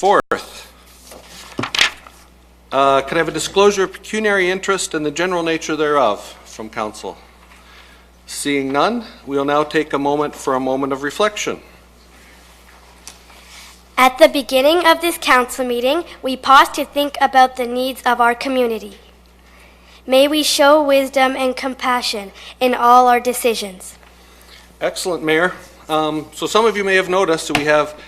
Fourth, can I have a disclosure of pecuniary interest and the general nature thereof from council? Seeing none, we will now take a moment for a moment of reflection. At the beginning of this council meeting, we pause to think about the needs of our community. May we show wisdom and compassion in all our decisions. Excellent, Mayor. So some of you may have noticed that we have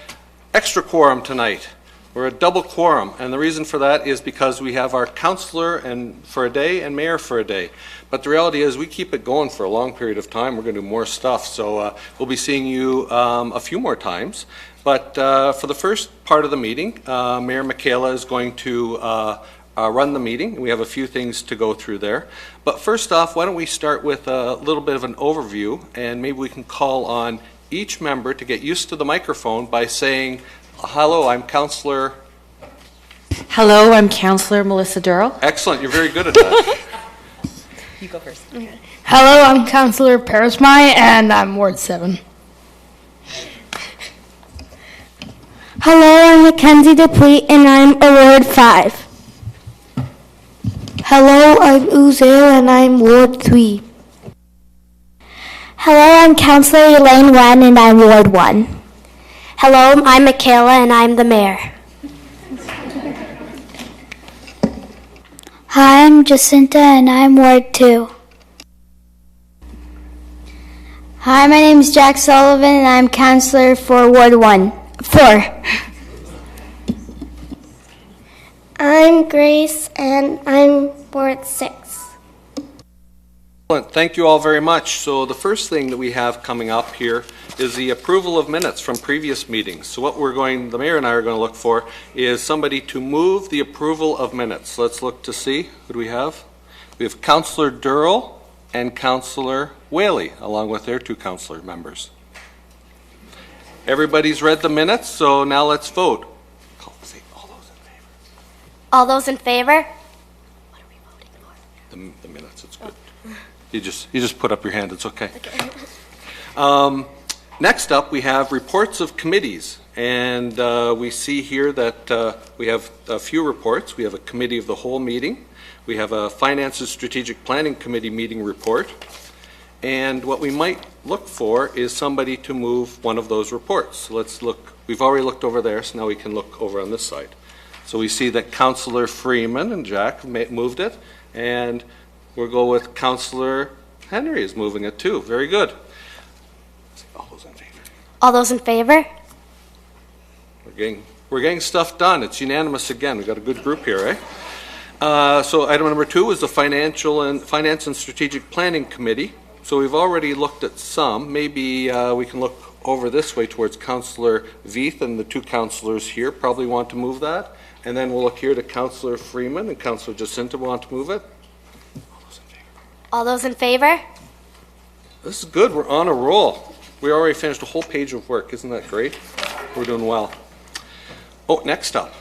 extra quorum tonight. We're a double quorum, and the reason for that is because we have our councillor for a day and mayor for a day. But the reality is we keep it going for a long period of time. We're going to do more stuff, so we'll be seeing you a few more times. But for the first part of the meeting, Mayor Michaela is going to run the meeting. We have a few things to go through there. But first off, why don't we start with a little bit of an overview, and maybe we can call on each member to get used to the microphone by saying, hello, I'm Councillor. Hello, I'm Councillor Melissa Durrell. Excellent, you're very good at that. You go first. Okay. Hello, I'm Councillor Parismai, and I'm Ward 7. Hello, I'm Mackenzie Dupuy, and I'm a Ward 5. Hello, I'm Uzair, and I'm Ward 3. Hello, I'm Councillor Elaine Wen, and I'm Ward 1. Hello, I'm Michaela, and I'm the mayor. Hi, I'm Jacinta, and I'm Ward 2. Hi, my name is Jack Sullivan, and I'm Councillor for Ward 4. I'm Grace, and I'm Ward 6. Thank you all very much. So the first thing that we have coming up here is the approval of minutes from previous meetings. So what the mayor and I are going to look for is somebody to move the approval of minutes. Let's look to see. Who do we have? We have Councillor Durrell and Councillor Whaley, along with their two councillor members. Everybody's read the minutes, so now let's vote. All those in favor? What are we voting for? The minutes, it's good. You just put up your hand, it's okay. Next up, we have reports of committees. And we see here that we have a few reports. We have a committee of the whole meeting. We have a Finance and Strategic Planning Committee meeting report. And what we might look for is somebody to move one of those reports. So let's look. We've already looked over there, so now we can look over on this side. So we see that Councillor Freeman and Jack moved it, and we'll go with Councillor Henry is moving it too. Very good. All those in favor? All those in favor? We're getting stuff done. It's unanimous again. We've got a good group here, eh? So item number 2 is the Finance and Strategic Planning Committee. So we've already looked at some. Maybe we can look over this way towards Councillor Veith, and the two councillors here probably want to move that. And then we'll look here to Councillor Freeman and Councillor Jacinta want to move it. All those in favor? All those in favor? This is good. We're on a roll. We already finished a whole page of work. Isn't that great? We're doing well. Oh, next up,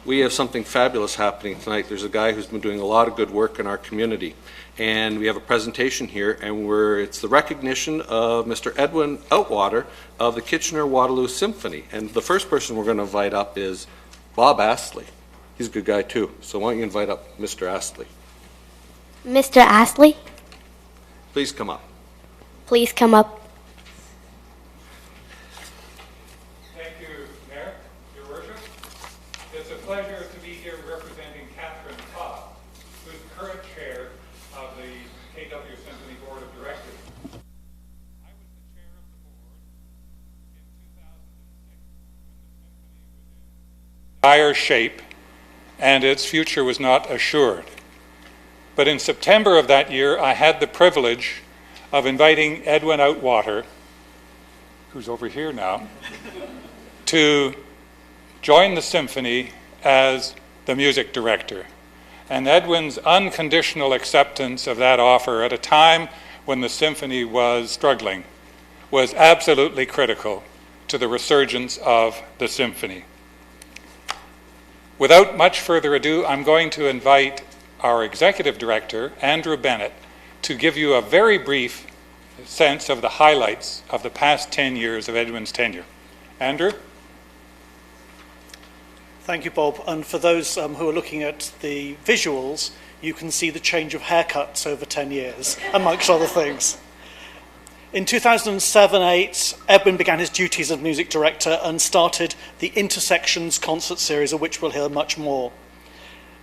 we have something fabulous happening tonight. There's a guy who's been doing a lot of good work in our community. And we have a presentation here, and it's the recognition of Mr. Edwin Outwater of the Kitchener-Waterloo Symphony. And the first person we're going to invite up is Bob Astley. He's a good guy too. So why don't you invite up Mr. Astley? Mr. Astley? Please come up. Please come up. Thank you, Mayor, Your Worship. It's a pleasure to be here representing Catherine Todd, who's the current chair of the KW Symphony Board of Directors. I was the chair of the board in 2006 when the symphony was in dire shape and its future was not assured. But in September of that year, I had the privilege of inviting Edwin Outwater, who's over here now, to join the symphony as the music director. And Edwin's unconditional acceptance of that offer at a time when the symphony was struggling was absolutely critical to the resurgence of the symphony. Without much further ado, I'm going to invite our executive director, Andrew Bennett, to give you a very brief sense of the highlights of the past 10 years of Edwin's tenure. Andrew? Thank you, Bob. And for those who are looking at the visuals, you can see the change of haircuts over 10 years, amongst other things. In 2007-8, Edwin began his duties as music director and started the Intersections concert series, of which we'll hear much more.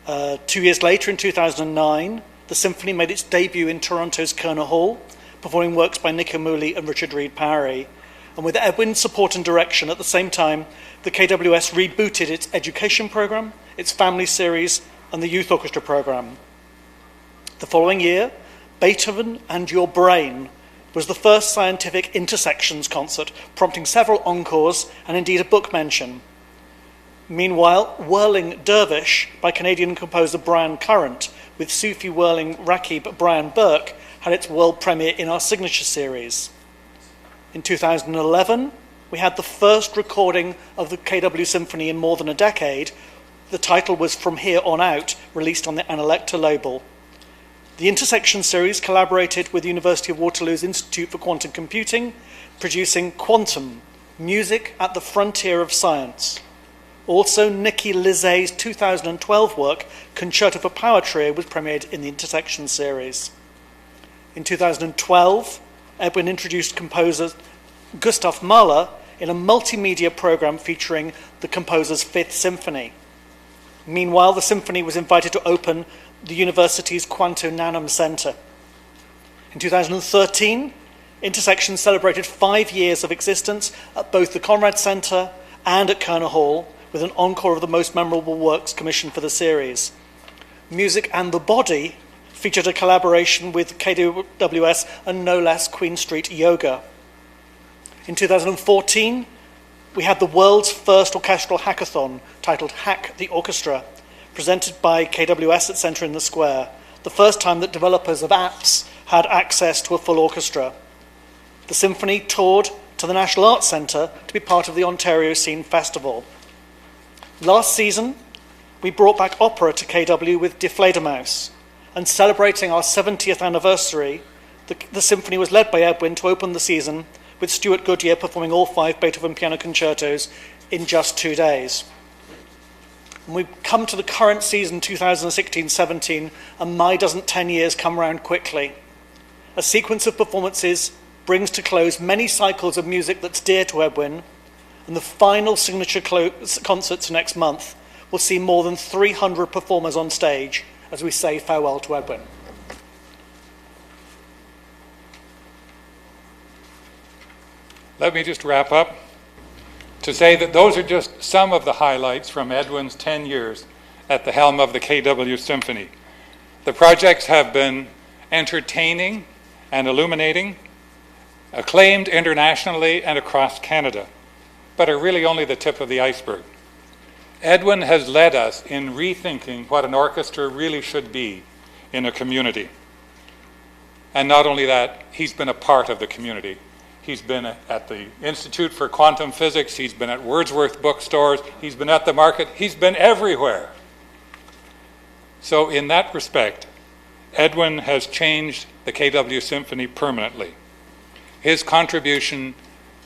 2 years later, in 2009, the symphony made its debut in Toronto's Kerner Hall, performing works by Nico Muhly and Richard Reed Parry. And with Edwin's support and direction, at the same time, the KWS rebooted its education program, its family series, and the youth orchestra program. The following year, Beethoven and Your Brain was the first scientific Intersections concert, prompting several encores and indeed a book mention. Meanwhile, Whirling Dervish by Canadian composer Brian Current with Sufi whirling Rakib Brian Burke had its world premiere in our signature series. In 2011, we had the first recording of the KW Symphony in more than a decade. The title was From Here On Out, released on the Analecta label. The Intersection series collaborated with the University of Waterloo's Institute for Quantum Computing, producing Quantum, Music at the Frontier of Science. Also, Nikki Lizay's 2012 work, Concerto for Power Trio, was premiered in the Intersection series. In 2012, Edwin introduced composer Gustav Mahler in a multimedia program featuring the composer's Fifth Symphony. Meanwhile, the symphony was invited to open the university's Quanto Nanum Center. In 2013, Intersection celebrated 5 years of existence at both the Conrad Center and at Kerner Hall, with an encore of the most memorable works commissioned for the series. Music and the Body featured a collaboration with KWS and no less Queen Street Yoga. In 2014, we had the world's first orchestral hackathon titled Hack the Orchestra, presented by KWS at Centre in the Square, the first time that developers of apps had access to a full orchestra. The symphony toured to the National Arts Centre to be part of the Ontario Scene Festival. Last season, we brought back opera to KW with Die Fledermaus, and celebrating our 70th anniversary, the symphony was led by Edwin to open the season, with Stuart Goodyear performing all 5 Beethoven piano concertos in just 2 days. And we've come to the current season, 2016-17, and my doesn't 10 years come around quickly. A sequence of performances brings to close many cycles of music that's dear to Edwin, and the final signature concerts next month will see more than 300 performers on stage as we say farewell to Edwin. Let me just wrap up to say that those are just some of the highlights from Edwin's 10 years at the helm of the KW Symphony. The projects have been entertaining and illuminating, acclaimed internationally and across Canada, but are really only the tip of the iceberg. Edwin has led us in rethinking what an orchestra really should be in a community. And not only that, he's been a part of the community. He's been at the Institute for Quantum Physics, he's been at Wordsworth bookstores, he's been at the market, he's been everywhere. So in that respect, Edwin has changed the KW Symphony permanently. His contribution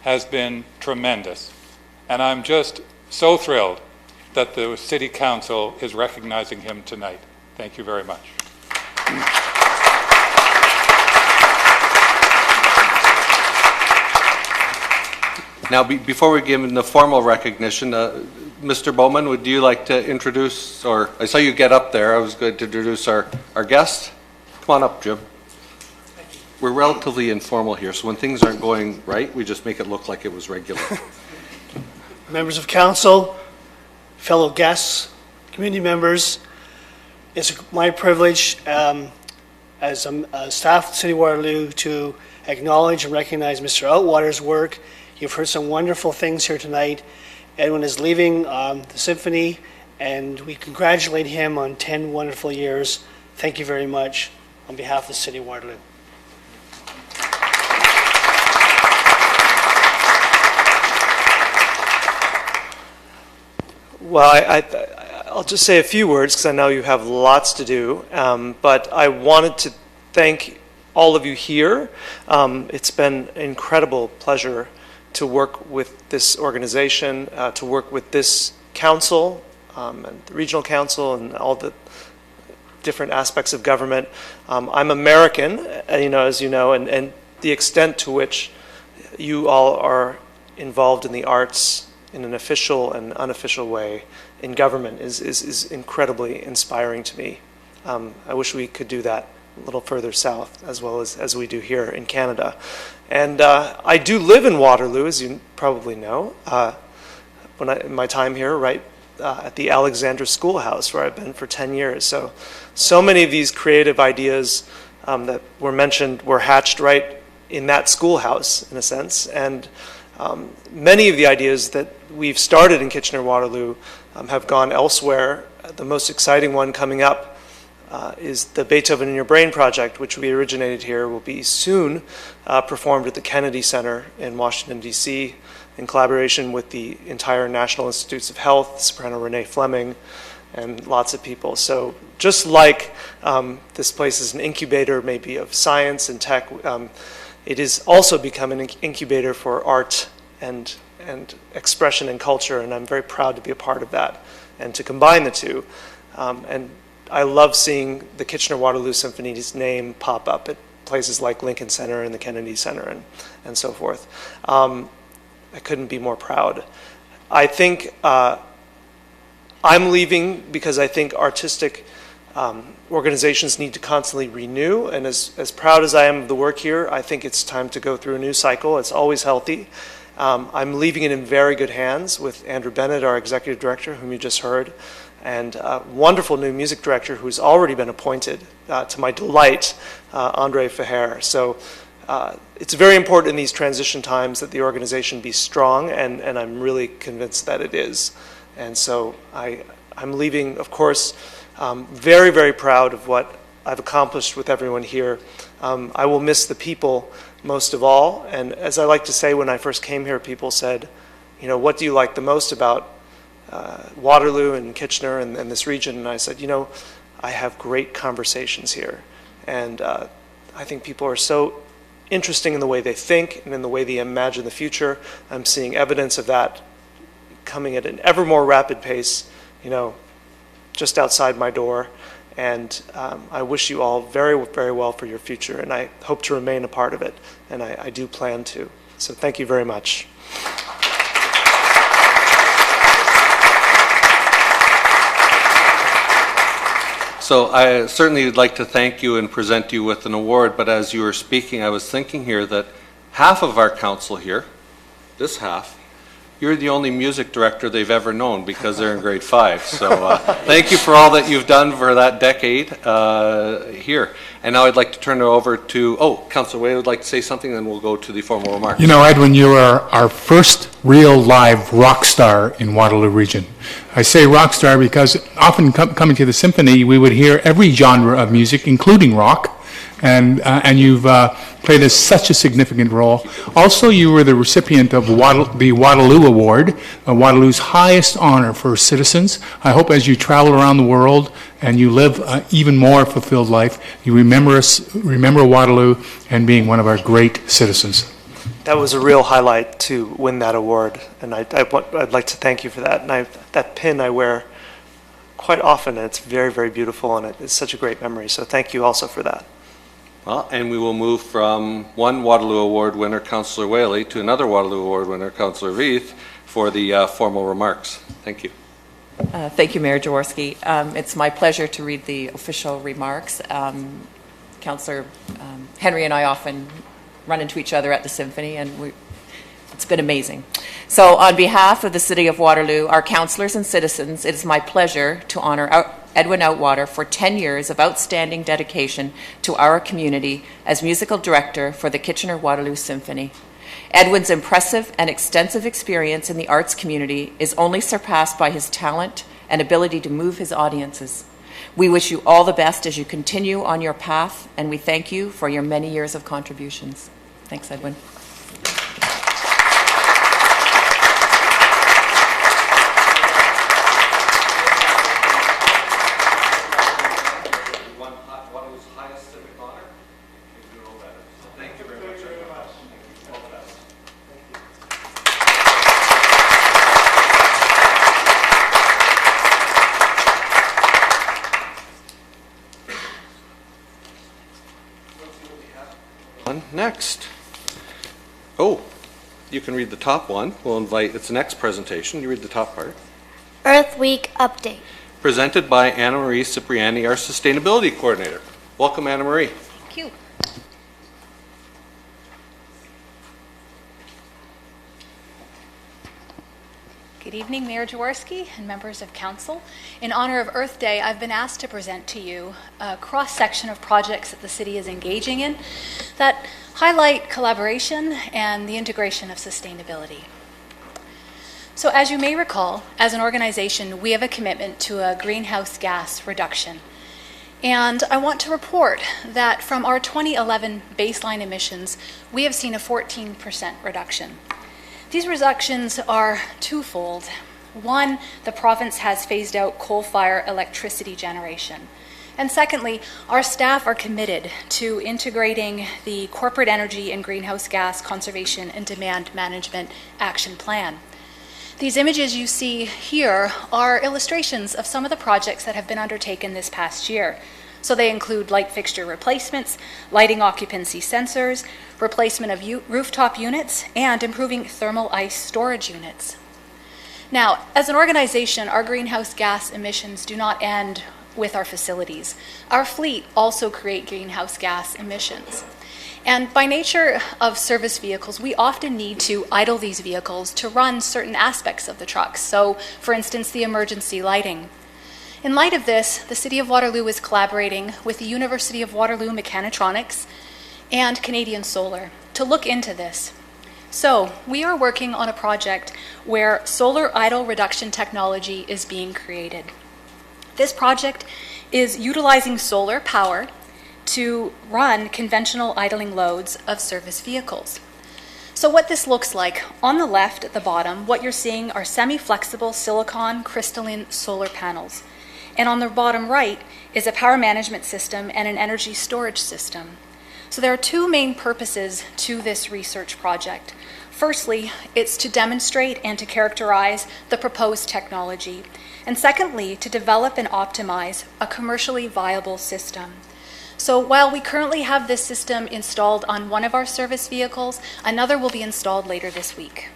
has been tremendous, and I'm just so thrilled that the City Council is recognizing him tonight. Thank you very much. Now, before we give him the formal recognition, Mr. Bowman, would you like to introduce, or I saw you get up there, I was going to introduce our guest. Come on up, Jim. We're relatively informal here, so when things aren't going right, we just make it look like it was regular. Members of council, fellow guests, community members, it's my privilege as a staff at City Waterloo to acknowledge and recognize Mr. Outwater's work. You've heard some wonderful things here tonight. Edwin is leaving the symphony, and we congratulate him on 10 wonderful years. Thank you very much on behalf of the City of Waterloo. Well, I'll just say a few words because I know you have lots to do, but I wanted to thank all of you here. It's been an incredible pleasure to work with this organization, to work with this council, and the regional council and all the different aspects of government. I'm American, as you know, and the extent to which you all are involved in the arts in an official and unofficial way in government is incredibly inspiring to me. I wish we could do that a little further south as well as we do here in Canada. And I do live in Waterloo, as you probably know, in my time here, right at the Alexandra Schoolhouse, where I've been for 10 years. So many of these creative ideas that were mentioned were hatched right in that schoolhouse, in a sense. And many of the ideas that we've started in Kitchener-Waterloo have gone elsewhere. The most exciting one coming up is the Beethoven in Your Brain project, which we originated here, will be soon performed at the Kennedy Center in Washington, D.C., in collaboration with the entire National Institutes of Health, soprano Renee Fleming, and lots of people. So just like this place is an incubator maybe of science and tech, it is also become an incubator for art and expression and culture, and I'm very proud to be a part of that and to combine the two. And I love seeing the Kitchener-Waterloo Symphony's name pop up at places like Lincoln Center and the Kennedy Center and so forth. I couldn't be more proud. I think I'm leaving because I think artistic organizations need to constantly renew, and as proud as I am of the work here, I think it's time to go through a new cycle. It's always healthy. I'm leaving it in very good hands with Andrew Bennett, our executive director, whom you just heard, and a wonderful new music director who's already been appointed, to my delight, Andre FAIRE. So it's very important in these transition times that the organization be strong, and I'm really convinced that it is. And so I'm leaving, of course, very, very proud of what I've accomplished with everyone here. I will miss the people most of all, and as I like to say, when I first came here, people said, what do you like the most about Waterloo and Kitchener and this region? And I said, I have great conversations here. And I think people are so interesting in the way they think and in the way they imagine the future. I'm seeing evidence of that coming at an ever more rapid pace, just outside my door. And I wish you all very, very well for your future, and I hope to remain a part of it, and I do plan to. So thank you very much. So I certainly would like to thank you and present you with an award, but as you were speaking, I was thinking here that half of our council here, this half, you're the only music director they've ever known because they're in grade 5. So thank you for all that you've done for that decade here. And now I'd like to turn it over to, Councillor Wade would like to say something, then we'll go to the formal remarks. Edwin, you are our first real live rock star in Waterloo region. I say rock star because often coming to the symphony, we would hear every genre of music, including rock, and you've played such a significant role. Also, you were the recipient of the Waterloo Award, Waterloo's highest honor for citizens. I hope as you travel around the world and you live an even more fulfilled life, you remember Waterloo and being one of our great citizens. That was a real highlight to win that award, and I'd like to thank you for that. And that pin I wear quite often, and it's very, very beautiful, and it's such a great memory. So thank you also for that. Well, and we will move from one Waterloo Award winner, Councillor Whaley, to another Waterloo Award winner, Councillor Veith, for the formal remarks. Thank you. Thank you, Mayor Jaworski. It's my pleasure to read the official remarks. Councillor Henry and I often run into each other at the Symphony, and it's been amazing. So on behalf of the City of Waterloo, our councillors and citizens, it is my pleasure to honor Edwin Outwater for 10 years of outstanding dedication to our community as musical director for the Kitchener-Waterloo Symphony. Edwin's impressive and extensive experience in the arts community is only surpassed by his talent and ability to move his audiences. We wish you all the best as you continue on your path, and we thank you for your many years of contributions. Thanks, Edwin. next? Oh, you can read the top one. We'll invite, it's the next presentation. You read the top part. Earth Week Update. Presented by Anna Marie Cipriani, our Sustainability Coordinator. Welcome, Anna Marie. Thank you. Good evening, Mayor Jaworski and members of Council. In honor of Earth Day, I've been asked to present to you a cross-section of projects that the city is engaging in that highlight collaboration and the integration of sustainability. So as you may recall, as an organization, we have a commitment to a greenhouse gas reduction. And I want to report that from our 2011 baseline emissions, we have seen a 14% reduction. These reductions are twofold. One, the province has phased out coal-fired electricity generation. And secondly, our staff are committed to integrating the Corporate Energy and Greenhouse Gas Conservation and Demand Management Action Plan. These images you see here are illustrations of some of the projects that have been undertaken this past year. So they include light fixture replacements, lighting occupancy sensors, replacement of rooftop units, and improving thermal ice storage units. Now, as an organization, our greenhouse gas emissions do not end with our facilities. Our fleet also create greenhouse gas emissions. And by nature of service vehicles, we often need to idle these vehicles to run certain aspects of the trucks. So, for instance, the emergency lighting. In light of this, the City of Waterloo is collaborating with the University of Waterloo Mechanitronics and Canadian Solar to look into this. So, we are working on a project where solar idle reduction technology is being created. This project is utilizing solar power to run conventional idling loads of service vehicles. So what this looks like, on the left at the bottom, what you're seeing are semi-flexible silicon crystalline solar panels. And on the bottom right is a power management system and an energy storage system. So there are two main purposes to this research project. Firstly, it's to demonstrate and to characterize the proposed technology. And secondly, to develop and optimize a commercially viable system. So while we currently have this system installed on one of our service vehicles, another will be installed later this week.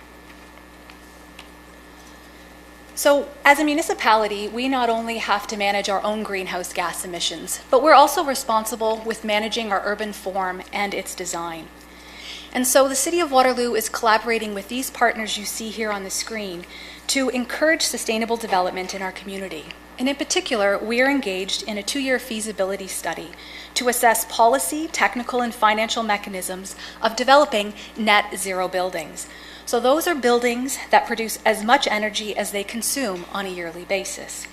So as a municipality, we not only have to manage our own greenhouse gas emissions, but we're also responsible with managing our urban form and its design. And so the City of Waterloo is collaborating with these partners you see here on the screen to encourage sustainable development in our community. And in particular, we are engaged in a 2-year feasibility study to assess policy, technical, and financial mechanisms of developing net zero buildings. So those are buildings that produce as much energy as they consume on a yearly basis.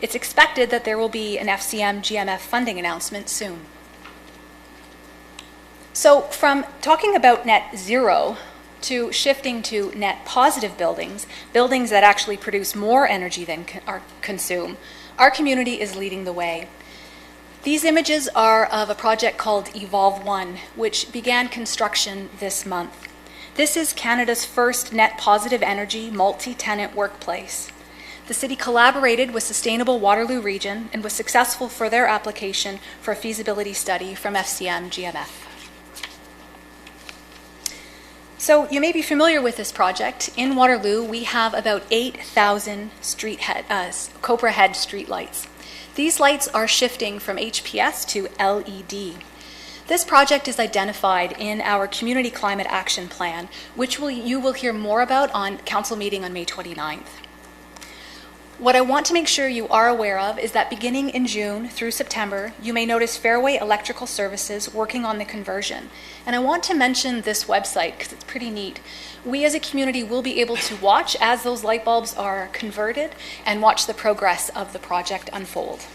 It's expected that there will be an FCM GMF funding announcement soon. So from talking about net zero to shifting to net positive buildings, buildings that actually produce more energy than consume, our community is leading the way. These images are of a project called Evolve 1, which began construction this month. This is Canada's first net positive energy multi-tenant workplace. The city collaborated with Sustainable Waterloo Region and was successful for their application for a feasibility study from FCM GMF. So you may be familiar with this project. In Waterloo, we have about 8,000 Cobra Head street lights. These lights are shifting from HPS to LED. This project is identified in our Community Climate Action Plan, which you will hear more about on council meeting on May 29th. What I want to make sure you are aware of is that beginning in June through September, you may notice Fairway Electrical Services working on the conversion. And I want to mention this website because it's pretty neat. We as a community will be able to watch as those light bulbs are converted and watch the progress of the project unfold.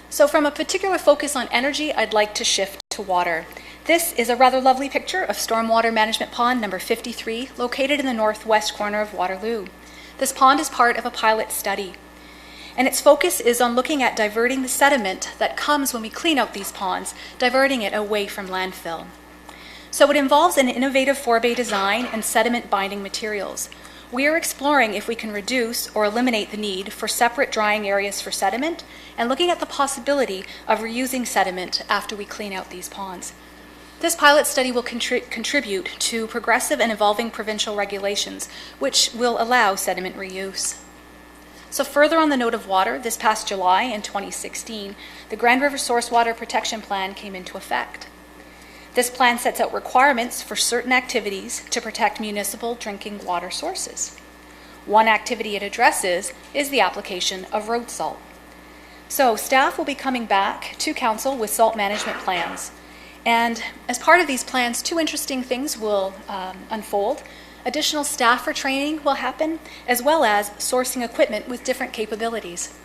So from a particular focus on energy, I'd like to shift to water. This is a rather lovely picture of Stormwater Management Pond number 53, located in the northwest corner of Waterloo. This pond is part of a pilot study, and its focus is on looking at diverting the sediment that comes when we clean out these ponds, diverting it away from landfill. So it involves an innovative 4-bay design and sediment binding materials. We are exploring if we can reduce or eliminate the need for separate drying areas for sediment and looking at the possibility of reusing sediment after we clean out these ponds. This pilot study will contribute to progressive and evolving provincial regulations, which will allow sediment reuse. So further on the note of water, this past July in 2016, the Grand River Source Water Protection Plan came into effect. This plan sets out requirements for certain activities to protect municipal drinking water sources. One activity it addresses is the application of road salt. So staff will be coming back to Council with salt management plans. And as part of these plans, two interesting things will unfold. Additional staff for training will happen, as well as sourcing equipment with different capabilities.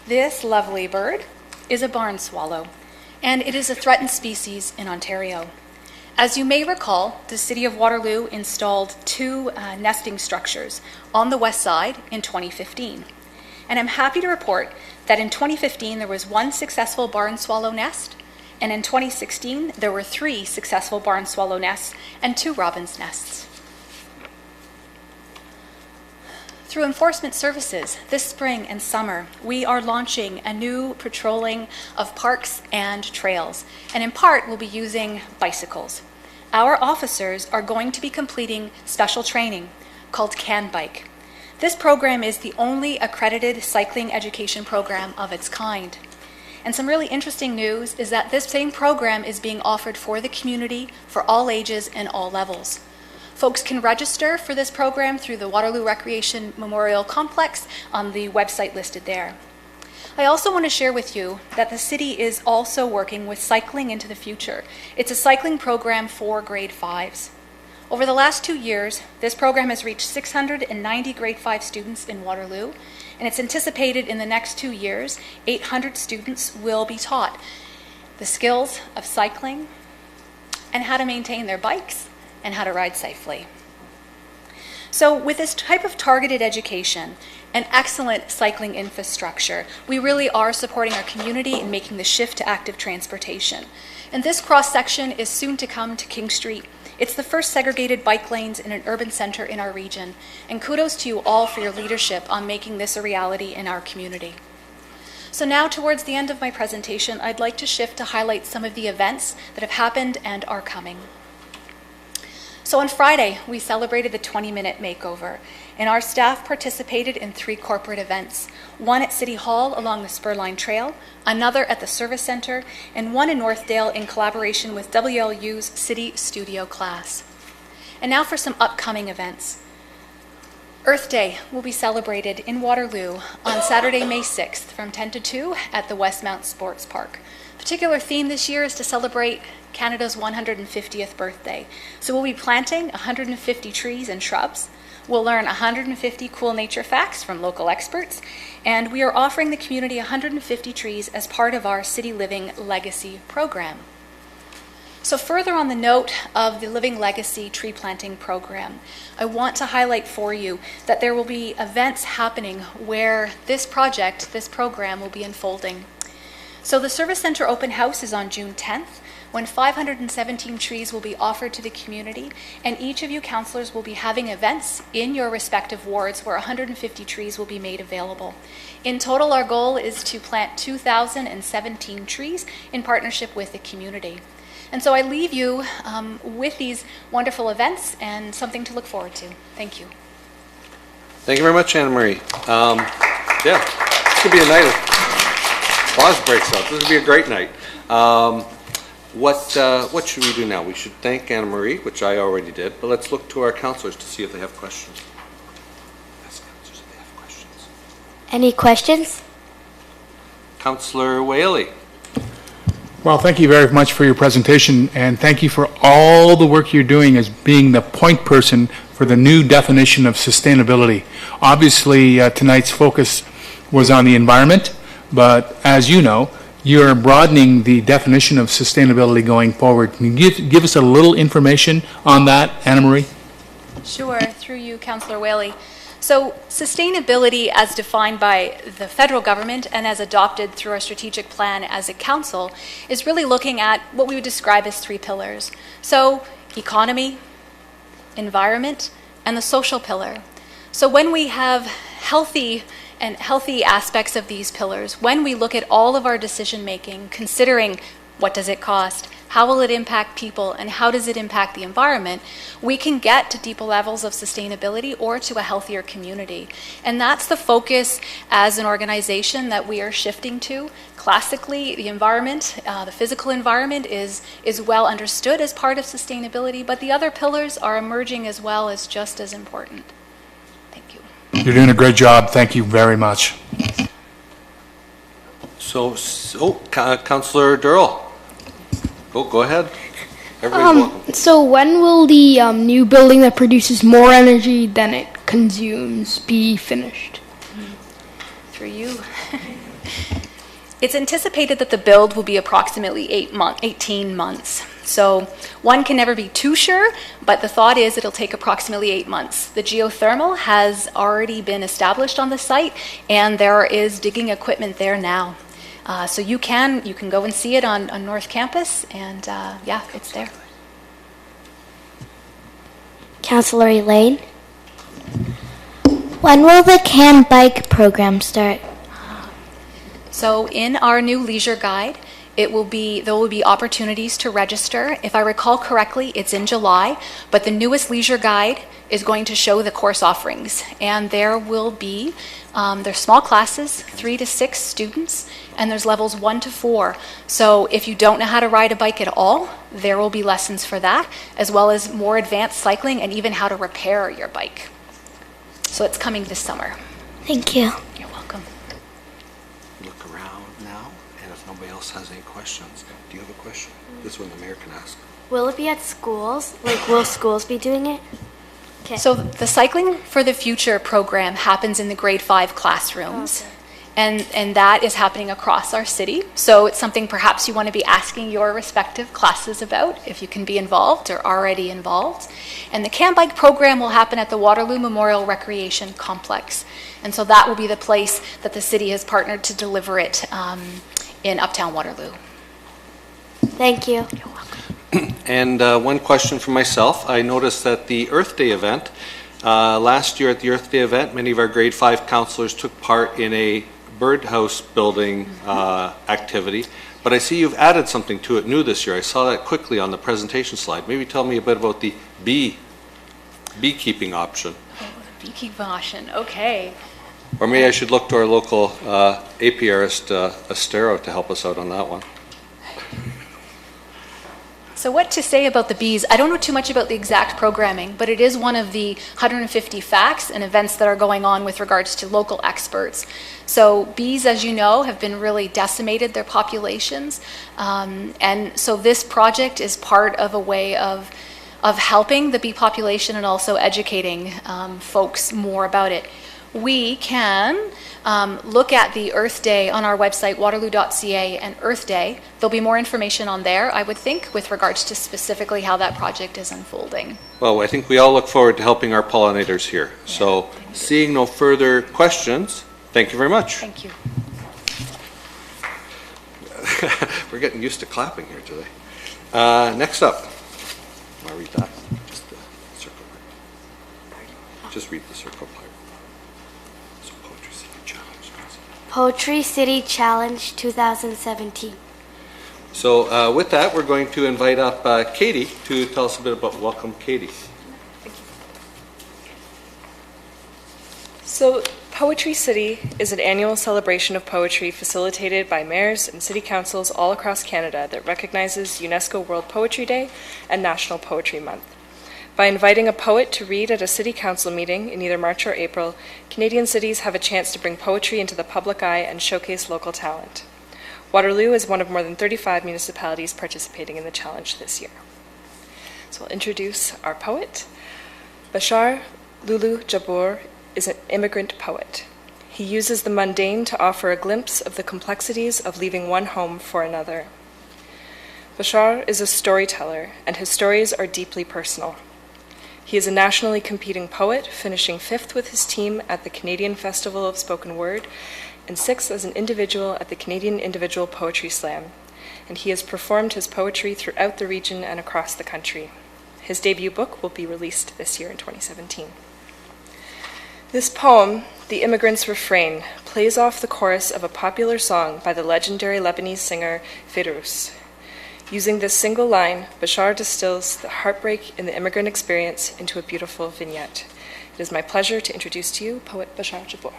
This lovely bird is a barn swallow, and it is a threatened species in Ontario. As you may recall, the City of Waterloo installed 2 nesting structures on the west side in 2015. And I'm happy to report that in 2015 there was 1 successful barn swallow nest, and in 2016 there were 3 successful barn swallow nests and 2 robin's nests. Through enforcement services, this spring and summer, we are launching a new patrolling of parks and trails, and in part we'll be using bicycles. Our officers are going to be completing special training called Can Bike. This program is the only accredited cycling education program of its kind. And some really interesting news is that this same program is being offered for the community for all ages and all levels. Folks can register for this program through the Waterloo Recreation Memorial Complex on the website listed there. I also want to share with you that the city is also working with Cycling into the Future. It's a cycling program for grade 5s. Over the last 2 years, this program has reached 690 grade 5 students in Waterloo, and it's anticipated in the next 2 years, 800 students will be taught the skills of cycling and how to maintain their bikes and how to ride safely. So with this type of targeted education and excellent cycling infrastructure, we really are supporting our community in making the shift to active transportation. And this cross-section is soon to come to King Street. It's the first segregated bike lanes in an urban center in our region. And kudos to you all for your leadership on making this a reality in our community. So now, towards the end of my presentation, I'd like to shift to highlight some of the events that have happened and are coming. So on Friday, we celebrated the 20-minute makeover, and our staff participated in 3 corporate events, one at City Hall along the Spurline Trail, another at the Service Center, and one in Northdale in collaboration with WLU's City Studio class. And now for some upcoming events. Earth Day will be celebrated in Waterloo on Saturday, May 6th from 10 to 2 at the Westmount Sports Park. Particular theme this year is to celebrate Canada's 150th birthday. So we'll be planting 150 trees and shrubs. We'll learn 150 cool nature facts from local experts, and we are offering the community 150 trees as part of our City Living Legacy program. So further on the note of the Living Legacy tree planting program, I want to highlight for you that there will be events happening where this program will be unfolding. So the Service Center Open House is on June 10th, when 517 trees will be offered to the community, and each of you councillors will be having events in your respective wards where 150 trees will be made available. In total, our goal is to plant 2,017 trees in partnership with the community. And so I leave you with these wonderful events and something to look forward to. Thank you. Thank you very much, Anna Marie. Yeah, this could be a night of applause breaks out. This would be a great night. What should we do now? We should thank Anna Marie, which I already did, but let's look to our councillors to see if they have questions. Ask councillors if they have questions. Any questions? Councillor Whaley. Well, thank you very much for your presentation, and thank you for all the work you're doing as being the point person for the new definition of sustainability. Obviously, tonight's focus was on the environment, but as you know, you're broadening the definition of sustainability going forward. Can you give us a little information on that, Anna Marie? Sure, through you, Councillor Whaley. So sustainability as defined by the federal government and as adopted through our strategic plan as a council is really looking at what we would describe as 3 pillars. So economy, environment, and the social pillar. So when we have healthy aspects of these pillars, when we look at all of our decision making, considering what does it cost, how will it impact people, and how does it impact the environment, we can get to deeper levels of sustainability or to a healthier community. And that's the focus as an organization that we are shifting to. Classically, the environment, the physical environment is well understood as part of sustainability, but the other pillars are emerging as well as just as important. Thank you. You're doing a great job. Thank you very much. Councillor Durrell. Go ahead. Everybody's welcome. So when will the new building that produces more energy than it consumes be finished? Through you. It's anticipated that the build will be approximately 18 months. So one can never be too sure, but the thought is it'll take approximately 8 months. The geothermal has already been established on the site, and there is digging equipment there now. So you can go and see it on North Campus, and yeah, it's there. Councillor Elaine? When will the CAN bike program start? So in our new leisure guide, there will be opportunities to register. If I recall correctly, it's in July, but the newest leisure guide is going to show the course offerings, and there will be there's small classes, 3 to 6 students, and there's levels 1 to 4. So if you don't know how to ride a bike at all, there will be lessons for that, as well as more advanced cycling and even how to repair your bike. So it's coming this summer. Thank you. You're welcome. Look around now, and if nobody else has any questions, do you have a question? This one the mayor can ask. Will it be at schools? Like, will schools be doing it? Okay. So the Cycling for the Future program happens in the grade 5 classrooms. Okay. And that is happening across our city. So it's something perhaps you want to be asking your respective classes about, if you can be involved or already involved. And the CAN Bike program will happen at the Waterloo Memorial Recreation Complex. And so that will be the place that the city has partnered to deliver it in Uptown Waterloo. Thank you. You're welcome. And one question for myself. I noticed that the Earth Day event, last year at the Earth Day event, many of our grade 5 counselors took part in a birdhouse building activity, but I see you've added something to it new this year. I saw that quickly on the presentation slide. Maybe tell me a bit about the beekeeping option. Oh, the beekeeping option, okay. Or maybe I should look to our local apiarist, Estero, to help us out on that one. So what to say about the bees? I don't know too much about the exact programming, but it is one of the 150 facts and events that are going on with regards to local experts. So bees, as you know, have been really decimated, their populations. And so this project is part of a way of helping the bee population and also educating folks more about it. We can look at the Earth Day on our website, waterloo.ca, and Earth Day. There'll be more information on there, I would think, with regards to specifically how that project is unfolding. Well, I think we all look forward to helping our pollinators here. Yeah. So, seeing no further questions, thank you very much. Thank you. We're getting used to clapping here today. Next up, I'll read that. Just the circle part. Just read the circle part. Poetry City Challenge 2017. So with that, we're going to invite up Katie to tell us a bit about Welcome Katie. So Poetry City is an annual celebration of poetry facilitated by mayors and city councils all across Canada that recognizes UNESCO World Poetry Day and National Poetry Month. By inviting a poet to read at a city council meeting in either March or April, Canadian cities have a chance to bring poetry into the public eye and showcase local talent. Waterloo is one of more than 35 municipalities participating in the challenge this year. So I'll introduce our poet. Bashar Lulu Jabour is an immigrant poet. He uses the mundane to offer a glimpse of the complexities of leaving one home for another. Bashar is a storyteller, and his stories are deeply personal. He is a nationally competing poet, finishing 5th with his team at the Canadian Festival of Spoken Word and 6th as an individual at the Canadian Individual Poetry Slam, and he has performed his poetry throughout the region and across the country. His debut book will be released this year in 2017. This poem, The Immigrant's Refrain, plays off the chorus of a popular song by the legendary Lebanese singer Fairouz. Using this single line, Bashar distills the heartbreak in the immigrant experience into a beautiful vignette. It is my pleasure to introduce to you poet Bashar Jabbour.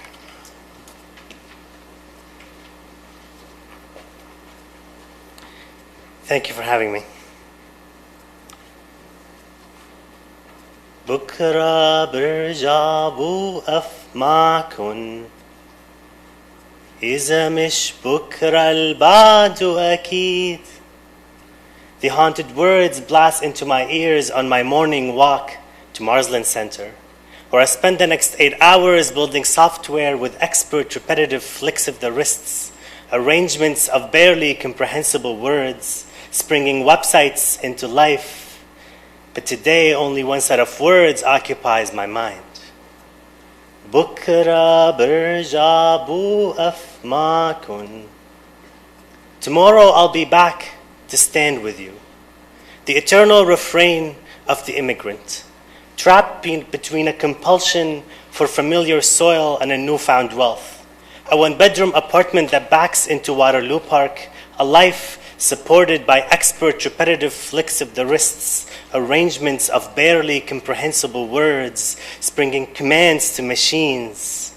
Thank you for having me. بكرة برجع بوقف معكن إذا مش بكرة البعده أكيد. The haunted words blast into my ears on my morning walk to Marsland Center, where I spend the next 8 hours building software with expert repetitive flicks of the wrists, arrangements of barely comprehensible words, springing websites into life. But today, only one set of words occupies my mind. بكرة برجع بوقف معكن. Tomorrow I'll be back to stand with you. The eternal refrain of the immigrant, trapped between a compulsion for familiar soil and a newfound wealth. A one-bedroom apartment that backs into Waterloo Park, a life supported by expert repetitive flicks of the wrists, arrangements of barely comprehensible words, springing commands to machines.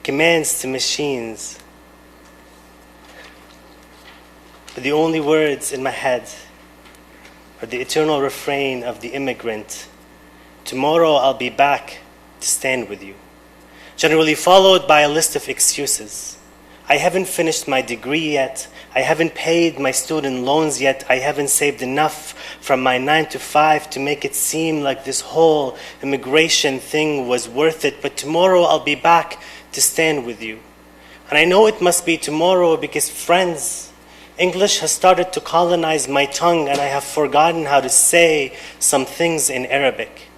Commands to machines. But the only words in my head are the eternal refrain of the immigrant. Tomorrow I'll be back to stand with you. Generally followed by a list of excuses. I haven't finished my degree yet. I haven't paid my student loans yet. I haven't saved enough from my 9 to 5 to make it seem like this whole immigration thing was worth it. But tomorrow I'll be back to stand with you. And I know it must be tomorrow because, friends, English has started to colonize my tongue and I have forgotten how to say some things in Arabic.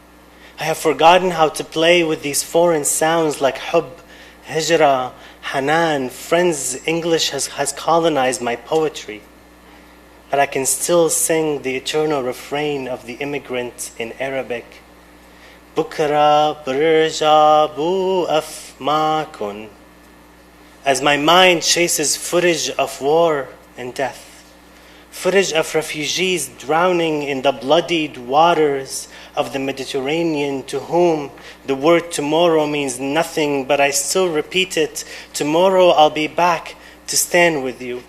I have forgotten how to play with these foreign sounds like hub, hijra, hanan. Friends, English has colonized my poetry. But I can still sing the eternal refrain of the immigrant in Arabic. بكرة برجع بوقف معكن. As my mind chases footage of war and death, footage of refugees drowning in the bloodied waters of the Mediterranean, to whom the word tomorrow means nothing, but I still repeat it. Tomorrow I'll be back to stand with you.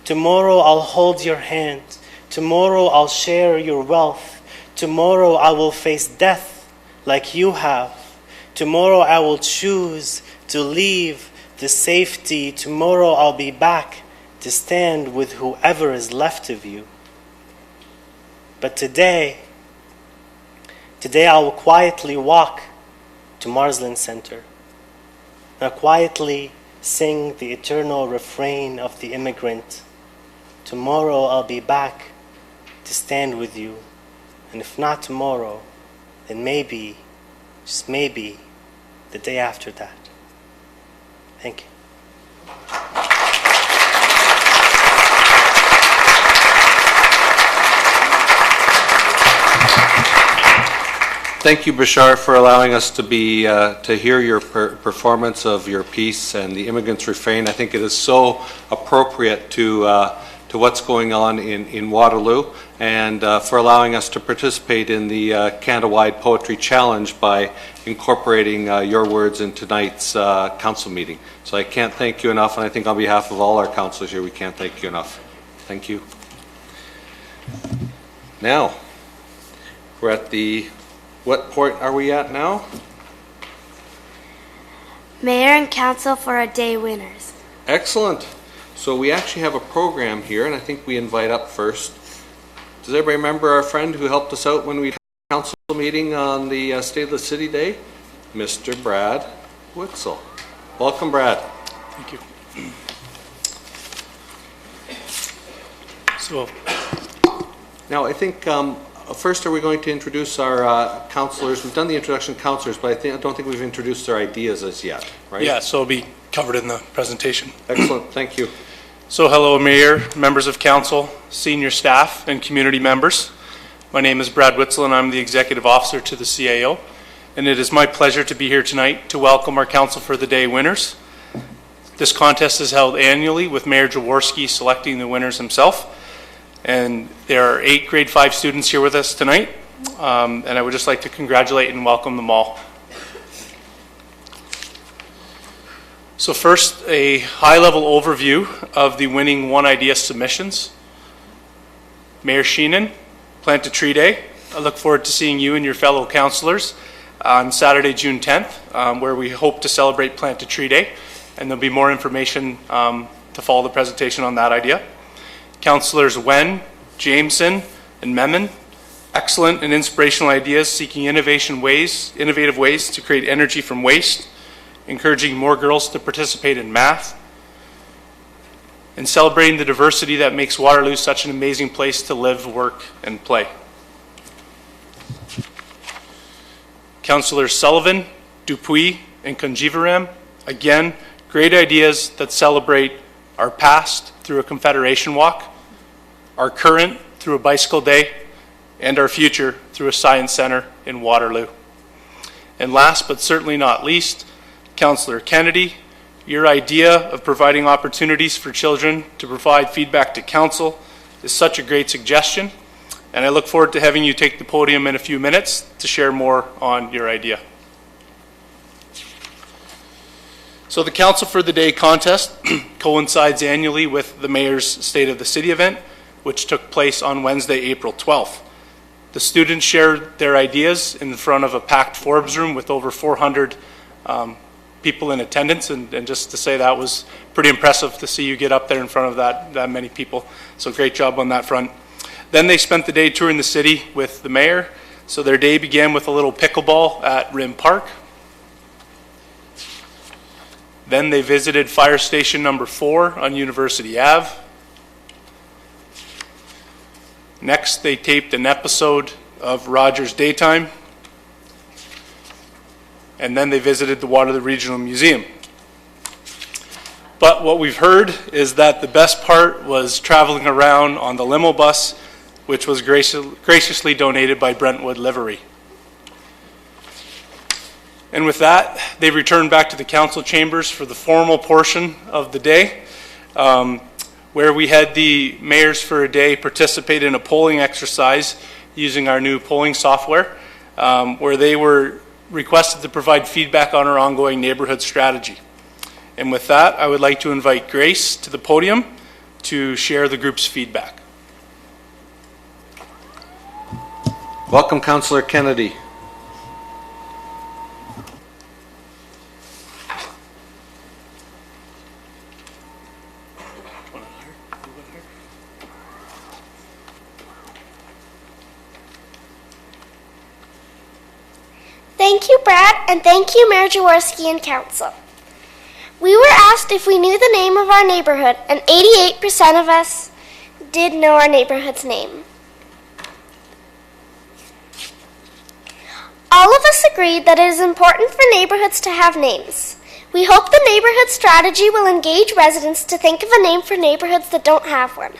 Tomorrow I'll hold your hand. Tomorrow I'll share your wealth. Tomorrow I will face death like you have. Tomorrow I will choose to leave the safety. Tomorrow I'll be back to stand with whoever is left of you. But today I will quietly walk to Marsland Center. I'll quietly sing the eternal refrain of the immigrant. Tomorrow I'll be back to stand with you. And if not tomorrow, then maybe, just maybe, the day after that. Thank you. Thank you, Bashar, for allowing us to be to hear your performance of your piece and the immigrant's refrain. I think it is so appropriate to what's going on in Waterloo, and for allowing us to participate in the Canada-wide Poetry Challenge by incorporating your words in tonight's council meeting. So I can't thank you enough, and I think on behalf of all our councillors here, we can't thank you enough. Thank you. Now, we're at the... What point are we at now? Mayor and Council for a Day winners. Excellent. So we actually have a program here, and I think we invite up first. Does everybody remember our friend who helped us out when we had a council meeting on the State of the City Day? Mr. Brad Witzel. Welcome, Brad. Thank you. So, now I think first, are we going to introduce our councillors? We've done the introduction of councillors, but I don't think we've introduced their ideas as yet, right? yeah, so it'll be covered in the presentation. Excellent, thank you. So hello, Mayor, members of council, senior staff, and community members. My name is Brad Witzel, and I'm the Executive Officer to the CAO. And it is my pleasure to be here tonight to welcome our Council for the Day winners. This contest is held annually with Mayor Jaworski selecting the winners himself. And there are 8 grade 5 students here with us tonight. And I would just like to congratulate and welcome them all. So first, a high-level overview of the winning One Idea submissions. Mayor Sheenan, Plant a Tree Day. I look forward to seeing you and your fellow councillors on Saturday, June 10th, where we hope to celebrate Plant a Tree Day. And there'll be more information to follow the presentation on that idea. Councillors Wen, Jameson, and Memon, excellent and inspirational ideas seeking innovative ways to create energy from waste, encouraging more girls to participate in math, and celebrating the diversity that makes Waterloo such an amazing place to live, work, and play. Councillors Sullivan, Dupuis, and Conjeevaram, again, great ideas that celebrate our past through a Confederation walk, our current through a bicycle day, and our future through a science center in Waterloo. And last but certainly not least, Councillor Kennedy, your idea of providing opportunities for children to provide feedback to council is such a great suggestion, and I look forward to having you take the podium in a few minutes to share more on your idea. So the Council for the Day contest coincides annually with the Mayor's State of the City event, which took place on Wednesday, April 12th. The students shared their ideas in front of a packed Forbes room with over 400 people in attendance, and just to say that was pretty impressive to see you get up there in front of that many people. So great job on that front. Then they spent the day touring the city with the mayor. So their day began with a little pickleball at Rim Park. Then they visited Fire Station number 4 on University Ave. Next, they taped an episode of Rogers Daytime. And then they visited the Waterloo Regional Museum. But what we've heard is that the best part was traveling around on the limo bus, which was graciously donated by Brentwood Livery. And with that, they returned back to the council chambers for the formal portion of the day, where we had the mayors for a day participate in a polling exercise using our new polling software, where they were requested to provide feedback on our ongoing neighborhood strategy. And with that, I would like to invite Grace to the podium to share the group's feedback. Welcome, Councillor Kennedy. Thank you, Brad, and thank you, Mayor Jaworski and Council. We were asked if we knew the name of our neighborhood, and 88% of us did know our neighborhood's name. All of us agreed that it is important for neighborhoods to have names. We hope the neighborhood strategy will engage residents to think of a name for neighborhoods that don't have one.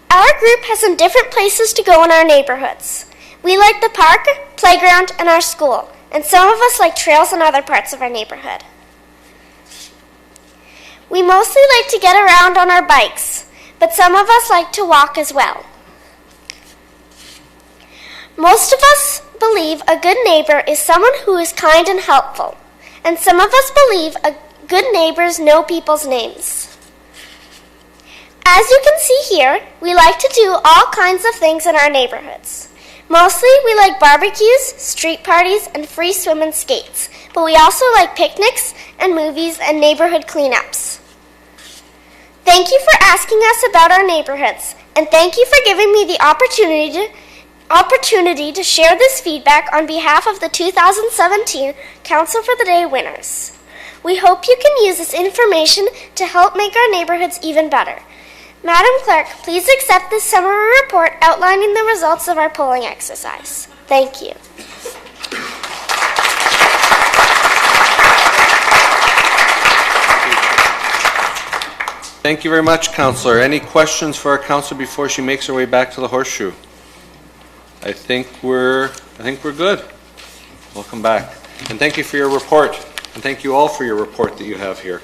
Our group has some different places to go in our neighborhoods. We like the park, playground, and our school, and some of us like trails in other parts of our neighborhood. We mostly like to get around on our bikes, but some of us like to walk as well. Most of us believe a good neighbor is someone who is kind and helpful, and some of us believe good neighbors know people's names. As you can see here, we like to do all kinds of things in our neighborhoods. Mostly, we like barbecues, street parties, and free swim and skates, but we also like picnics and movies and neighborhood cleanups. Thank you for asking us about our neighborhoods, and thank you for giving me the opportunity to share this feedback on behalf of the 2017 Council for the Day winners. We hope you can use this information to help make our neighborhoods even better. Madam Clerk, please accept this summary report outlining the results of our polling exercise. Thank you. Thank you very much, Councillor. Any questions for our councillor before she makes her way back to the horseshoe? I think we're good. Welcome back. And thank you for your report. And thank you all for your report that you have here.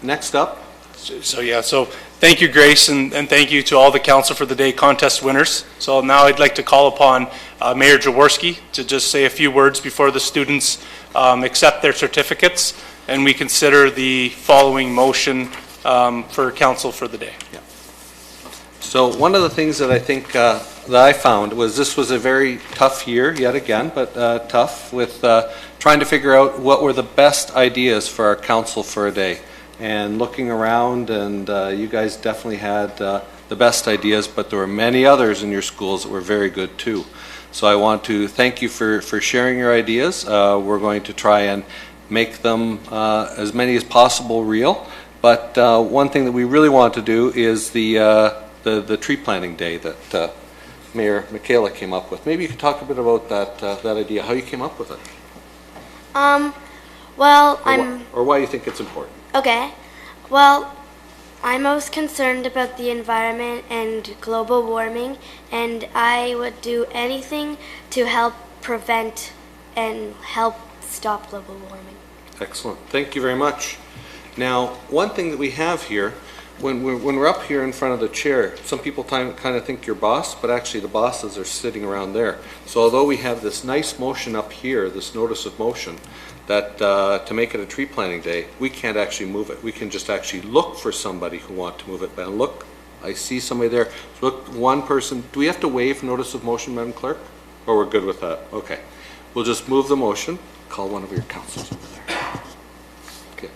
Next up. So thank you, Grace, and thank you to all the Council for the Day contest winners. So now I'd like to call upon Mayor Jaworski to just say a few words before the students accept their certificates, and we consider the following motion for Council for the Day. Yeah. So one of the things that I think that I found was this was a very tough year yet again, but tough with trying to figure out what were the best ideas for our Council for a Day. And looking around, and you guys definitely had the best ideas, but there were many others in your schools that were very good too. So I want to thank you for sharing your ideas. We're going to try and make them as many as possible real. But one thing that we really want to do is the tree planting day that Mayor Michaela came up with. Maybe you could talk a bit about that idea, how you came up with it. Well, or why you think it's important. Okay. Well, I'm most concerned about the environment and global warming, and I would do anything to help prevent and help stop global warming. Excellent. Thank you very much. Now, one thing that we have here, when we're up here in front of the chair, some people kind of think you're boss, but actually the bosses are sitting around there. So although we have this nice motion up here, this notice of motion, that to make it a tree planting day, we can't actually move it. We can just actually look for somebody who wants to move it. But look, I see somebody there. So look, one person. Do we have to waive notice of motion, Madam Clerk? Or we're good with that? Okay. We'll just move the motion. Call one of your councillors over there. Okay.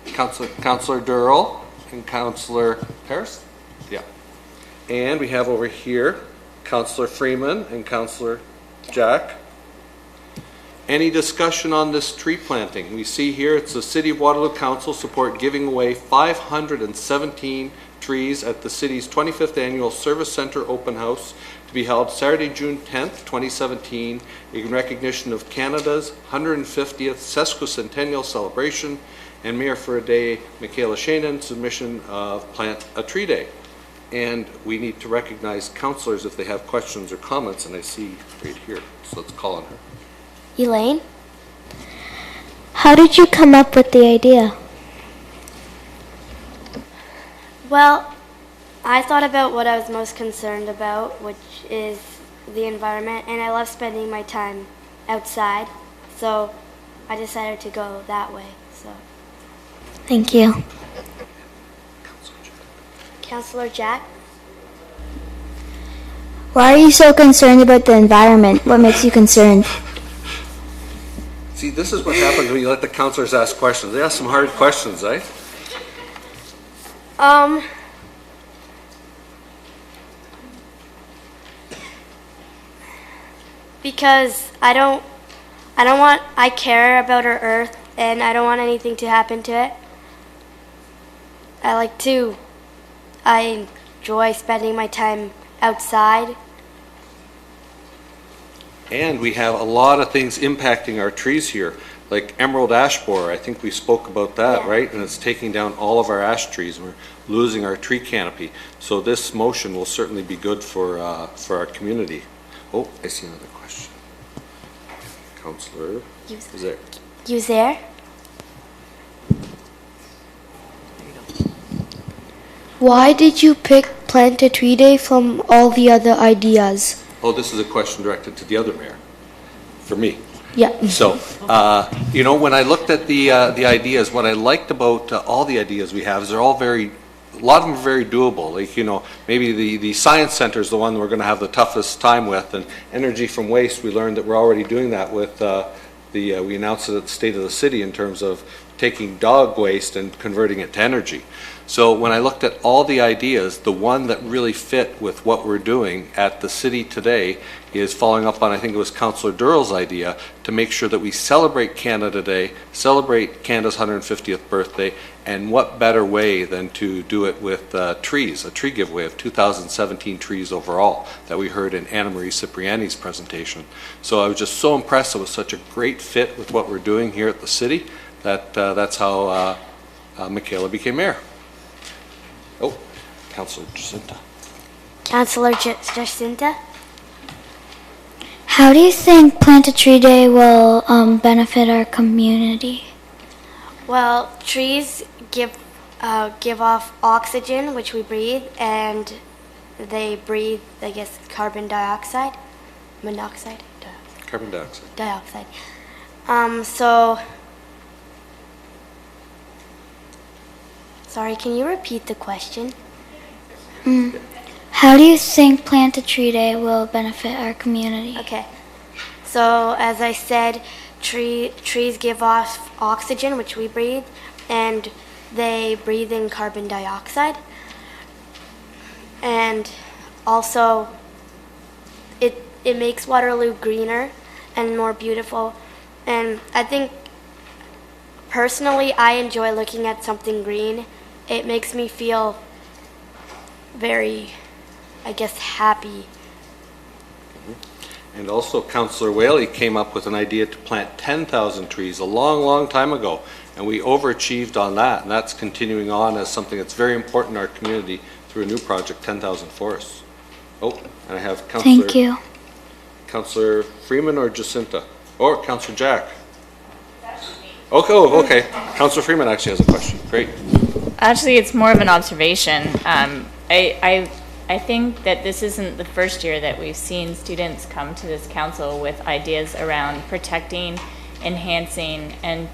Councillor Durrell and Councillor Harris? Yeah. And we have over here Councillor Freeman and Councillor Jack. Any discussion on this tree planting? We see here it's the City of Waterloo Council support giving away 517 trees at the city's 25th Annual Service Centre Open House to be held Saturday, June 10th, 2017, in recognition of Canada's 150th sesquicentennial celebration, and Mayor for a Day, Michaela Shainen's submission of Plant a Tree Day. And we need to recognize councillors if they have questions or comments, and I see right here. So let's call on her. Elaine, how did you come up with the idea? Well, I thought about what I was most concerned about, which is the environment, and I love spending my time outside, so I decided to go that way. So, Thank you. Councillor Jack? Why are you so concerned about the environment? What makes you concerned? See, this is what happens when you let the councillors ask questions. They ask some hard questions, eh? Because I care about our earth, and I don't want anything to happen to it. I enjoy spending my time outside. And we have a lot of things impacting our trees here, like emerald ash borer. I think we spoke about that, Yeah. right? And it's taking down all of our ash trees. We're losing our tree canopy. So this motion will certainly be good for our community. Oh, I see another question. Councillor, is there? You there? Why did you pick Plant a Tree Day from all the other ideas? Oh, this is a question directed to the other mayor, for me. Yeah. So, when I looked at the ideas, what I liked about all the ideas we have is they're all a lot of them are very doable. Like, maybe the science center is the one we're going to have the toughest time with, and energy from waste, we learned that we're already doing that with we announced it at the State of the City in terms of taking dog waste and converting it to energy. So when I looked at all the ideas, the one that really fit with what we're doing at the city today is following up on, I think it was Councillor Durrell's idea, to make sure that we celebrate Canada Day, celebrate Canada's 150th birthday, and what better way than to do it with trees, a tree giveaway of 2017 trees overall that we heard in Anna Marie Cipriani's presentation. So I was just so impressed. It was such a great fit with what we're doing here at the city that that's how Michaela became mayor. Oh, Councillor Jacinta. Councillor Jacinta? How do you think Plant a Tree Day will benefit our community? Well, trees give off oxygen, which we breathe, and they breathe, I guess, carbon dioxide, monoxide, Carbon dioxide. dioxide. So, sorry, can you repeat the question? How do you think Plant a Tree Day will benefit our community? Okay. So, as I said, trees give off oxygen, which we breathe, and they breathe in carbon dioxide. And also, it makes Waterloo greener and more beautiful. And I think, personally, I enjoy looking at something green. It makes me feel very, I guess, happy. And also, Councillor Whaley came up with an idea to plant 10,000 trees a long, long time ago, and we overachieved on that, and that's continuing on as something that's very important in our community through a new project, 10,000 forests. Oh, and I have Councillor... Thank you. Councillor Freeman or Jacinta? Or Councillor Jack? Okay, oh, okay. Councillor Freeman actually has a question. Great. Actually, it's more of an observation. I think that this isn't the first year that we've seen students come to this council with ideas around protecting, enhancing, and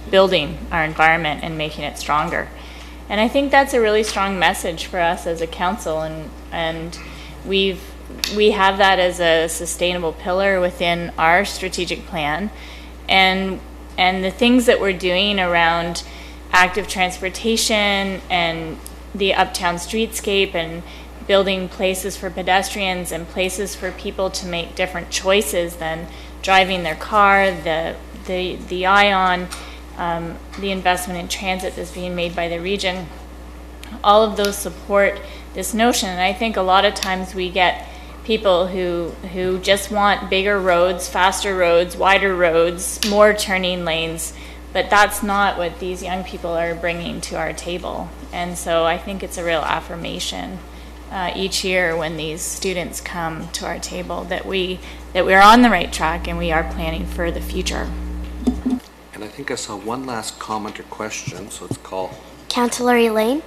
building our environment and making it stronger. And I think that's a really strong message for us as a council, and we have that as a sustainable pillar within our strategic plan. And the things that we're doing around active transportation and the uptown streetscape and building places for pedestrians and places for people to make different choices than driving their car, the ION, the investment in transit that's being made by the region, all of those support this notion. And I think a lot of times we get people who just want bigger roads, faster roads, wider roads, more turning lanes, but that's not what these young people are bringing to our table. And so I think it's a real affirmation each year when these students come to our table that we're on the right track and we are planning for the future. And I think I saw one last comment or question, so let's call... Councillor Elaine?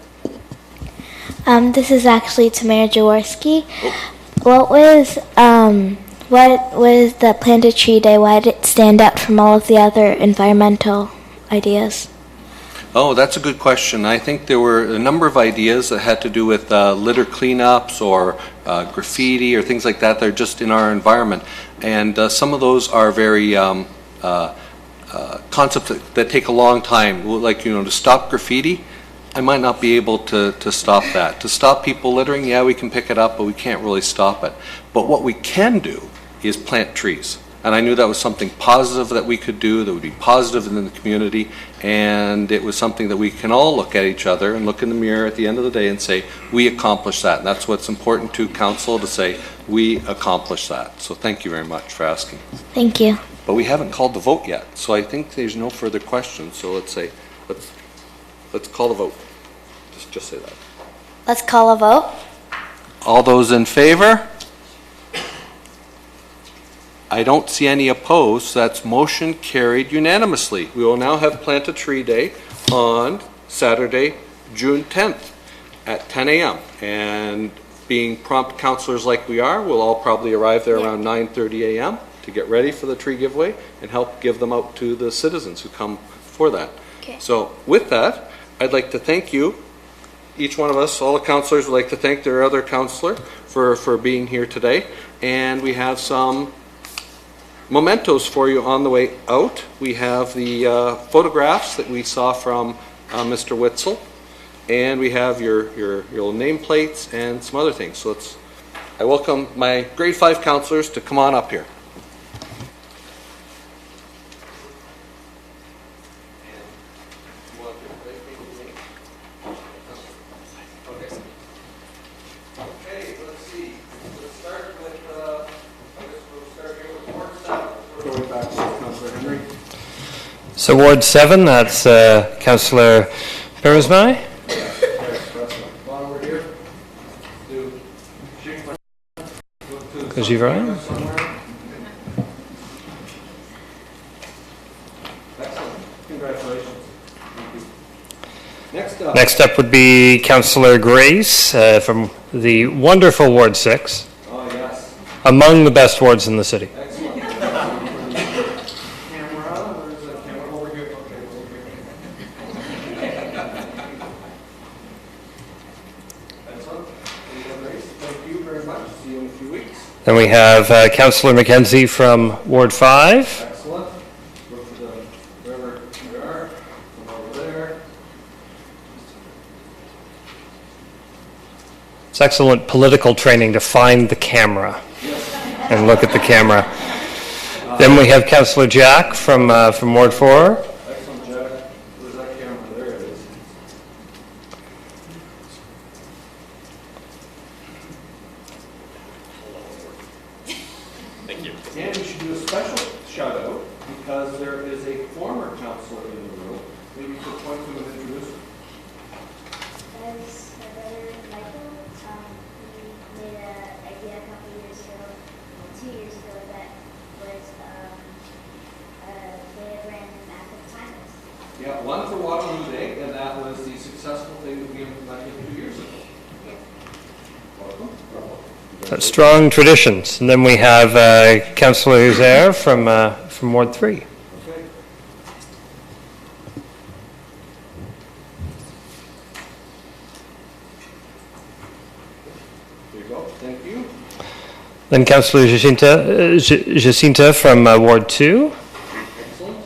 This is actually to Mayor Jaworski. What was the Plant a Tree Day? Why did it stand out from all of the other environmental ideas? Oh, that's a good question. I think there were a number of ideas that had to do with litter cleanups or graffiti or things like that that are just in our environment. And some of those are very concepts that take a long time. Like, to stop graffiti, I might not be able to stop that. To stop people littering, yeah, we can pick it up, but we can't really stop it. But what we can do is plant trees. And I knew that was something positive that we could do, that would be positive in the community, and it was something that we can all look at each other and look in the mirror at the end of the day and say, we accomplished that. And that's what's important to council, to say, we accomplished that. So thank you very much for asking. Thank you. But we haven't called the vote yet, so I think there's no further questions. So let's call the vote. Just say that. Let's call a vote. All those in favor? I don't see any opposed, so that's motion carried unanimously. We will now have Plant a Tree Day on Saturday, June 10th at 10 a.m. And being prompt councillors like we are, we'll all probably arrive there around 9:30 a.m. to get ready for the tree giveaway and help give them out to the citizens who come for that. Okay. So with that, I'd like to thank you. Each one of us, all the councillors, would like to thank their other councillor for being here today. And we have some mementos for you on the way out. We have the photographs that we saw from Mr. Witzel, and we have your little nameplates and some other things. So I welcome my grade 5 councillors to come on up here. So Ward 7, that's Councillor Berezmai. As you've heard. Excellent. Congratulations. Next up. Next up would be Councillor Grace from the wonderful Ward 6. Oh, yes. Among the best wards in the city. Excellent. Camera, where's the camera? Over here. Okay, over here. Excellent. Thank you very much. See you in a few weeks. Then we have Councillor Mackenzie from Ward 5. Excellent. Go to the, wherever we are, come over there. It's excellent political training to find the camera and look at the camera. Then we have Councillor Jack from Ward 4. Excellent, Jack. Where's that camera? There it is. Thank you. And we should do a special shout out because there is a former councillor in the room. Maybe you could point to him and introduce him. As my brother Michael, he made an idea a couple years ago, 2 years ago, that was they had ran an active timers. Yeah, one for Waterloo Day, and that was the successful thing that we implemented 2 years ago. Welcome. Strong traditions. And then we have Councillor Huzer from Ward 3. Okay. There you go. Thank you. Then Councillor Jacinta from Ward 2. Excellent.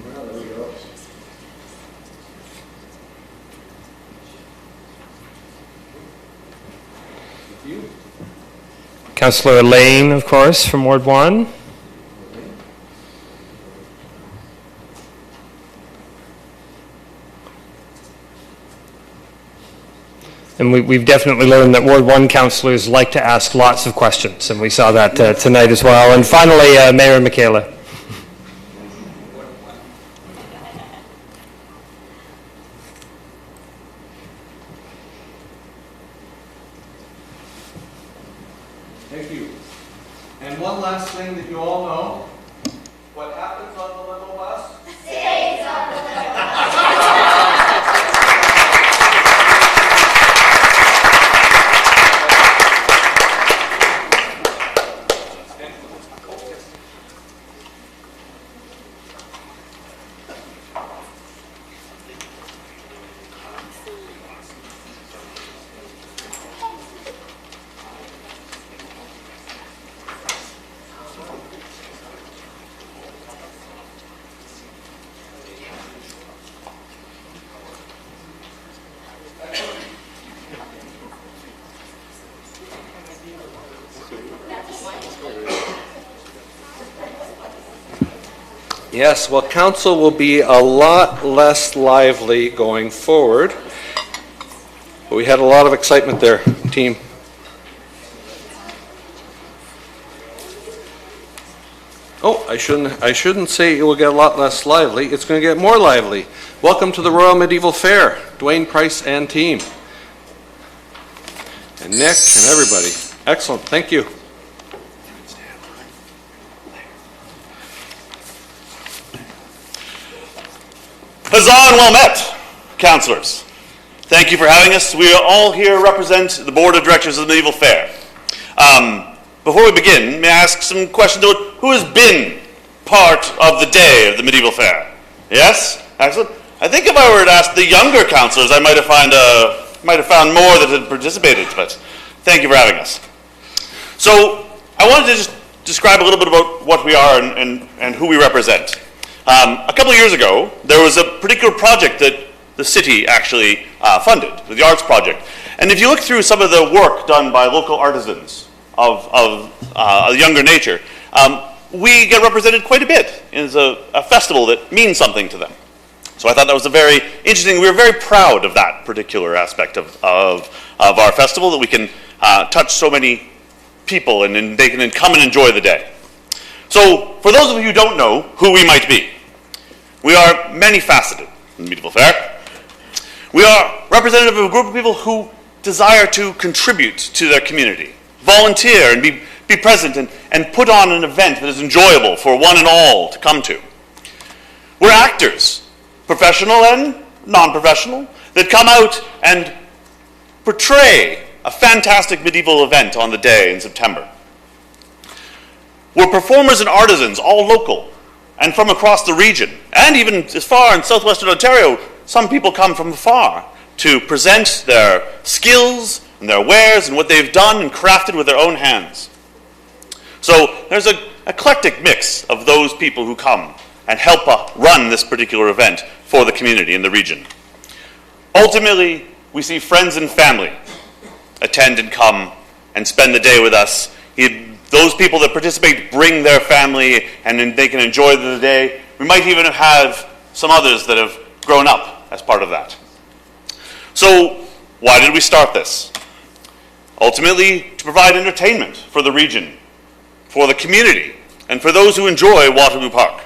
Well, there we go. Thank you. Councillor Elaine, of course, from Ward 1. And we've definitely learned that Ward 1 councillors like to ask lots of questions, and we saw that tonight as well. And finally, Mayor Michaela. Thank you. And one last thing that you all know, what happens on the limo bus? Stays on the limo bus. Yes, well, council will be a lot less lively going forward. But we had a lot of excitement there, team. Oh, I shouldn't say it will get a lot less lively. It's going to get more lively. Welcome to the Royal Medieval Fair, Dwayne Price and team. And Nick and everybody. Excellent, thank you. Huzzah and well met, councillors. Thank you for having us. We are all here represent the Board of Directors of the Medieval Fair. Before we begin, may I ask some questions about who has been part of the day of the Medieval Fair? Yes? Excellent. I think if I were to ask the younger councillors, I might have found more that had participated, but thank you for having us. So, I wanted to just describe a little bit about what we are and who we represent. A couple of years ago, there was a particular project that the city actually funded, the arts project. And if you look through some of the work done by local artisans of a younger nature, we get represented quite a bit. It's a festival that means something to them. So I thought that was a very interesting, we were very proud of that particular aspect of our festival, that we can touch so many people and they can come and enjoy the day. So for those of you who don't know who we might be, we are many-faceted in the Medieval Fair. We are representative of a group of people who desire to contribute to their community, volunteer, and be be present and put on an event that is enjoyable for one and all to come to. We're actors, professional and non-professional, that come out and portray a fantastic medieval event on the day in September. We're performers and artisans, all local, and from across the region, and even as far in southwestern Ontario, some people come from afar to present their skills and their wares and what they've done and crafted with their own hands. So there's an eclectic mix of those people who come and help run this particular event for the community in the region. Ultimately, we see friends and family attend and come and spend the day with us. Those people that participate bring their family and they can enjoy the day. We might even have some others that have grown up as part of that. So why did we start this? Ultimately, to provide entertainment for the region, for the community, and for those who enjoy Waterloo Park.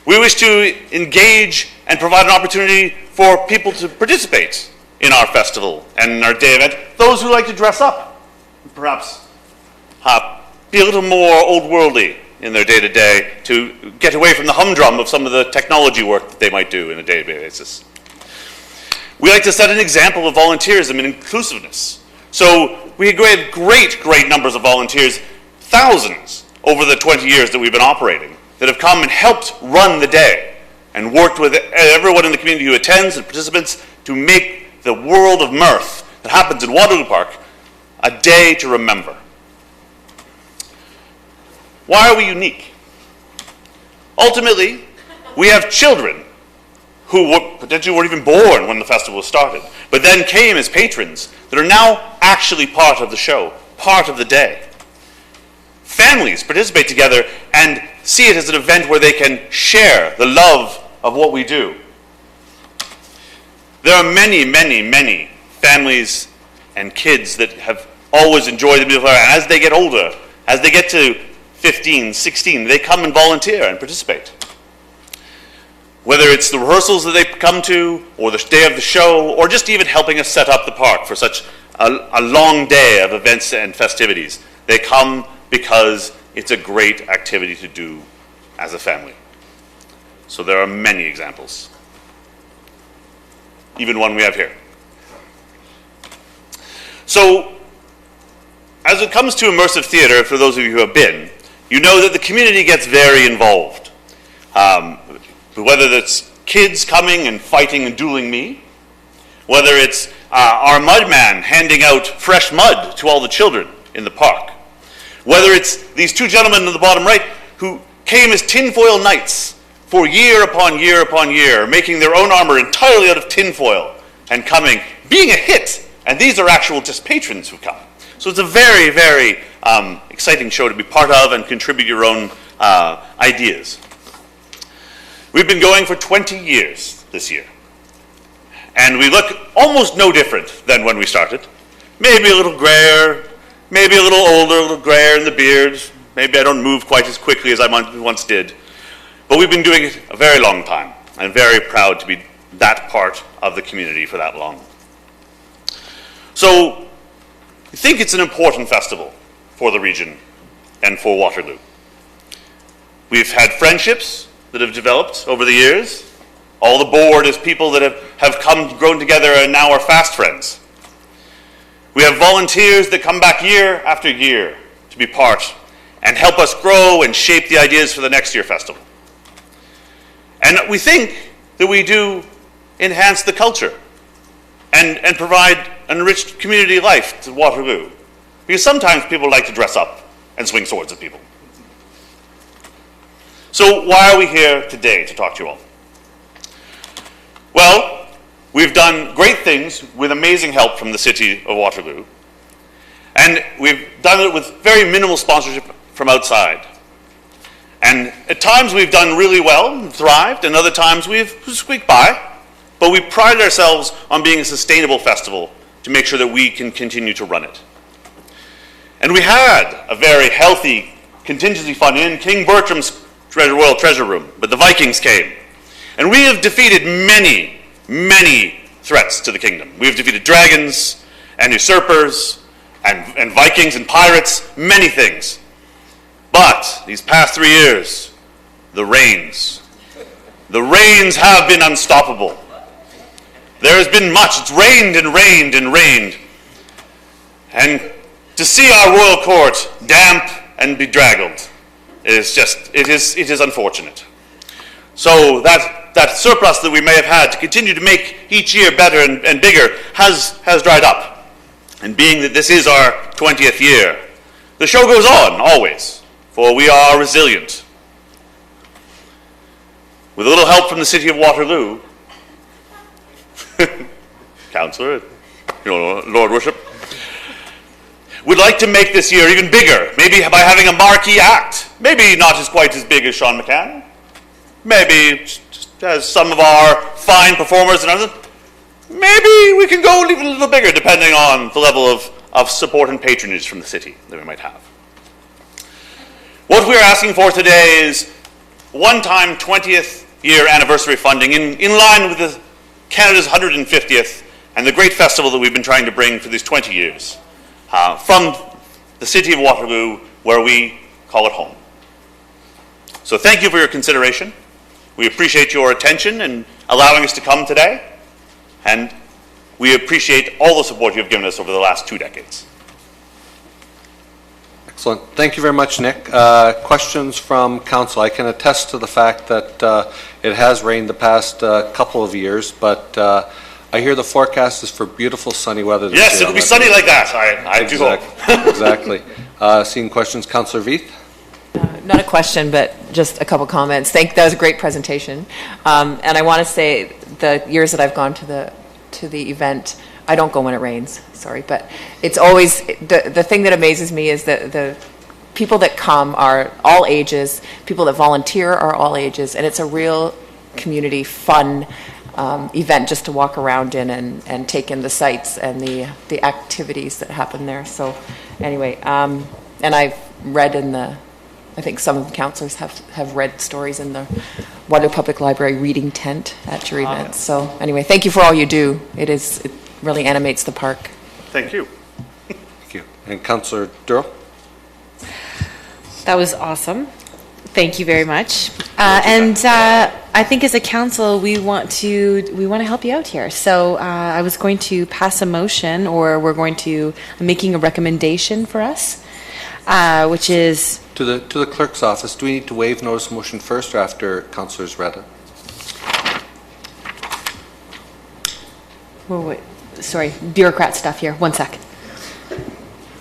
We wish to engage and provide an opportunity for people to participate in our festival and in our day event. Those who like to dress up, perhaps be a little more old-worldly in their day-to-day to get away from the humdrum of some of the technology work that they might do on a day-to-day basis. We like to set an example of volunteerism and inclusiveness. So we had great numbers of volunteers, thousands over the 20 years that we've been operating, that have come and helped run the day and worked with everyone in the community who attends and participants to make the world of mirth that happens in Waterloo Park a day to remember. Why are we unique? Ultimately, we have children who potentially weren't even born when the festival started, but then came as patrons that are now actually part of the show, part of the day. Families participate together and see it as an event where they can share the love of what we do. There are many families and kids that have always enjoyed the medieval fair, and as they get older, as they get to 15, 16, they come and volunteer and participate. Whether it's the rehearsals that they come to, or the day of the show, or just even helping us set up the park for such a long day of events and festivities, they come because it's a great activity to do as a family. So there are many examples. Even one we have here. So, as it comes to immersive theater, for those of you who have been, you know that the community gets very involved. Whether it's kids coming and fighting and dueling me, whether it's our mud man handing out fresh mud to all the children in the park, whether it's these two gentlemen in the bottom right who came as tinfoil knights for year upon year upon year, making their own armor entirely out of tinfoil and coming, being a hit. And these are actual just patrons who come. So it's a very exciting show to be part of and contribute your own ideas. We've been going for 20 years this year. And we look almost no different than when we started. Maybe a little grayer, maybe a little older, a little grayer in the beard. Maybe I don't move quite as quickly as I once did. But we've been doing it a very long time. I'm very proud to be that part of the community for that long. So, I think it's an important festival for the region and for Waterloo. We've had friendships that have developed over the years. All the board is people that have come, grown together, and now are fast friends. We have volunteers that come back year after year to be part and help us grow and shape the ideas for the next year festival. And we think that we do enhance the culture and provide an enriched community life to Waterloo. Because sometimes people like to dress up and swing swords at people. So why are we here today to talk to you all? Well, we've done great things with amazing help from the city of Waterloo. And we've done it with very minimal sponsorship from outside. And at times we've done really well and thrived, and other times we've squeaked by. But we pride ourselves on being a sustainable festival to make sure that we can continue to run it. And we had a very healthy contingency fund in King Bertram's Royal Treasure Room, but the Vikings came. And we have defeated many threats to the kingdom. We have defeated dragons and usurpers and Vikings and pirates, many things. But these past 3 years, the rains have been unstoppable. There has been much. It's rained and rained and rained. And to see our royal court damp and bedraggled is it is unfortunate. So that surplus that we may have had to continue to make each year better and bigger has dried up. And being that this is our 20th year, the show goes on always, for we are resilient. With a little help from the city of Waterloo, Councillor, Lord Worship, we'd like to make this year even bigger, maybe by having a marquee act. Maybe not quite as big as Sean McCann. Maybe just as some of our fine performers and others. Maybe we can go even a little bigger depending on the level of support and patronage from the city that we might have. What we're asking for today is one-time 20th year anniversary funding in line with Canada's 150th and the great festival that we've been trying to bring for these 20 years from the city of Waterloo, where we call it home. So thank you for your consideration. We appreciate your attention and allowing us to come today, and we appreciate all the support you've given us over the last 2 decades. Excellent. Thank you very much, Nick. Questions from council. I can attest to the fact that it has rained the past couple of years, but I hear the forecast is for beautiful sunny weather this year. Yes, it'll be sunny like that, I do hope. Exactly. Seeing questions, Councillor Veith? Not a question, but just a couple comments. That was a great presentation. And I want to say the years that I've gone to the event, I don't go when it rains, sorry, but it's always, the thing that amazes me is that the people that come are all ages, people that volunteer are all ages, and it's a real community fun event just to walk around in and take in the sights and the activities that happen there. So anyway, and I've read I think some of the councillors have read stories in the Waterloo Public Library reading tent at your event. So anyway, thank you for all you do. It really animates the park. Thank you. Thank you. And Councillor Durrell? That was awesome. Thank you very much. I think as a council, we want to help you out here. So I was going to pass a motion, or I'm making a recommendation for us, which is to the clerk's office. Do we need to waive notice of motion first or after councillors read it? Wait, sorry, bureaucrat stuff here. 1 sec.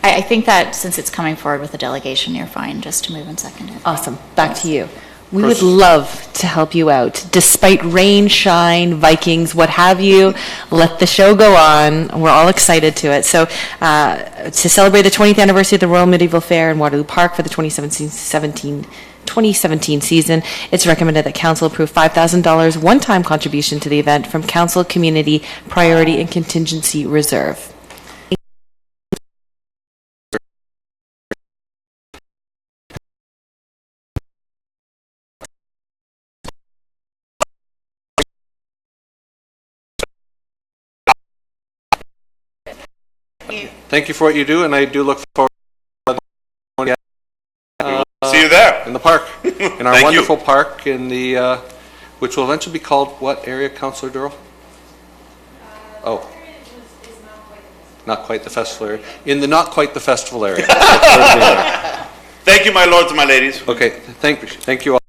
I think that since it's coming forward with a delegation, you're fine just to move and second it. Awesome. Back to you. We would love to help you out. Despite rain, shine, Vikings, what have you, let the show go on. We're all excited to it. So to celebrate the 20th anniversary of the Royal Medieval Fair in Waterloo Park for the 2017 season, it's recommended that Council approve $5,000 one-time contribution to the event from Council Community Priority and Contingency Reserve. Thank you for what you do, and I do look forward to see you there in the park, in our wonderful park, in the which will eventually be called what area, Councillor Durrell? Not quite the festival area. In the not quite the festival area. Thank you, my lords and my ladies. Okay, thank you all.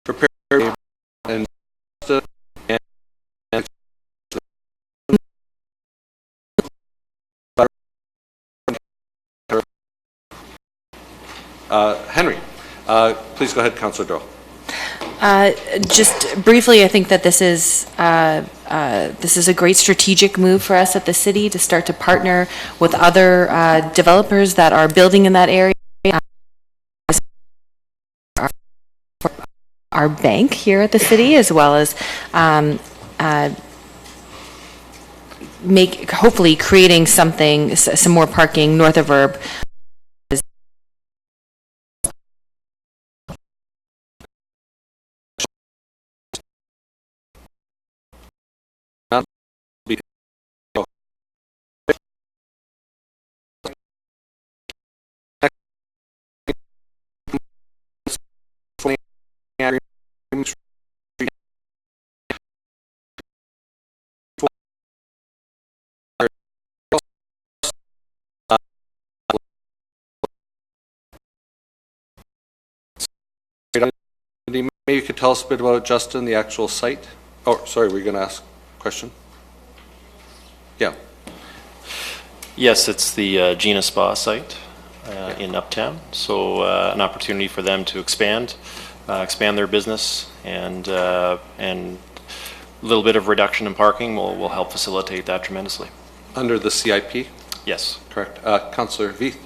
Prepare and Henry, please go ahead, Councillor Durrell. Just briefly, I think that this is a great strategic move for us at the city to start to partner with other developers that are building in that area. Our bank here at the city, as well as hopefully creating some more parking north of Herb. Maybe you could tell us a bit about, Justin, the actual site. Oh, sorry, were you going to ask a question? Yeah. Yes, it's the Gina Spa site in Uptown. So an opportunity for them to expand their business, and a little bit of reduction in parking will help facilitate that tremendously. Under the CIP? Yes. Correct. Councillor Veith.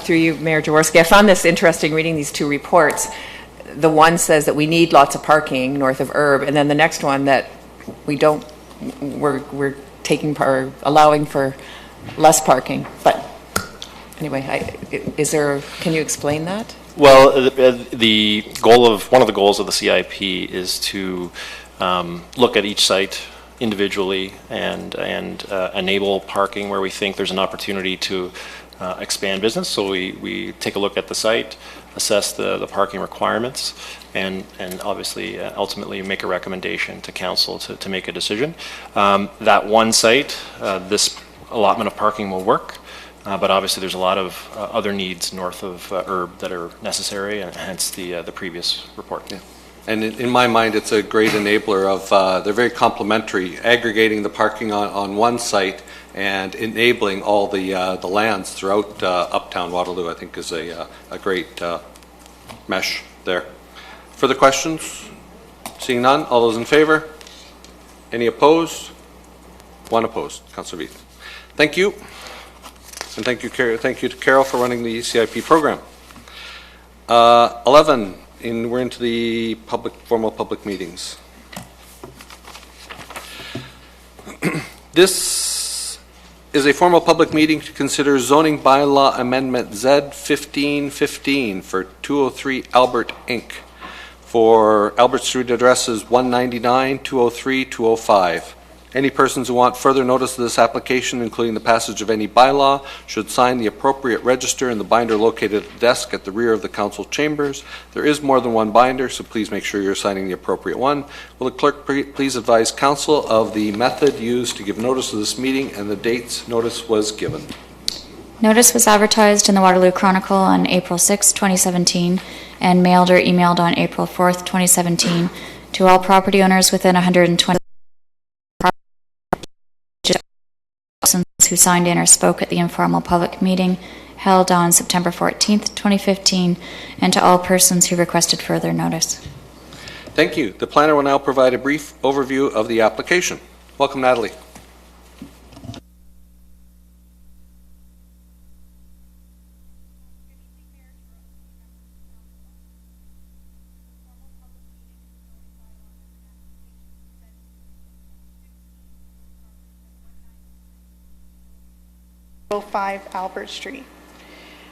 Through you, Mayor Jaworski, I found this interesting reading these two reports. The one says that we need lots of parking north of Herb, and then the next one that we don't, we're allowing for less parking. But anyway, can you explain that? Well, one of the goals of the CIP is to look at each site individually and enable parking where we think there's an opportunity to expand business. So we take a look at the site, assess the parking requirements, and obviously ultimately make a recommendation to council to make a decision. That one site, this allotment of parking will work, but obviously there's a lot of other needs north of Herb that are necessary, and hence the previous report. Yeah. And in my mind, it's a great enabler of, they're very complementary, aggregating the parking on one site and enabling all the lands throughout Uptown Waterloo, I think is a great mesh there. Further questions? Seeing none, all those in favor? Any opposed? One opposed. Councillor Veith. Thank you. And thank you to Carol for running the CIP program. 11, we're into the formal public meetings. This is a formal public meeting to consider zoning bylaw amendment Z1515 for 203 Albert Inc. for Albert Street addresses 199, 203, 205. Any persons who want further notice of this application, including the passage of any bylaw, should sign the appropriate register in the binder located at the desk at the rear of the council chambers. There is more than one binder, so please make sure you're signing the appropriate one. Will the clerk please advise council of the method used to give notice of this meeting and the dates notice was given? Notice was advertised in the Waterloo Chronicle on April 6, 2017, and mailed or emailed on April 4th, 2017, to all property owners within 120 who signed in or spoke at the informal public meeting held on September 14th, 2015, and to all persons who requested further notice. Thank you. The planner will now provide a brief overview of the application. Welcome, Natalie. Albert Street.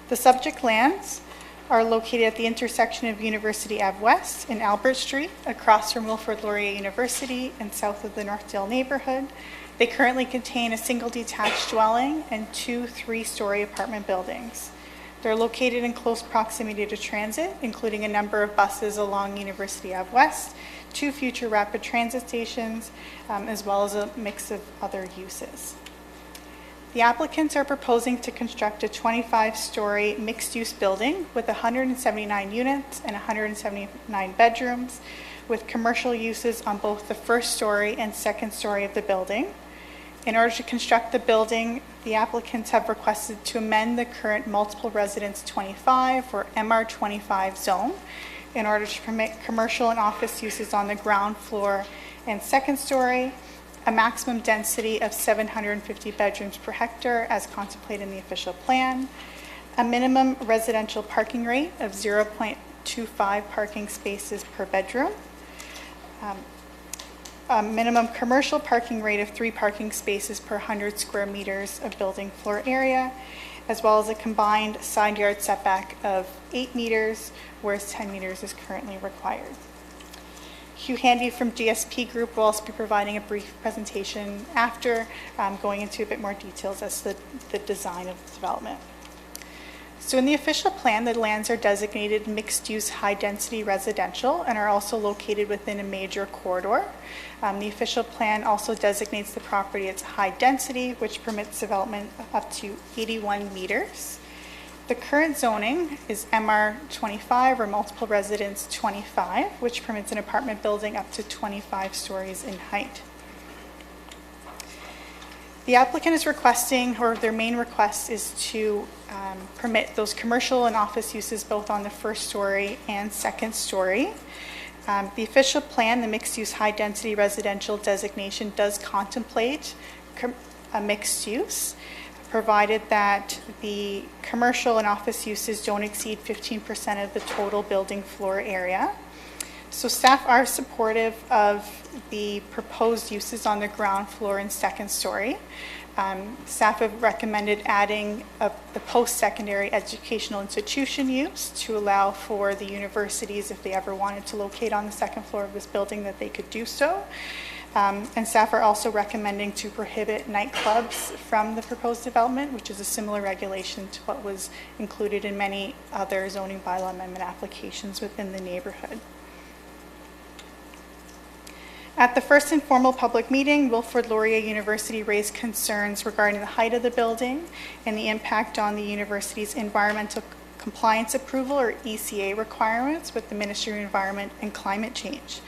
The subject lands are located at the intersection of University Ave West and Albert Street, across from Wilfrid Laurier University and south of the Northdale neighborhood. They currently contain a single detached dwelling and 2 3-story apartment buildings. They're located in close proximity to transit, including a number of buses along University Ave West, 2 future rapid transit stations, as well as a mix of other uses. The applicants are proposing to construct a 25-story mixed-use building with 179 units and 179 bedrooms, with commercial uses on both the first story and second story of the building. In order to construct the building, the applicants have requested to amend the current multiple residence 25 or MR25 zone in order to permit commercial and office uses on the ground floor and second story, a maximum density of 750 bedrooms per hectare as contemplated in the official plan, a minimum residential parking rate of 0.25 parking spaces per bedroom, a minimum commercial parking rate of 3 parking spaces per 100 square meters of building floor area, as well as a combined side yard setback of 8 meters, whereas 10 meters is currently required. Hugh Handy from GSP Group will also be providing a brief presentation after, going into a bit more details as to the design of the development. So in the official plan, the lands are designated mixed-use high-density residential and are also located within a major corridor. The official plan also designates the property as high density, which permits development up to 81 meters. The current zoning is MR 25 or multiple residence 25, which permits an apartment building up to 25 stories in height. The applicant is requesting, or their main request is to permit those commercial and office uses both on the first story and second story. The official plan, the mixed-use high-density residential designation, does contemplate a mixed use, provided that the commercial and office uses don't exceed 15% of the total building floor area. So staff are supportive of the proposed uses on the ground floor and second story. Staff have recommended adding the post-secondary educational institution use to allow for the universities, if they ever wanted to locate on the second floor of this building, that they could do so. And staff are also recommending to prohibit nightclubs from the proposed development, which is a similar regulation to what was included in many other zoning bylaw amendment applications within the neighborhood. At the first informal public meeting, Wilfrid Laurier University raised concerns regarding the height of the building and the impact on the university's environmental compliance approval, or ECA, requirements with the Ministry of Environment and Climate Change.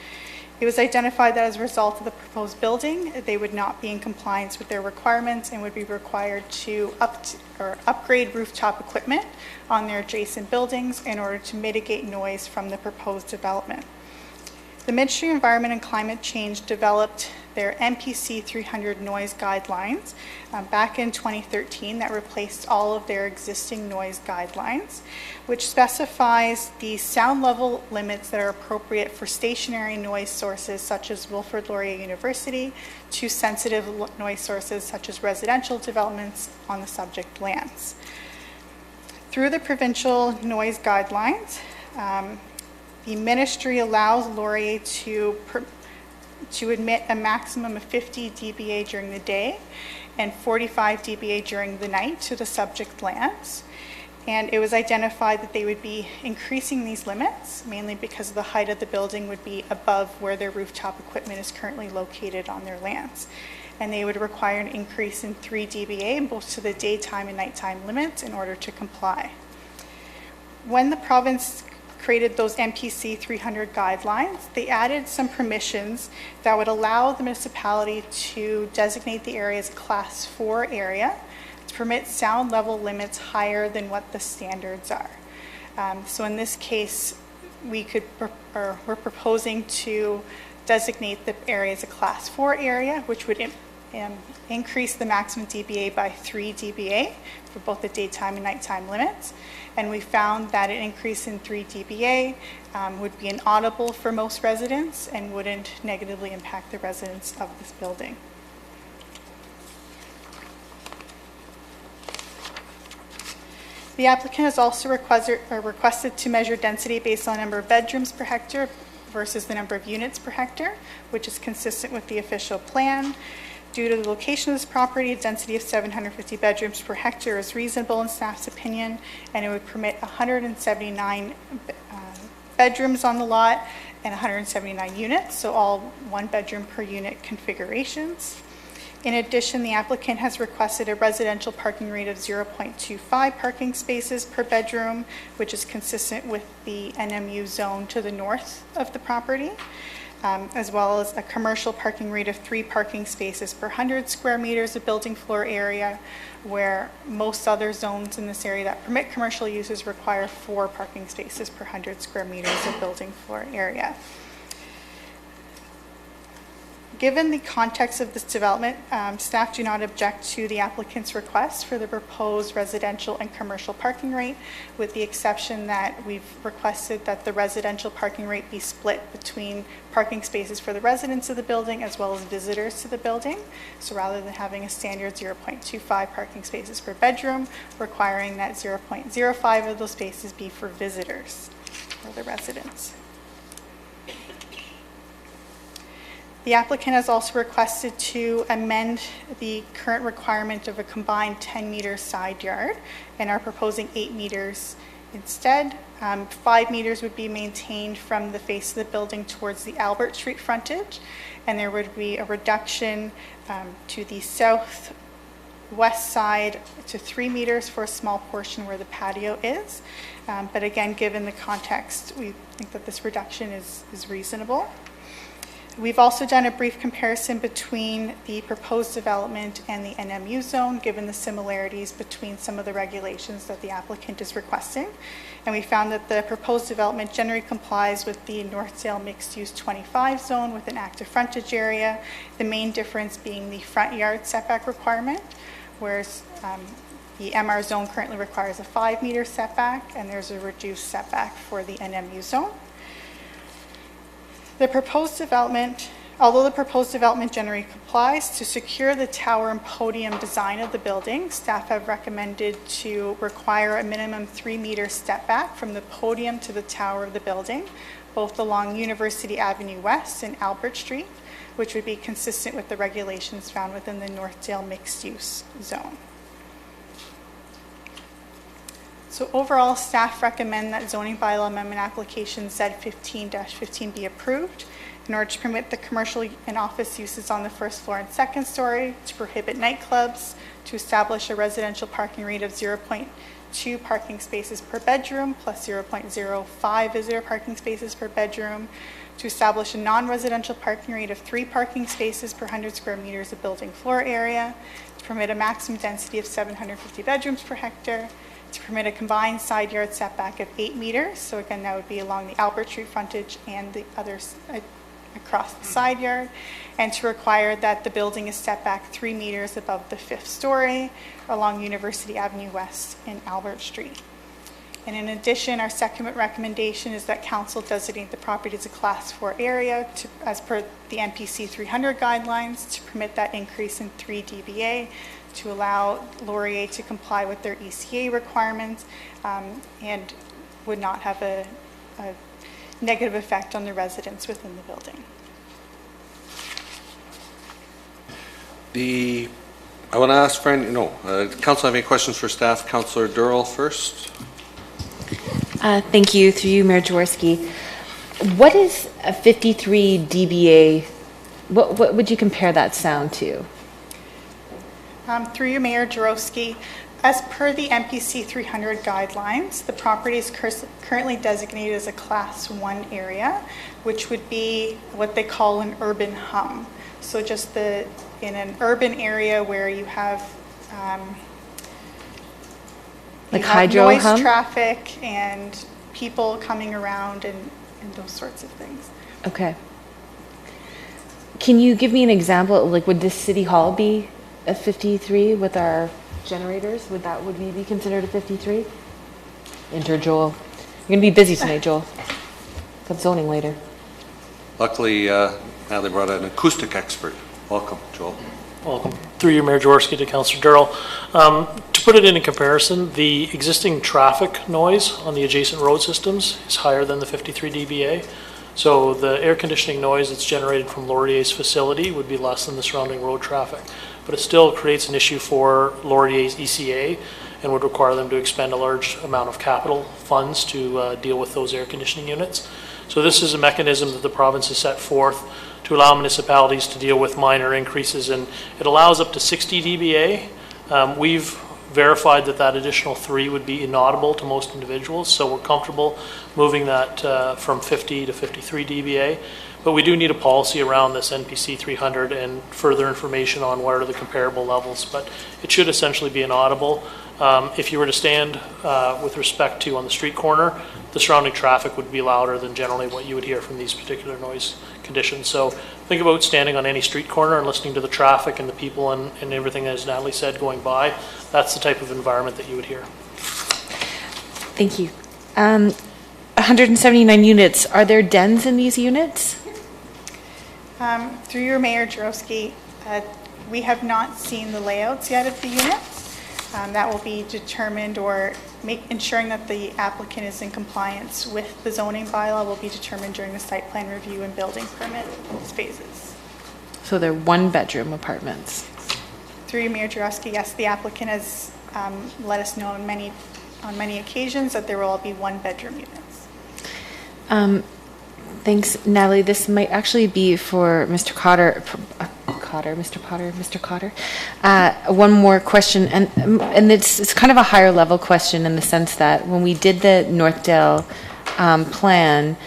It was identified that as a result of the proposed building, they would not be in compliance with their requirements and would be required to upgrade rooftop equipment on their adjacent buildings in order to mitigate noise from the proposed development. The Ministry of Environment and Climate Change developed their MPC 300 noise guidelines back in 2013 that replaced all of their existing noise guidelines, which specifies the sound level limits that are appropriate for stationary noise sources such as Wilfrid Laurier University to sensitive noise sources such as residential developments on the subject lands. Through the provincial noise guidelines, the ministry allows Laurier to emit a maximum of 50 dBA during the day and 45 dBA during the night to the subject lands. And it was identified that they would be increasing these limits, mainly because the height of the building would be above where their rooftop equipment is currently located on their lands. And they would require an increase in 3 dBA, both to the daytime and nighttime limits, in order to comply. When the province created those MPC 300 guidelines, they added some permissions that would allow the municipality to designate the area as a Class 4 area to permit sound level limits higher than what the standards are. So in this case, we're proposing to designate the area as a Class 4 area, which would increase the maximum dBA by 3 dBA for both the daytime and nighttime limits. And we found that an increase in 3 dBA would be inaudible for most residents and wouldn't negatively impact the residents of this building. The applicant has also requested to measure density based on number of bedrooms per hectare versus the number of units per hectare, which is consistent with the official plan. Due to the location of this property, a density of 750 bedrooms per hectare is reasonable in staff's opinion, and it would permit 179 bedrooms on the lot and 179 units, so all 1 bedroom per unit configurations. In addition, the applicant has requested a residential parking rate of 0.25 parking spaces per bedroom, which is consistent with the NMU zone to the north of the property. as well as a commercial parking rate of 3 parking spaces per 100 square meters of building floor area, where most other zones in this area that permit commercial uses require 4 parking spaces per 100 square meters of building floor area. Given the context of this development, staff do not object to the applicant's request for the proposed residential and commercial parking rate, with the exception that we've requested that the residential parking rate be split between parking spaces for the residents of the building as well as visitors to the building. So rather than having a standard 0.25 parking spaces per bedroom, requiring that 0.05 of those spaces be for visitors or the residents. The applicant has also requested to amend the current requirement of a combined 10-meter side yard and are proposing 8 meters instead. 5 meters would be maintained from the face of the building towards the Albert Street frontage, and there would be a reduction to the southwest side to 3 meters for a small portion where the patio is. But again, given the context, we think that this reduction is reasonable. We've also done a brief comparison between the proposed development and the NMU zone, given the similarities between some of the regulations that the applicant is requesting. And we found that the proposed development generally complies with the Northdale mixed-use 25 zone with an active frontage area, the main difference being the front yard setback requirement, whereas the MR zone currently requires a 5-meter setback, and there's a reduced setback for the NMU zone. The proposed development, although the proposed development generally complies, to secure the tower and podium design of the building, staff have recommended to require a minimum 3-meter step back from the podium to the tower of the building, both along University Avenue West and Albert Street, which would be consistent with the regulations found within the Northdale mixed-use zone. So overall, staff recommend that zoning bylaw amendment application Z15-15 be approved in order to permit the commercial and office uses on the first floor and second story, to prohibit nightclubs, to establish a residential parking rate of 0.2 parking spaces per bedroom plus 0.05 visitor parking spaces per bedroom, to establish a non-residential parking rate of 3 parking spaces per 100 square meters of building floor area, to permit a maximum density of 750 bedrooms per hectare, to permit a combined side yard setback of 8 meters. So again, that would be along the Albert Street frontage and the others across the side yard, and to require that the building is set back 3 meters above the 5th story along University Avenue West and Albert Street. And in addition, our second recommendation is that council designate the property as a class 4 area as per the NPC 300 guidelines, to permit that increase in 3 dBA, to allow Laurier to comply with their ECA requirements, and would not have a negative effect on the residents within the building. I want to ask council have any questions for staff? Councillor Durrell first. Thank you. Through you, Mayor Jaworski. What is a 53 dBA? What would you compare that sound to? Through you, Mayor Jaworski, as per the NPC 300 guidelines, the property is currently designated as a Class 1 area, which would be what they call an urban hum. So just in an urban area where you have like hydro noise, hum? traffic, and people coming around and those sorts of things. Okay. Can you give me an example? Like, would this city hall be a 53 with our generators? Would we be considered a 53? Enter Joel. You're gonna be busy tonight, Joel. Got zoning later. Luckily, now they brought an acoustic expert. Welcome, Joel. Welcome. Through you, Mayor Jaworski, to Councillor Durrell. To put it in comparison, the existing traffic noise on the adjacent road systems is higher than the 53 dBA. So the air conditioning noise that's generated from Laurier's facility would be less than the surrounding road traffic. But it still creates an issue for Laurier's ECA and would require them to expend a large amount of capital funds to deal with those air conditioning units. So this is a mechanism that the province has set forth to allow municipalities to deal with minor increases, and it allows up to 60 dBA. We've verified that additional 3 would be inaudible to most individuals, so we're comfortable moving that from 50 to 53 dBA. But we do need a policy around this NPC 300 and further information on what are the comparable levels. But it should essentially be inaudible. If you were to stand with respect to on the street corner, the surrounding traffic would be louder than generally what you would hear from these particular noise conditions. So think about standing on any street corner and listening to the traffic and the people and everything, as Natalie said, going by. That's the type of environment that you would hear. Thank you. 179 units. Are there dens in these units? Through your Mayor Jarowski, we have not seen the layouts yet of the units. That will be determined, or ensuring that the applicant is in compliance with the zoning bylaw will be determined during the site plan review and building permit phases. So they're one-bedroom apartments. Through your Mayor Jarowski, yes, the applicant has let us know on many occasions that there will all be one-bedroom units. Thanks, Natalie. This might actually be for Mr. Cotter. Mr. Cotter. One more question, and it's kind of a higher level question in the sense that when we did the Northdale plan,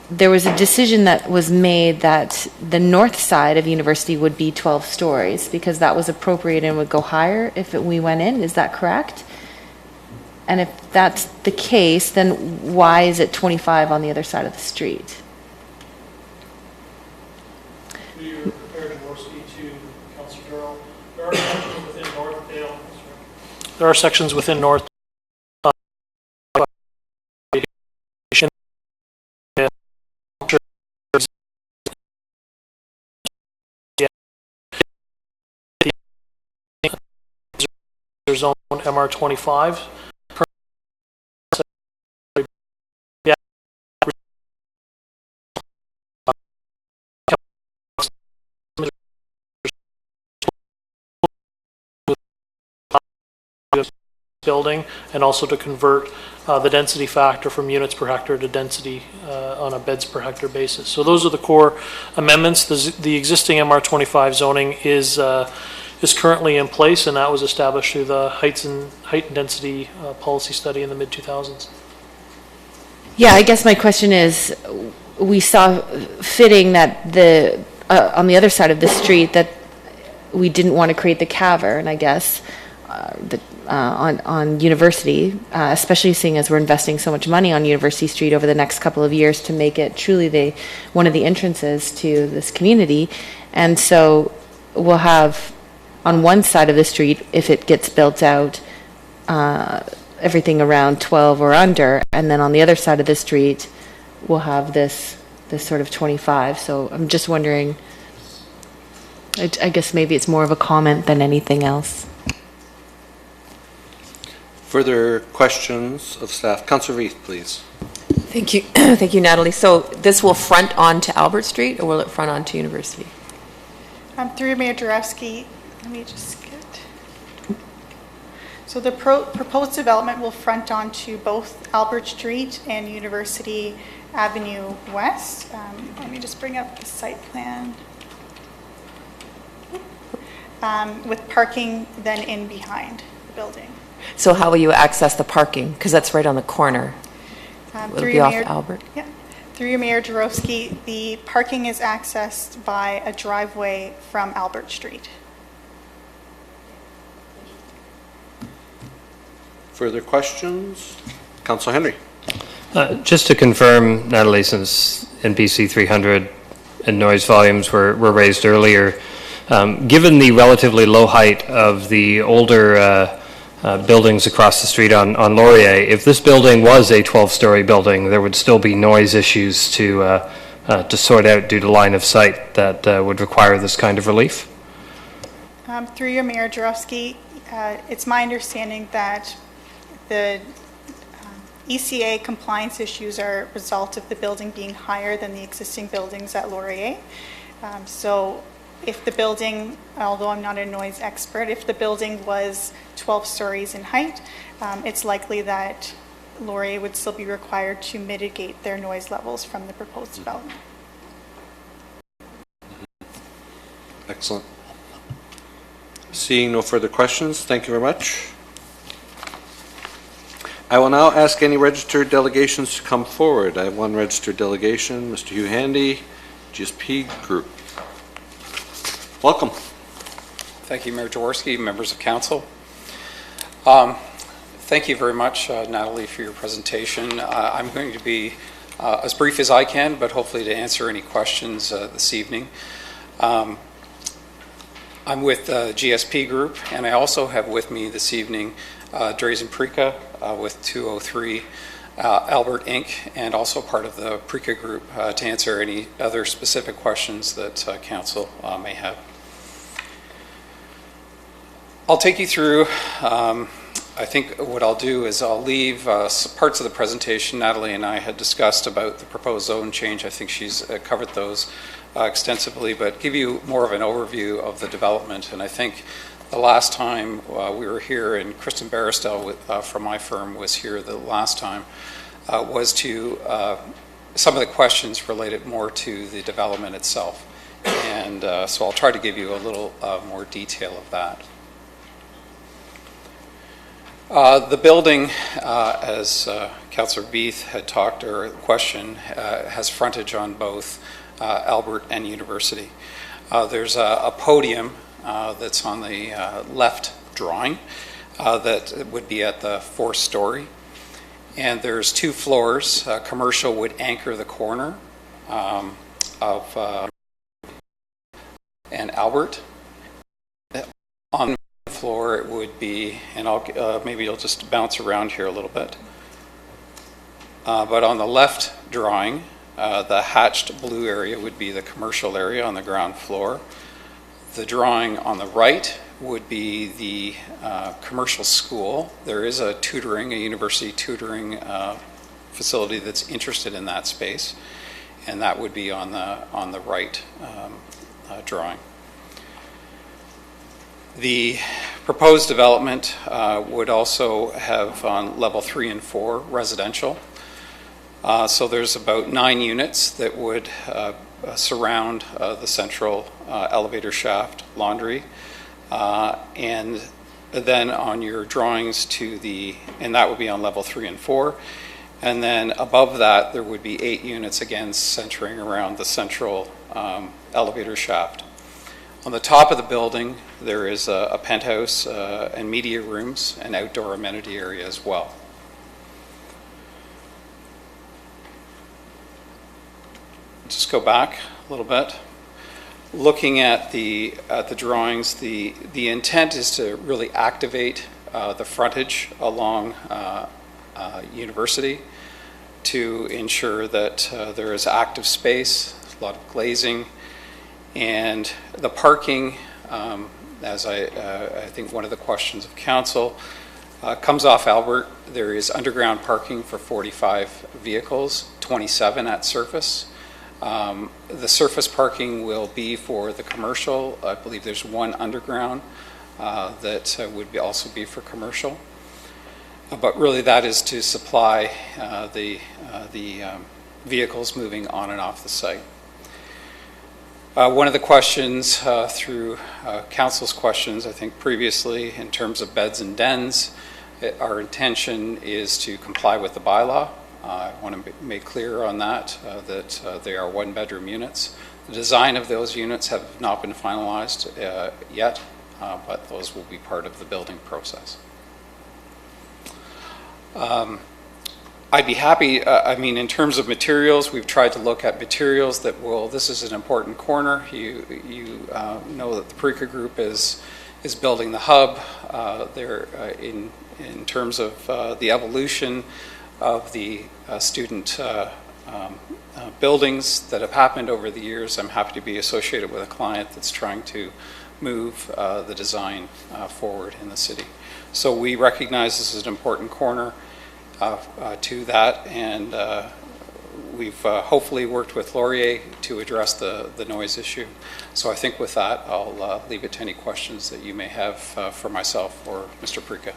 there was a decision that was made that the north side of University would be 12 stories because that was appropriate and would go higher if we went in. Is that correct? And if that's the case, then why is it 25 on the other side of the street? You're prepared to speak to Councillor Durrell. There are sections within Northdale. There are sections within North. Zone MR25. Building, and also to convert the density factor from units per hectare to density on a beds per hectare basis. So those are the core amendments. The existing MR25 zoning is currently in place, and that was established through the height and density policy study in the mid-2000s. Yeah, I guess my question is, we saw fitting that the on the other side of the street that we didn't want to create the cavern, I guess, on University, especially seeing as we're investing so much money on University Street over the next couple of years to make it truly one of the entrances to this community. And so we'll have on one side of the street, if it gets built out, everything around 12 or under, and then on the other side of the street, we'll have this sort of 25. So I'm just wondering, I guess maybe it's more of a comment than anything else. Further questions of staff? Councillor Reith, please. Thank you. Thank you, Natalie. So this will front onto Albert Street, or will it front onto University? Through Mayor Jarowski, let me just get... So the proposed development will front onto both Albert Street and University Avenue West. Let me just bring up the site plan. With parking then in behind the building. So how will you access the parking? Because that's right on the corner. Will it be off Albert? Yeah. Through your Mayor Jarowski, the parking is accessed by a driveway from Albert Street. Further questions? Councillor Henry. Just to confirm, Natalie, since NPC 300 and noise volumes were raised earlier, given the relatively low height of the older buildings across the street on Laurier, if this building was a 12-story building, there would still be noise issues to sort out due to line of sight that would require this kind of relief? Through your Mayor Jarowski, it's my understanding that the ECA compliance issues are a result of the building being higher than the existing buildings at Laurier. So if the building, although I'm not a noise expert, if the building was 12 stories in height, it's likely that Laurier would still be required to mitigate their noise levels from the proposed development. Excellent. Seeing no further questions, thank you very much. I will now ask any registered delegations to come forward. I have one registered delegation, Mr. Hugh Handy, GSP Group. Welcome. Thank you, Mayor Jaworski, members of council. Thank you very much, Natalie, for your presentation. I'm going to be as brief as I can, but hopefully to answer any questions this evening. I'm with GSP Group, and I also have with me this evening Drazen Prika with 203 Albert Inc., and also part of the Prika Group to answer any other specific questions that council may have. I'll take you through, I think what I'll do is I'll leave parts of the presentation Natalie and I had discussed about the proposed zone change. I think she's covered those extensively, but give you more of an overview of the development. And I think the last time we were here, and Kristen Baristel from my firm was here the last time, was to some of the questions related more to the development itself. And so I'll try to give you a little more detail of that. The building, as Councillor Beath had talked or questioned, has frontage on both Albert and University. There's a podium that's on the left drawing that would be at the fourth story. And there's 2 floors. Commercial would anchor the corner of and Albert. On the floor it would be, and maybe I'll just bounce around here a little bit. But on the left drawing, the hatched blue area would be the commercial area on the ground floor. The drawing on the right would be the commercial school. There is a university tutoring facility that's interested in that space, and that would be on the right drawing. The proposed development would also have on level 3 and 4 residential. So there's about 9 units that would surround the central elevator shaft laundry. And then on your drawings and that would be on level 3 and 4. And then above that, there would be 8 units, again, centering around the central elevator shaft. On the top of the building, there is a penthouse and media rooms and outdoor amenity area as well. Just go back a little bit. Looking at the drawings, the intent is to really activate the frontage along University to ensure that there is active space, a lot of glazing, and the parking, as I think one of the questions of council, comes off Albert. There is underground parking for 45 vehicles, 27 at surface. The surface parking will be for the commercial. I believe there's 1 underground that would also be for commercial. But really that is to supply the vehicles moving on and off the site. One of the questions through council's questions, I think previously, in terms of beds and dens, our intention is to comply with the bylaw. I want to make clear on that, that they are 1-bedroom units. The design of those units have not been finalized yet, but those will be part of the building process. I'd be happy, in terms of materials, we've tried to look at materials that this is an important corner. You know that the Prika Group is building the hub. In terms of the evolution of the student buildings that have happened over the years, I'm happy to be associated with a client that's trying to move the design forward in the city. So we recognize this is an important corner to that, and we've hopefully worked with Laurier to address the noise issue. So I think with that, I'll leave it to any questions that you may have for myself or Mr. Prika.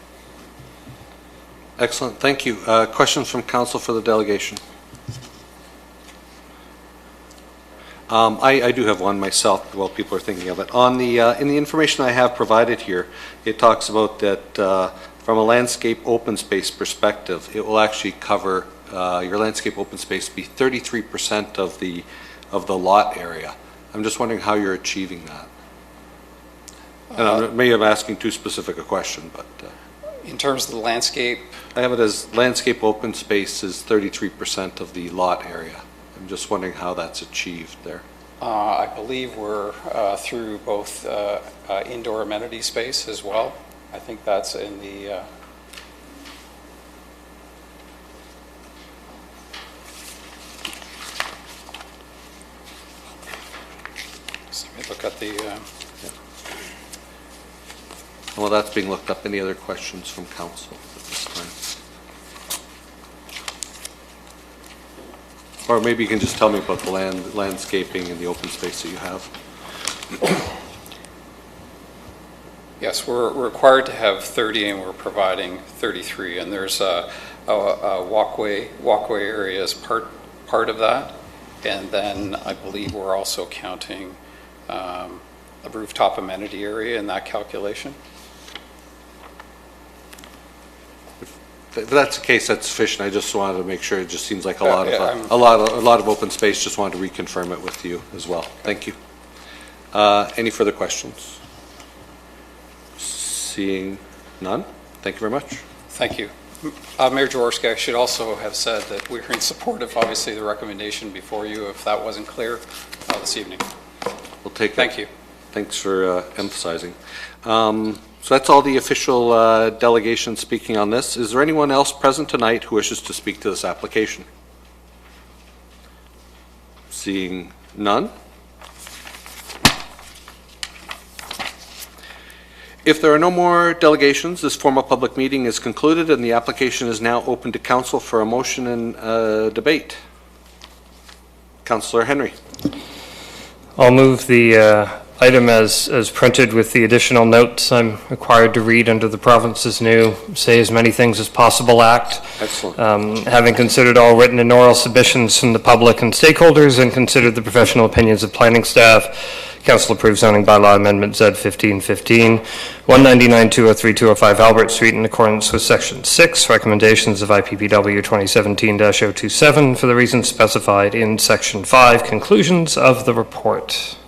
Excellent, thank you. Questions from council for the delegation? I do have one myself while people are thinking of it. On the, in the information I have provided here, it talks about that from a landscape open space perspective, it will actually cover, your landscape open space be 33% of the lot area. I'm just wondering how you're achieving that. And maybe I'm asking too specific a question, but. In terms of the landscape? I have it as landscape open space is 33% of the lot area. I'm just wondering how that's achieved there. I believe we're through both indoor amenity space as well. I think that's in the so let me look at the Well, that's being looked up. Any other questions from council at this time? Or maybe you can just tell me about the landscaping and the open space that you have. Yes, we're required to have 30 and we're providing 33, and there's a walkway area as part of that, and then I believe we're also counting a rooftop amenity area in that calculation. If that's the case, that's sufficient. I just wanted to make sure. It just seems like a lot of open space. Just wanted to reconfirm it with you as well. Thank you. Any further questions? Seeing none. Thank you very much. Thank you. Mayor Jaworski, I should also have said that we're in support of obviously the recommendation before you, if that wasn't clear this evening. We'll take it. Thank you. Thanks for emphasizing. So that's all the official delegations speaking on this. Is there anyone else present tonight who wishes to speak to this application? Seeing none. If there are no more delegations, this formal public meeting is concluded and the application is now open to council for a motion and debate. Councillor Henry. I'll move the item as printed with the additional notes I'm required to read under the province's new Say As Many Things as Possible Act. Excellent. Having considered all written and oral submissions from the public and stakeholders and considered the professional opinions of planning staff, Council approves zoning bylaw amendment Z 1515, 199-203-205 Albert Street in accordance with Section 6, recommendations of IPPW 2017-027 for the reasons specified in Section 5, conclusions of the report.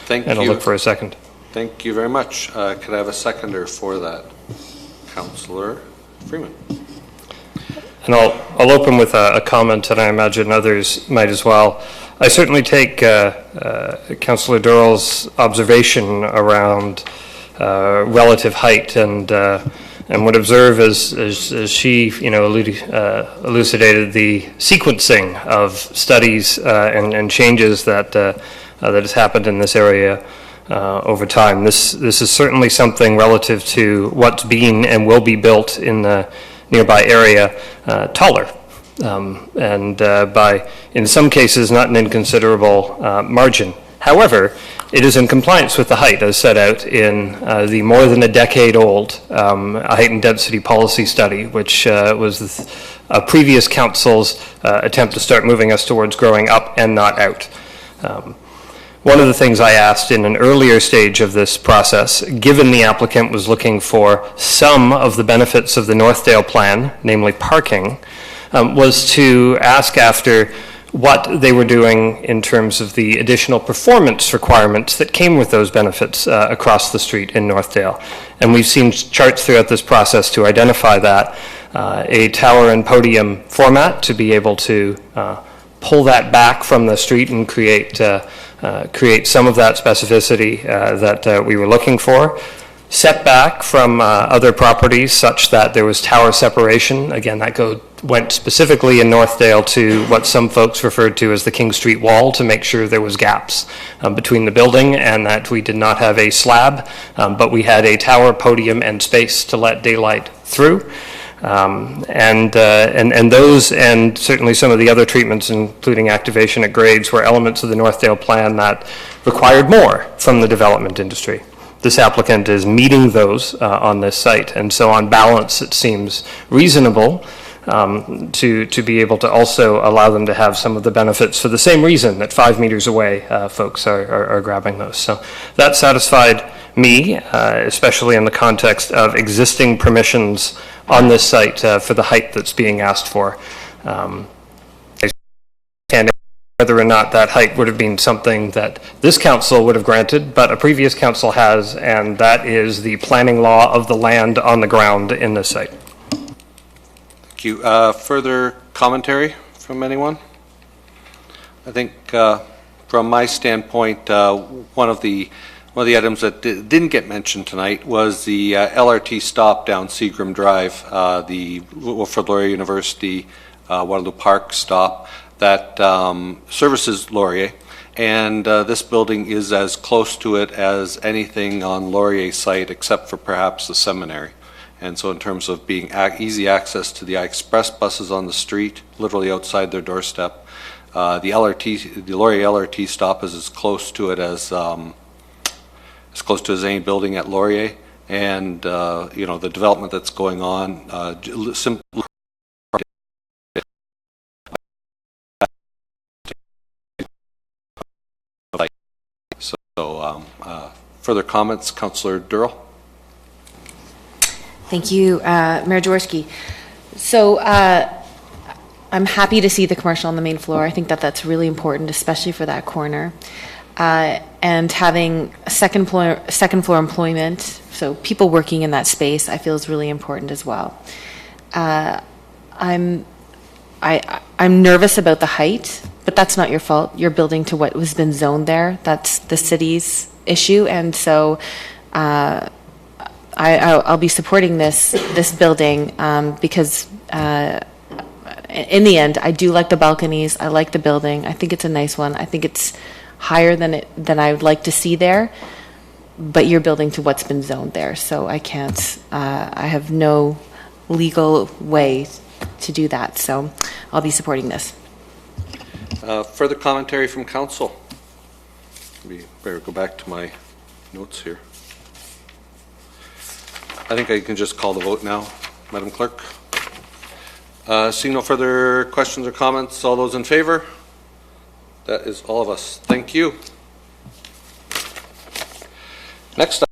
Thank you. And I'll look for a second. Thank you very much. Could I have a seconder for that? Councillor Freeman. And I'll open with a comment, and I imagine others might as well. I certainly take Councillor Durrell's observation around relative height and would observe as she elucidated the sequencing of studies and changes that has happened in this area over time. This is certainly something relative to what's being and will be built in the nearby area taller. And by, in some cases, not an inconsiderable margin. However, it is in compliance with the height as set out in the more than a decade-old height and density policy study, which was a previous council's attempt to start moving us towards growing up and not out. One of the things I asked in an earlier stage of this process, given the applicant was looking for some of the benefits of the Northdale plan, namely parking, was to ask after what they were doing in terms of the additional performance requirements that came with those benefits across the street in Northdale. And we've seen charts throughout this process to identify that, a tower and podium format to be able to pull that back from the street and create some of that specificity that we were looking for. Setback from other properties such that there was tower separation. Again, that went specifically in Northdale to what some folks referred to as the King Street Wall to make sure there was gaps between the building and that we did not have a slab, but we had a tower, podium, and space to let daylight through. And those and certainly some of the other treatments, including activation at grades, were elements of the Northdale plan that required more from the development industry. This applicant is meeting those on this site, and so on balance it seems reasonable to be able to also allow them to have some of the benefits for the same reason that 5 meters away folks are grabbing those. So that satisfied me, especially in the context of existing permissions on this site for the height that's being asked for. And whether or not that height would have been something that this council would have granted, but a previous council has, and that is the planning law of the land on the ground in this site. Thank you. Further commentary from anyone? I think from my standpoint, one of the items that didn't get mentioned tonight was the LRT stop down Seagram Drive, the Wilfrid Laurier University Waterloo Park stop that services Laurier, and this building is as close to it as anything on Laurier's site except for perhaps the seminary. And so in terms of being easy access to the express buses on the street, literally outside their doorstep, the Laurier LRT stop is as close to it as any building at Laurier, and you know, the development that's going on simply further comments, Councillor Durrell. Thank you, Mayor Jaworski. So I'm happy to see the commercial on the main floor. I think that that's really important, especially for that corner. And having second floor employment, so people working in that space, I feel is really important as well. I'm nervous about the height, but that's not your fault. You're building to what has been zoned there. That's the city's issue, and so I'll be supporting this building because in the end, I do like the balconies. I like the building. I think it's a nice one. I think it's higher than I would like to see there, but you're building to what's been zoned there, so I can't. I have no legal way to do that, so I'll be supporting this. Further commentary from council. We better go back to my notes here. I think I can just call the vote now, Madam Clerk. Seeing no further questions or comments, all those in favor? That is all of us. Thank you. Next up.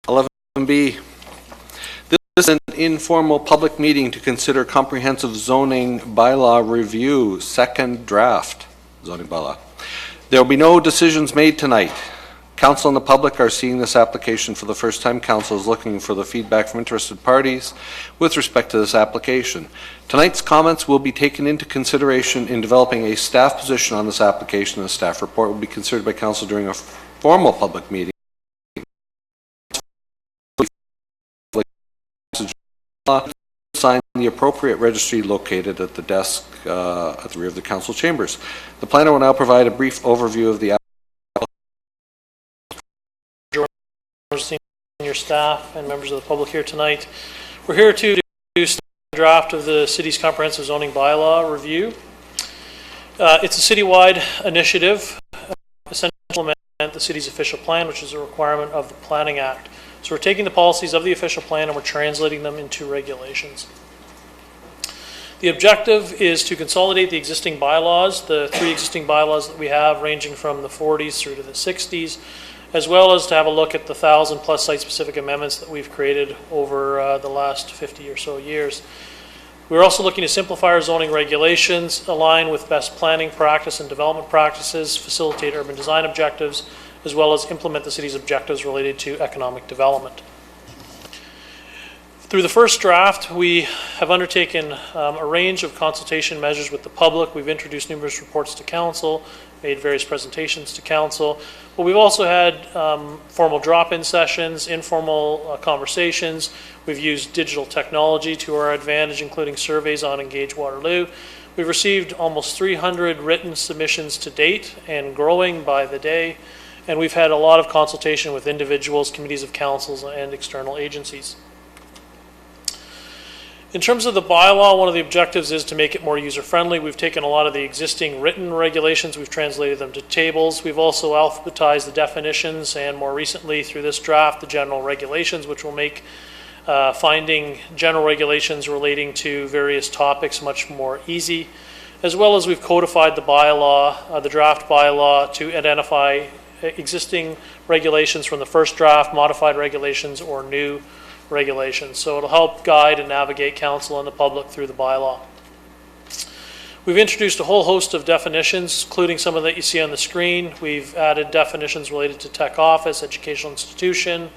11B. This is an informal public meeting to consider comprehensive zoning bylaw review, second draft zoning bylaw. There will be no decisions made tonight. Council and the public are seeing this application for the first time. Council is looking for the feedback from interested parties with respect to this application. Tonight's comments will be taken into consideration in developing a staff position on this application. The staff report will be considered by council during a formal public meeting. Sign the appropriate registry located at the desk at the rear of the council chambers. The planner will now provide a brief overview of the Senior staff and members of the public here tonight. We're here to do a draft of the city's comprehensive zoning bylaw review. It's a citywide initiative essentially to implement the city's official plan, which is a requirement of the Planning Act. So we're taking the policies of the official plan and we're translating them into regulations. The objective is to consolidate the existing bylaws, the 3 existing bylaws that we have ranging from the 40s through to the 60s, as well as to have a look at the 1,000+ site-specific amendments that we've created over the last 50 or so years. We're also looking to simplify our zoning regulations, align with best planning practice and development practices, facilitate urban design objectives, as well as implement the city's objectives related to economic development. Through the first draft, we have undertaken a range of consultation measures with the public. We've introduced numerous reports to council, made various presentations to council, but we've also had formal drop-in sessions, informal conversations. We've used digital technology to our advantage, including surveys on Engage Waterloo. We've received almost 300 written submissions to date and growing by the day. And we've had a lot of consultation with individuals, committees of councils, and external agencies. In terms of the bylaw, one of the objectives is to make it more user-friendly. We've taken a lot of the existing written regulations, we've translated them to tables. We've also alphabetized the definitions, and more recently through this draft, the general regulations, which will make finding general regulations relating to various topics much more easy, as well as we've codified the bylaw, the draft bylaw, to identify existing regulations from the first draft, modified regulations, or new regulations. So it'll help guide and navigate council and the public through the bylaw. We've introduced a whole host of definitions, including some of that you see on the screen. We've added definitions related to tech office, educational institution,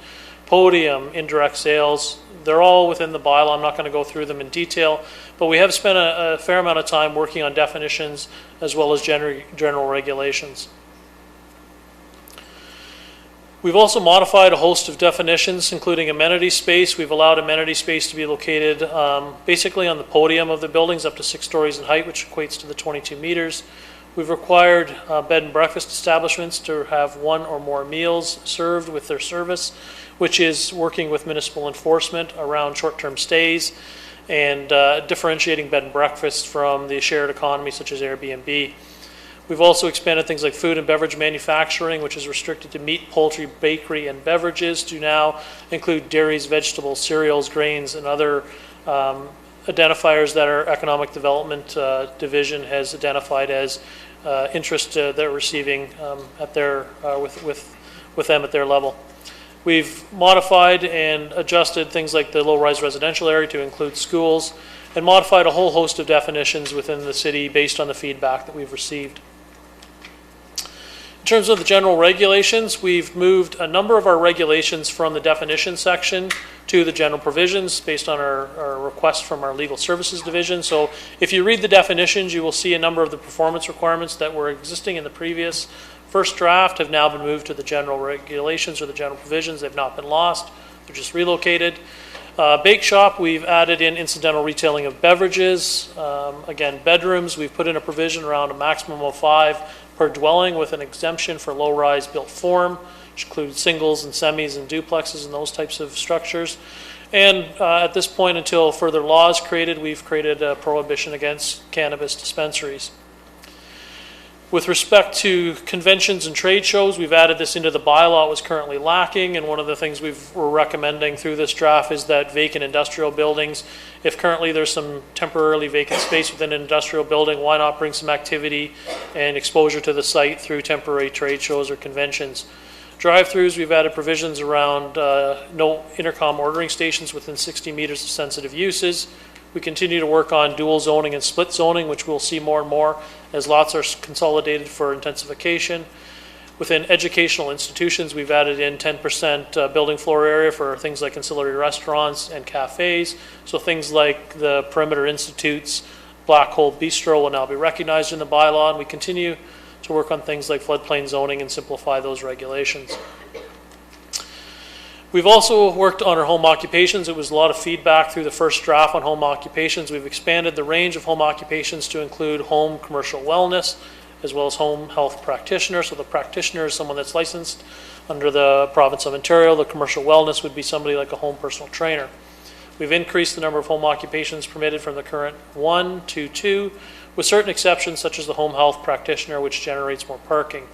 podium, indirect sales. They're all within the bylaw. I'm not going to go through them in detail, but we have spent a fair amount of time working on definitions as well as general regulations. We've also modified a host of definitions, including amenity space. We've allowed amenity space to be located basically on the podium of the buildings up to 6 stories in height, which equates to the 22 meters. We've required bed and breakfast establishments to have 1 or more meals served with their service, which is working with municipal enforcement around short-term stays and differentiating bed and breakfast from the shared economy such as Airbnb. We've also expanded things like food and beverage manufacturing, which is restricted to meat, poultry, bakery, and beverages, to now include dairies, vegetables, cereals, grains, and other identifiers that our Economic Development Division has identified as interest they're receiving at their, with them at their level. We've modified and adjusted things like the low-rise residential area to include schools, and modified a whole host of definitions within the city based on the feedback that we've received. In terms of the general regulations, we've moved a number of our regulations from the definition section to the general provisions based on our request from our legal services division. So if you read the definitions, you will see a number of the performance requirements that were existing in the previous first draft have now been moved to the general regulations or the general provisions. They've not been lost, they're just relocated. Bake shop, we've added in incidental retailing of beverages. Again, bedrooms, we've put in a provision around a maximum of 5 per dwelling with an exemption for low-rise built form, which includes singles and semis and duplexes and those types of structures. And at this point, until further law is created, we've created a prohibition against cannabis dispensaries. With respect to conventions and trade shows, we've added this into the bylaw. It was currently lacking, and one of the things we're recommending through this draft is that vacant industrial buildings, if currently there's some temporarily vacant space within an industrial building, why not bring some activity and exposure to the site through temporary trade shows or conventions. Drive-throughs, we've added provisions around no intercom ordering stations within 60 meters of sensitive uses. We continue to work on dual zoning and split zoning, which we'll see more and more as lots are consolidated for intensification. Within educational institutions, we've added in 10% building floor area for things like ancillary restaurants and cafes. So things like the perimeter institutes, Black Hole Bistro will now be recognized in the bylaw, and we continue to work on things like floodplain zoning and simplify those regulations. We've also worked on our home occupations. It was a lot of feedback through the first draft on home occupations. We've expanded the range of home occupations to include home commercial wellness, as well as home health practitioner. So the practitioner is someone that's licensed under the province of Ontario. The commercial wellness would be somebody like a home personal trainer. We've increased the number of home occupations permitted from the current 1 to 2, with certain exceptions such as the home health practitioner, which generates more parking.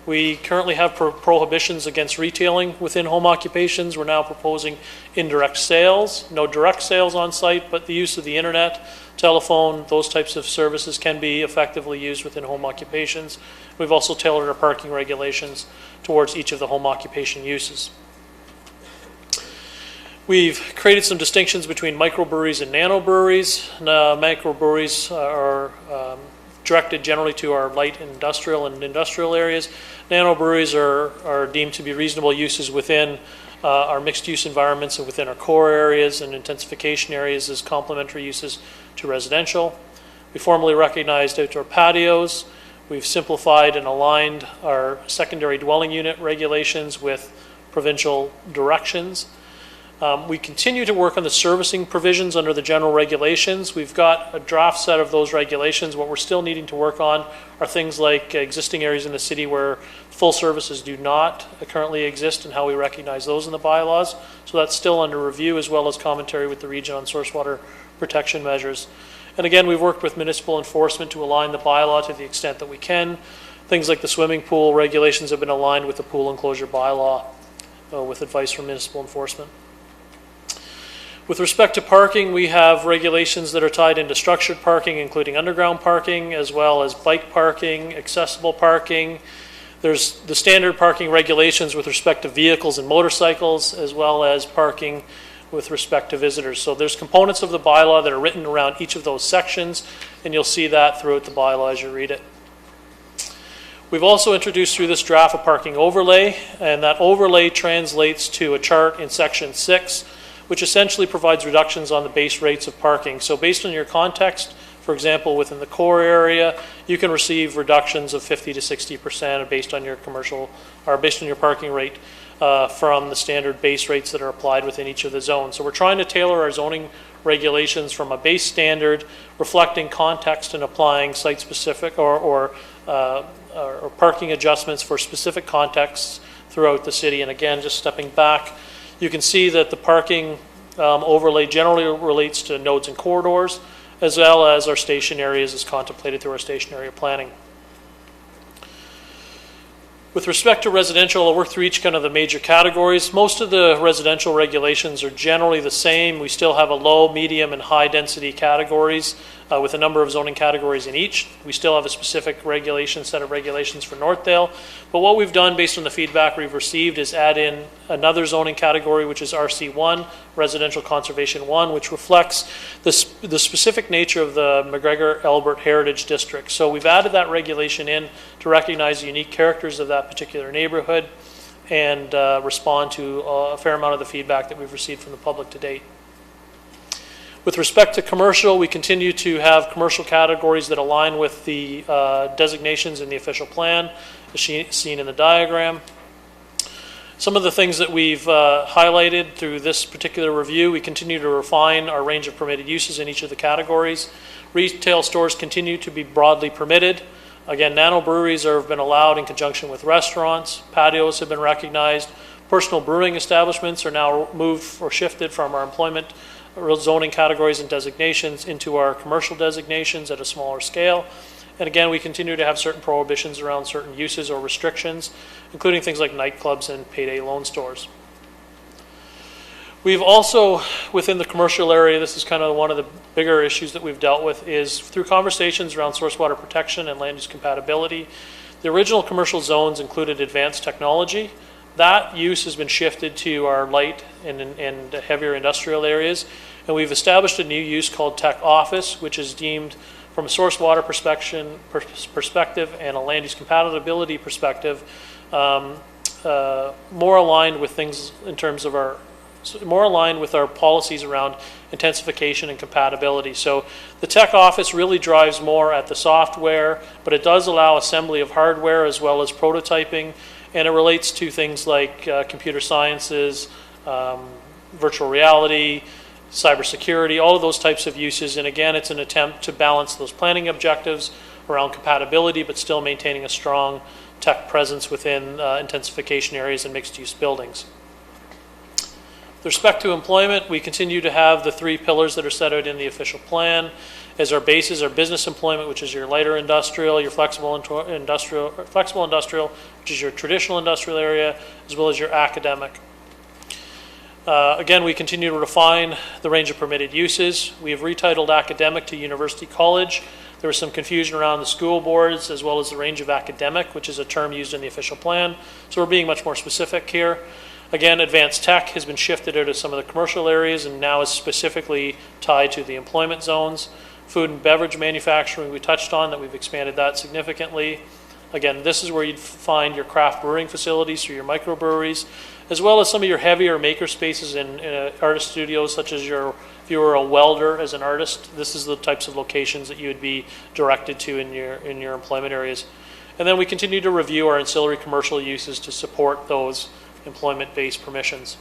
We currently have prohibitions against retailing within home occupations. We're now proposing indirect sales, no direct sales on site, but the use of the internet, telephone, those types of services can be effectively used within home occupations. We've also tailored our parking regulations towards each of the home occupation uses. We've created some distinctions between microbreweries and nanobreweries. Microbreweries are directed generally to our light industrial and industrial areas. Nanobreweries are deemed to be reasonable uses within our mixed-use environments and within our core areas, and intensification areas as complementary uses to residential. We formally recognized outdoor patios. We've simplified and aligned our secondary dwelling unit regulations with provincial directions. We continue to work on the servicing provisions under the general regulations. We've got a draft set of those regulations. What we're still needing to work on are things like existing areas in the city where full services do not currently exist and how we recognize those in the bylaws. So that's still under review, as well as commentary with the region on source water protection measures. And again, we've worked with municipal enforcement to align the bylaw to the extent that we can. Things like the swimming pool regulations have been aligned with the pool enclosure bylaw with advice from municipal enforcement. With respect to parking, we have regulations that are tied into structured parking, including underground parking, as well as bike parking, accessible parking. There's the standard parking regulations with respect to vehicles and motorcycles, as well as parking with respect to visitors. So there's components of the bylaw that are written around each of those sections, and you'll see that throughout the bylaw as you read it. We've also introduced through this draft a parking overlay, and that overlay translates to a chart in section 6, which essentially provides reductions on the base rates of parking. So based on your context, for example, within the core area, you can receive reductions of 50 to 60% based on your commercial, or based on your parking rate from the standard base rates that are applied within each of the zones. So we're trying to tailor our zoning regulations from a base standard reflecting context and applying site-specific or parking adjustments for specific contexts throughout the city. And again, just stepping back, you can see that the parking overlay generally relates to nodes and corridors, as well as our station areas as contemplated through our station area planning. With respect to residential, I'll work through each kind of the major categories. Most of the residential regulations are generally the same. We still have a low, medium, and high density categories with a number of zoning categories in each. We still have a specific set of regulations for Northdale. But what we've done based on the feedback we've received is add in another zoning category, which is RC1, Residential Conservation 1, which reflects the specific nature of the McGregor-Albert Heritage District. So we've added that regulation in to recognize the unique characters of that particular neighborhood and respond to a fair amount of the feedback that we've received from the public to date. With respect to commercial, we continue to have commercial categories that align with the designations in the official plan, as seen in the diagram. Some of the things that we've highlighted through this particular review, we continue to refine our range of permitted uses in each of the categories. Retail stores continue to be broadly permitted. Again, nano breweries have been allowed in conjunction with restaurants. Patios have been recognized. Personal brewing establishments are now moved or shifted from our employment zoning categories and designations into our commercial designations at a smaller scale. And again, we continue to have certain prohibitions around certain uses or restrictions, including things like nightclubs and payday loan stores. We've also, within the commercial area, this is kind of one of the bigger issues that we've dealt with, is through conversations around source water protection and land use compatibility. The original commercial zones included advanced technology. That use has been shifted to our light and heavier industrial areas, and we've established a new use called tech office, which is deemed from a source water perspective and a land use compatibility perspective more aligned with things in terms of more aligned with our policies around intensification and compatibility. So the tech office really drives more at the software, but it does allow assembly of hardware as well as prototyping, and it relates to things like computer sciences, virtual reality, cybersecurity, all of those types of uses. And again, it's an attempt to balance those planning objectives around compatibility, but still maintaining a strong tech presence within intensification areas and mixed-use buildings. With respect to employment, we continue to have the 3 pillars that are set out in the official plan. As our bases, our business employment, which is your lighter industrial, your flexible industrial, which is your traditional industrial area, as well as your academic. Again, we continue to refine the range of permitted uses. We have retitled academic to university college. There was some confusion around the school boards as well as the range of academic, which is a term used in the official plan. So we're being much more specific here. Again, advanced tech has been shifted out of some of the commercial areas and now is specifically tied to the employment zones. Food and beverage manufacturing we touched on, that we've expanded that significantly. Again, this is where you'd find your craft brewing facilities through your microbreweries, as well as some of your heavier maker spaces in artist studios, such as if you were a welder as an artist, this is the types of locations that you would be directed to in your employment areas. And then we continue to review our ancillary commercial uses to support those employment-based permissions.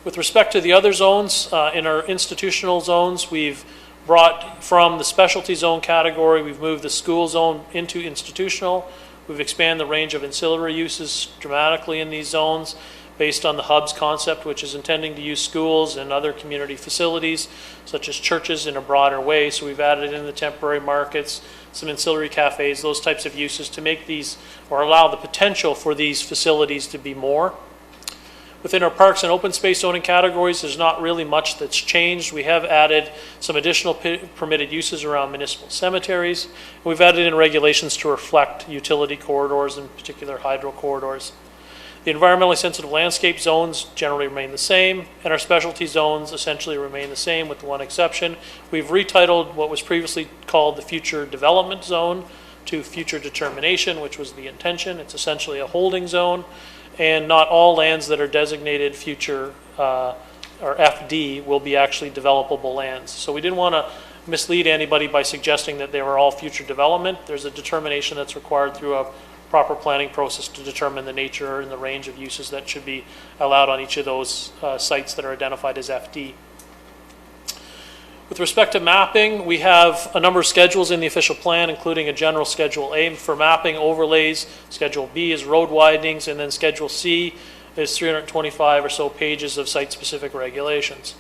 With respect to the other zones, in our institutional zones, we've brought from the specialty zone category, we've moved the school zone into institutional. We've expanded the range of ancillary uses dramatically in these zones based on the hubs concept, which is intending to use schools and other community facilities, such as churches, in a broader way. So we've added in the temporary markets, some ancillary cafes, those types of uses to make these, or allow the potential for these facilities to be more. Within our parks and open space zoning categories, there's not really much that's changed. We have added some additional permitted uses around municipal cemeteries. And we've added in regulations to reflect utility corridors, in particular hydro corridors. The environmentally sensitive landscape zones generally remain the same, and our specialty zones essentially remain the same with the one exception. We've retitled what was previously called the future development zone to future determination, which was the intention. It's essentially a holding zone. And not all lands that are designated future or FD will be actually developable lands. So we didn't want to mislead anybody by suggesting that they were all future development. There's a determination that's required through a proper planning process to determine the nature and the range of uses that should be allowed on each of those sites that are identified as FD. With respect to mapping, we have a number of schedules in the official plan, including a general Schedule A for mapping overlays. Schedule B is road widenings, and then Schedule C is 325 or so pages of site-specific regulations.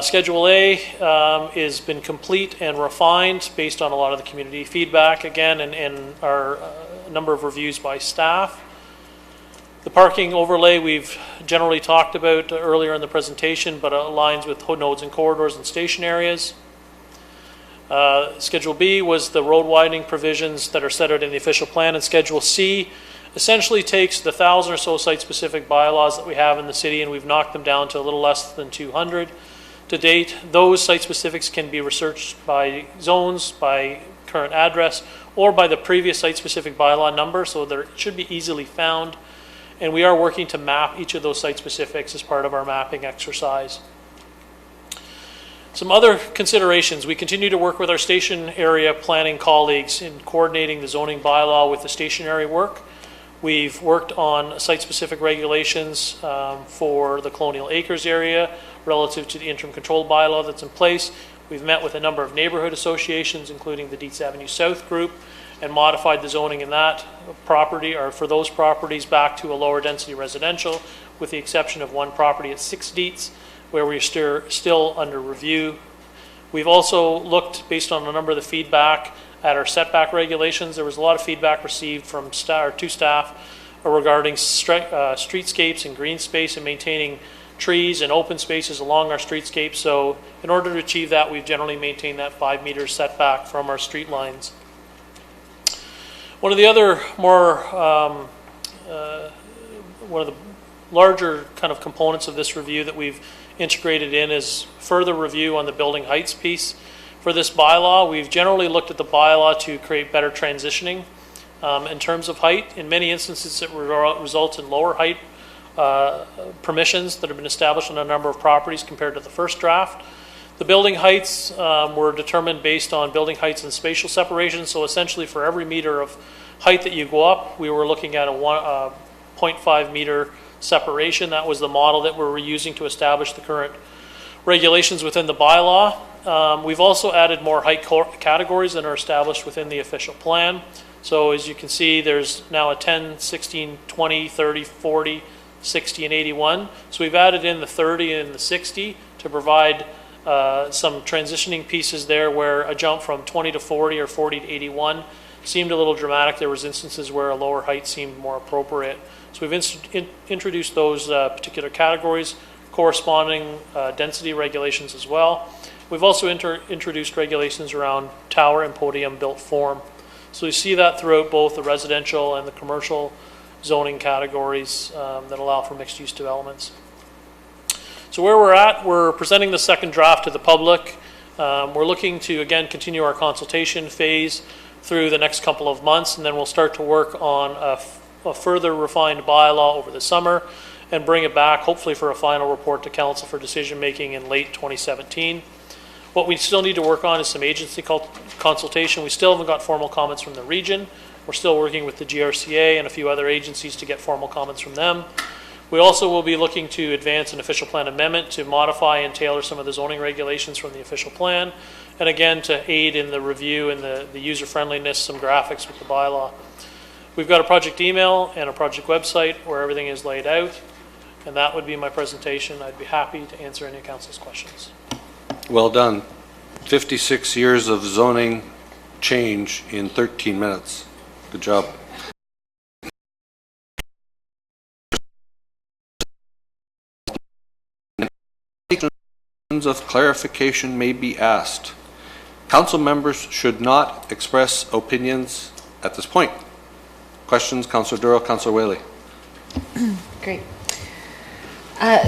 Schedule A has been complete and refined based on a lot of the community feedback, again, and our number of reviews by staff. The parking overlay we've generally talked about earlier in the presentation, but aligns with nodes and corridors and station areas. Schedule B was the road widening provisions that are set out in the official plan, and Schedule C essentially takes the 1,000 or so site-specific bylaws that we have in the city, and we've knocked them down to a little less than 200 to date. Those site-specifics can be researched by zones, by current address, or by the previous site-specific bylaw number, so they should be easily found. And we are working to map each of those site specifics as part of our mapping exercise. Some other considerations. We continue to work with our station area planning colleagues in coordinating the zoning bylaw with the stationary work. We've worked on site-specific regulations for the Colonial Acres area relative to the interim control bylaw that's in place. We've met with a number of neighborhood associations, including the Dietz Avenue South group, and modified the zoning in that property, or for those properties, back to a lower density residential, with the exception of one property at 6 Dietz, where we're still under review. We've also looked, based on a number of the feedback, at our setback regulations. There was a lot of feedback received from two staff regarding streetscapes and green space and maintaining trees and open spaces along our streetscape. So in order to achieve that, we've generally maintained that 5 meter setback from our street lines. One of the other one of the larger kind of components of this review that we've integrated in is further review on the building heights piece. For this bylaw, we've generally looked at the bylaw to create better transitioning in terms of height. In many instances, it results in lower height permissions that have been established on a number of properties compared to the first draft. The building heights were determined based on building heights and spatial separation. So essentially for every meter of height that you go up, we were looking at a 0.5 meter separation. That was the model that we were using to establish the current regulations within the bylaw. We've also added more height categories than are established within the official plan. So as you can see, there's now a 10, 16, 20, 30, 40, 60, and 81. So we've added in the 30 and the 60 to provide some transitioning pieces there, where a jump from 20 to 40 or 40 to 81 seemed a little dramatic. There was instances where a lower height seemed more appropriate. So we've introduced those particular categories, corresponding density regulations as well. We've also introduced regulations around tower and podium built form. So you see that throughout both the residential and the commercial zoning categories that allow for mixed use developments. So where we're at, we're presenting the second draft to the public. We're looking to, again, continue our consultation phase through the next couple of months, and then we'll start to work on a further refined bylaw over the summer and bring it back, hopefully for a final report to council for decision making in late 2017. What we still need to work on is some agency consultation. We still haven't got formal comments from the region. We're still working with the GRCA and a few other agencies to get formal comments from them. We also will be looking to advance an official plan amendment to modify and tailor some of the zoning regulations from the official plan, and again, to aid in the review and the user-friendliness, some graphics with the bylaw. We've got a project email and a project website where everything is laid out, and that would be my presentation. I'd be happy to answer any of council's questions. Well done. 56 years of zoning change in 13 minutes. Good job. Questions of clarification may be asked. Council members should not express opinions at this point. Questions, Councillor Durrell, Councillor Whaley. Great.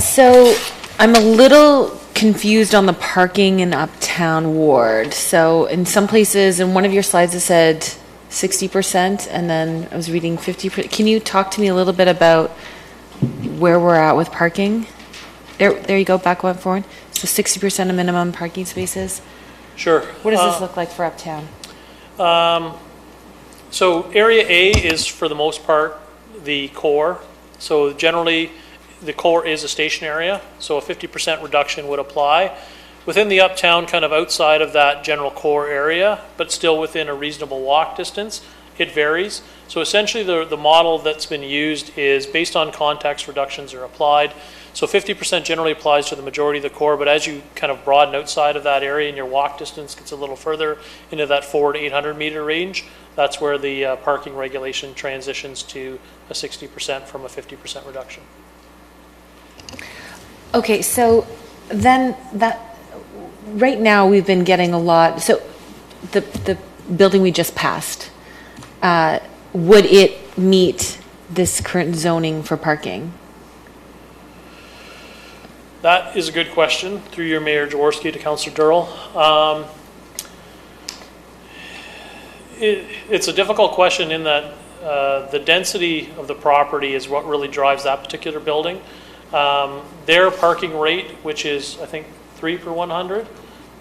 So I'm a little confused on the parking in Uptown Ward. So in some places, in one of your slides it said 60%, and then I was reading 50%. Can you talk to me a little bit about where we're at with parking? There you go, back one forward. So 60% of minimum parking spaces? Sure. What does this look like for Uptown? So Area A is, for the most part, the core. So generally, the core is a station area, so a 50% reduction would apply. Within the Uptown, kind of outside of that general core area, but still within a reasonable walk distance, it varies. So essentially, the model that's been used is based on context reductions are applied. So 50% generally applies to the majority of the core, but as you kind of broaden outside of that area and your walk distance gets a little further into that 400 to 800 meter range, that's where the parking regulation transitions to a 60% from a 50% reduction. Okay, so then that, right now we've been getting a lot, so the building we just passed, would it meet this current zoning for parking? That is a good question, through your Mayor Jaworski to Councillor Durrell. It's a difficult question in that the density of the property is what really drives that particular building. Their parking rate, which is I think 3 per 100,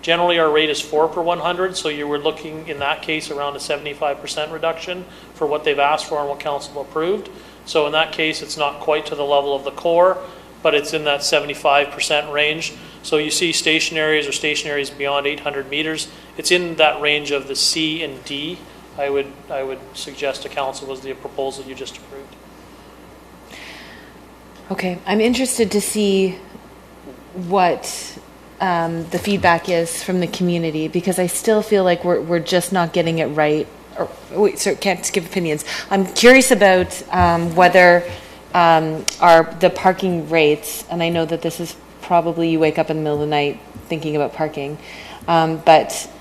generally our rate is 4 per 100, so you were looking in that case around a 75% reduction for what they've asked for and what council approved. So in that case, it's not quite to the level of the core, but it's in that 75% range. So you see stationaries or stationaries beyond 800 meters. It's in that range of the C and D. I would suggest to council was the proposal you just approved. Okay, I'm interested to see what the feedback is from the community, because I still feel like we're just not getting it right. Or, wait, so can't give opinions. I'm curious about whether the parking rates, and I know that this is probably you wake up in the middle of the night thinking about parking, but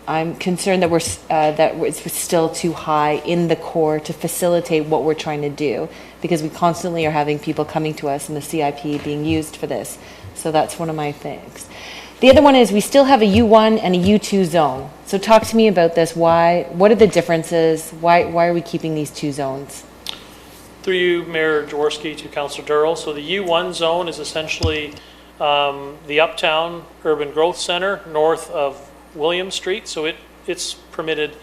I'm concerned that it's still too high in the core to facilitate what we're trying to do, because we constantly are having people coming to us and the CIP being used for this. So that's one of my things. The other one is we still have a U1 and a U2 zone. So talk to me about this. What are the differences? Why are we keeping these two zones? Through you, Mayor Jaworski, to Councillor Durrell. So the U1 zone is essentially the Uptown Urban Growth Center north of William Street. So it's permitted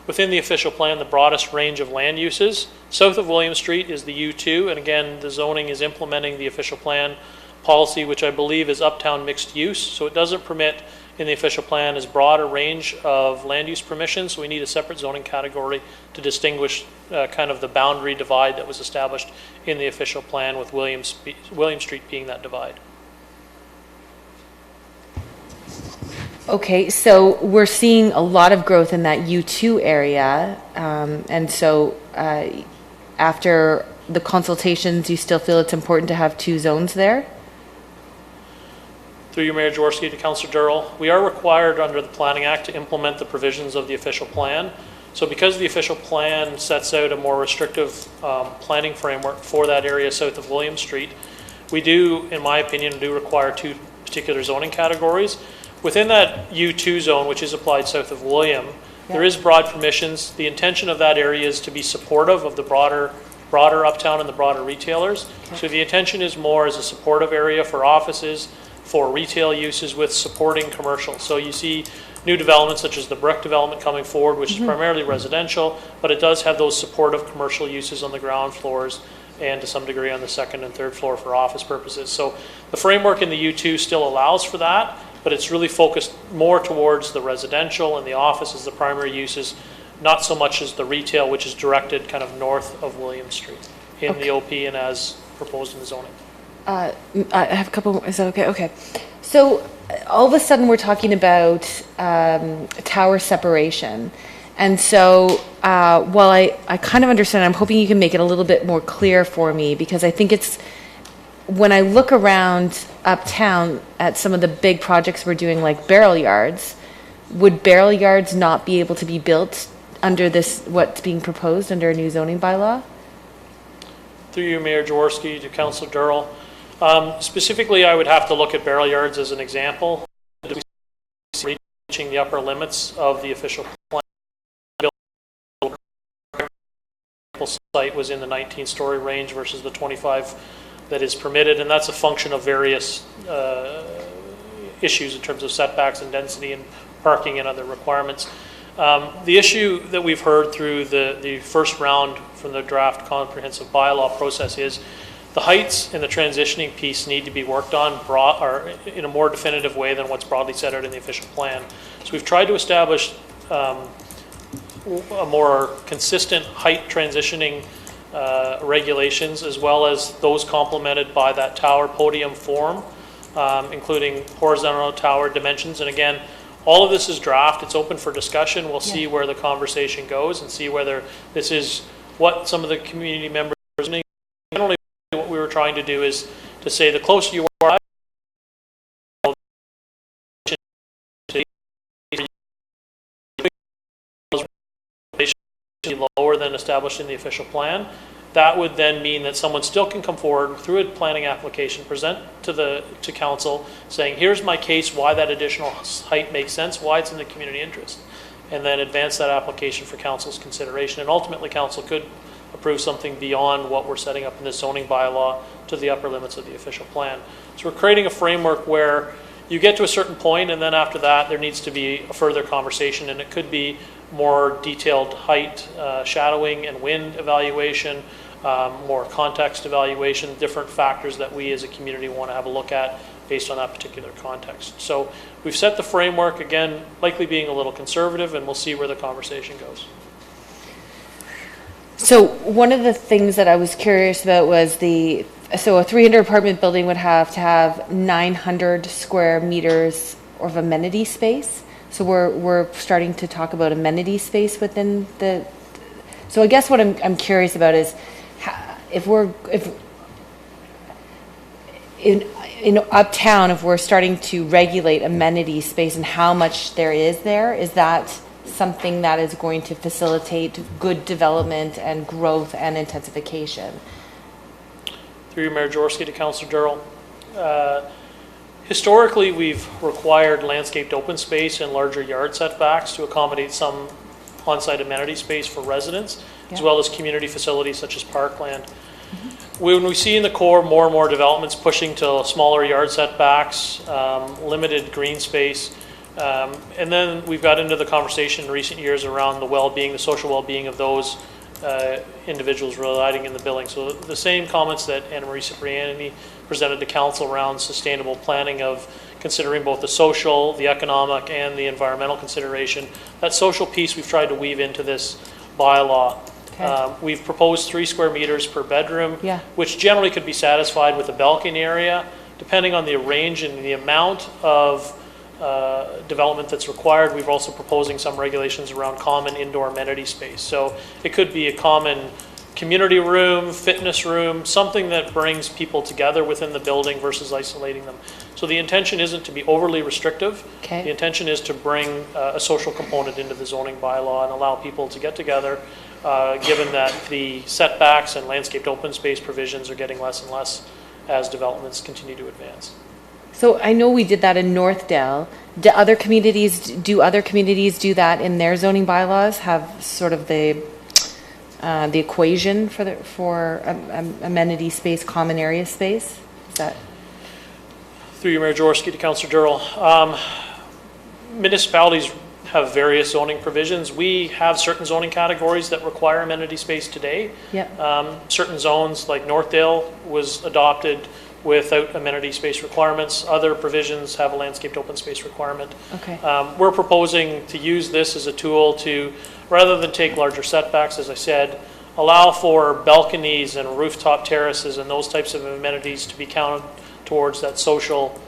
within the official plan the broadest range of land uses. South of William Street is the U2, and again, the zoning is implementing the official plan policy, which I believe is Uptown mixed use. So it doesn't permit in the official plan as broad a range of land use permissions, so we need a separate zoning category to distinguish kind of the boundary divide that was established in the official plan, with William Street being that divide. Okay, so we're seeing a lot of growth in that U2 area, and so after the consultations, you still feel it's important to have two zones there? Through your Mayor Jaworski to Councillor Durrell, we are required under the Planning Act to implement the provisions of the official plan. So because the official plan sets out a more restrictive planning framework for that area south of William Street, we do, in my opinion, require two particular zoning categories. Within that U2 zone, which is applied south of William, there is broad permissions. The intention of that area is to be supportive of the broader Uptown and the broader retailers. Okay. So the intention is more as a supportive area for offices, for retail uses with supporting commercial. So you see new developments such as the brick development coming forward, which is primarily residential, but it does have those supportive commercial uses on the ground floors and to some degree on the second and third floor for office purposes. So the framework in the U2 still allows for that, but it's really focused more towards the residential and the office as the primary uses, not so much as the retail, which is directed kind of north of William Street in the OP and as proposed in the zoning. I have a couple more. Is that okay? Okay. So all of a sudden we're talking about tower separation. And so while I kind of understand, I'm hoping you can make it a little bit more clear for me, because I think it's, when I look around uptown at some of the big projects we're doing, like barrel yards, would barrel yards not be able to be built under this, what's being proposed under a new zoning bylaw? Through you, Mayor Jaworski, to Councillor Durrell. Specifically, I would have to look at barrel yards as an example. Reaching the upper limits of the official plan. The site was in the 19-story range versus the 25 that is permitted, and that's a function of various issues in terms of setbacks and density and parking and other requirements. The issue that we've heard through the first round from the draft comprehensive bylaw process is the heights and the transitioning piece need to be worked on or in a more definitive way than what's broadly set out in the official plan. So we've tried to establish a more consistent height transitioning regulations, as well as those complemented by that tower podium form, including horizontal tower dimensions. And again, all of this is draft. It's open for discussion. We'll see where the conversation goes and see whether this is what some of the community members are doing. Generally, what we were trying to do is to say the closer you are lower than established in the official plan, that would then mean that someone still can come forward through a planning application, present to council, saying, here's my case, why that additional height makes sense, why it's in the community interest, and then advance that application for council's consideration. And ultimately, council could approve something beyond what we're setting up in the zoning bylaw to the upper limits of the official plan. So we're creating a framework where you get to a certain point, and then after that, there needs to be a further conversation, and it could be more detailed height, shadowing and wind evaluation, more context evaluation, different factors that we as a community want to have a look at based on that particular context. So we've set the framework, again, likely being a little conservative, and we'll see where the conversation goes. So one of the things that I was curious about was so a 300 apartment building would have to have 900 square meters of amenity space. So we're starting to talk about amenity space within the. So I guess what I'm curious about is if in uptown, if we're starting to regulate amenity space and how much there is there, is that something that is going to facilitate good development and growth and intensification? Through you, Mayor Jaworski, to Councillor Durrell. Historically, we've required landscaped open space and larger yard setbacks to accommodate some on-site amenity space for residents, as well as community facilities such as parkland. When we see in the core more and more developments pushing to smaller yard setbacks, limited green space, and then we've got into the conversation in recent years around the well-being, the social well-being of those individuals residing in the building. So the same comments that Anna Marie Cipriani presented to council around sustainable planning of considering both the social, the economic, and the environmental consideration. That social piece we've tried to weave into this bylaw. Okay. We've proposed 3 square meters per bedroom, which generally could be satisfied with a balcony area. Depending on the range and the amount of development that's required, we're also proposing some regulations around common indoor amenity space. So it could be a common community room, fitness room, something that brings people together within the building versus isolating them. So the intention isn't to be overly restrictive. The intention is to bring a social component into the zoning bylaw and allow people to get together, given that the setbacks and landscaped open space provisions are getting less and less as developments continue to advance. So I know we did that in Northdale. Do other communities do that in their zoning bylaws? Have sort of the equation for amenity space, common area space? Is that? Through you, Mayor Jaworski, to Councillor Durrell. municipalities have various zoning provisions. We have certain zoning categories that require amenity space today. Yep. Certain zones, like Northdale, was adopted without amenity space requirements. Other provisions have a landscaped open space requirement. Okay. We're proposing to use this as a tool to, rather than take larger setbacks, as I said, allow for balconies and rooftop terraces and those types of amenities to be counted towards that social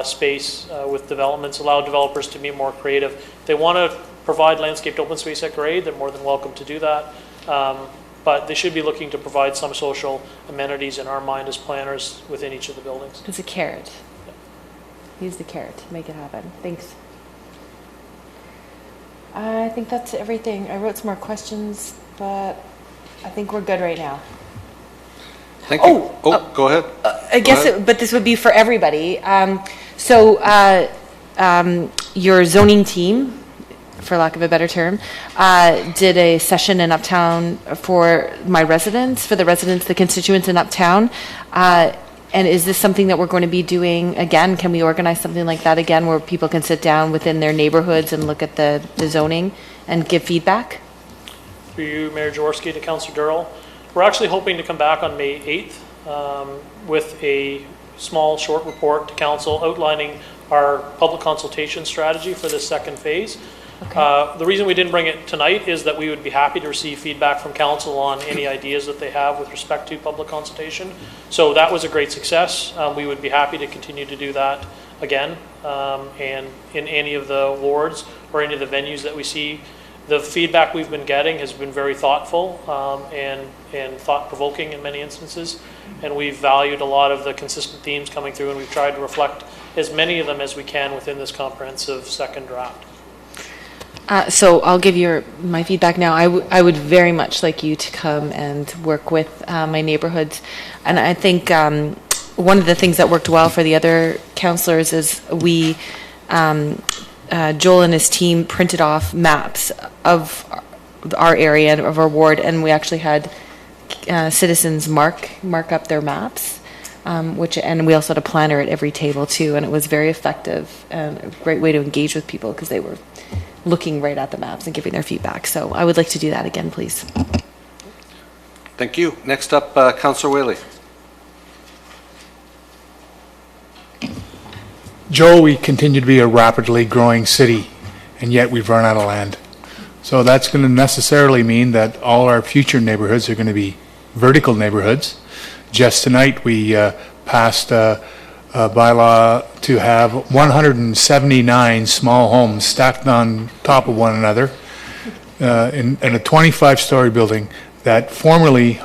space with developments, allow developers to be more creative. If they want to provide landscaped open space at grade, they're more than welcome to do that. But they should be looking to provide some social amenities in our mind as planners within each of the buildings. It's a carrot. Use the carrot to make it happen. Thanks. I think that's everything. I wrote some more questions, but I think we're good right now. Thank you. Go ahead. I guess, but this would be for everybody. Your zoning team, for lack of a better term, did a session in Uptown for my residents, the constituents in Uptown. And is this something that we're going to be doing again? Can we organize something like that again where people can sit down within their neighborhoods and look at the zoning and give feedback? Through you, Mayor Jaworski, to Councillor Durrell. We're actually hoping to come back on May 8th with a small, short report to Council outlining our public consultation strategy for this second phase. Okay. The reason we didn't bring it tonight is that we would be happy to receive feedback from Council on any ideas that they have with respect to public consultation. So that was a great success. We would be happy to continue to do that again, and in any of the wards or any of the venues that we see. The feedback we've been getting has been very thoughtful and thought-provoking in many instances, and we've valued a lot of the consistent themes coming through, and we've tried to reflect as many of them as we can within this comprehensive second draft. So I'll give you my feedback now. I would very much like you to come and work with my neighborhoods, and I think one of the things that worked well for the other councillors is we. Joel and his team printed off maps of our area, of our ward, and we actually had citizens mark up their maps, and we also had a planner at every table too, and it was very effective and a great way to engage with people because they were looking right at the maps and giving their feedback. So I would like to do that again, please. Thank you. Next up, Councillor Whaley. Joe, we continue to be a rapidly growing city, and yet we've run out of land. So that's going to necessarily mean that all our future neighborhoods are going to be vertical neighborhoods. Just tonight, we passed a bylaw to have 179 small homes stacked on top of one another in a 25-story building that formerly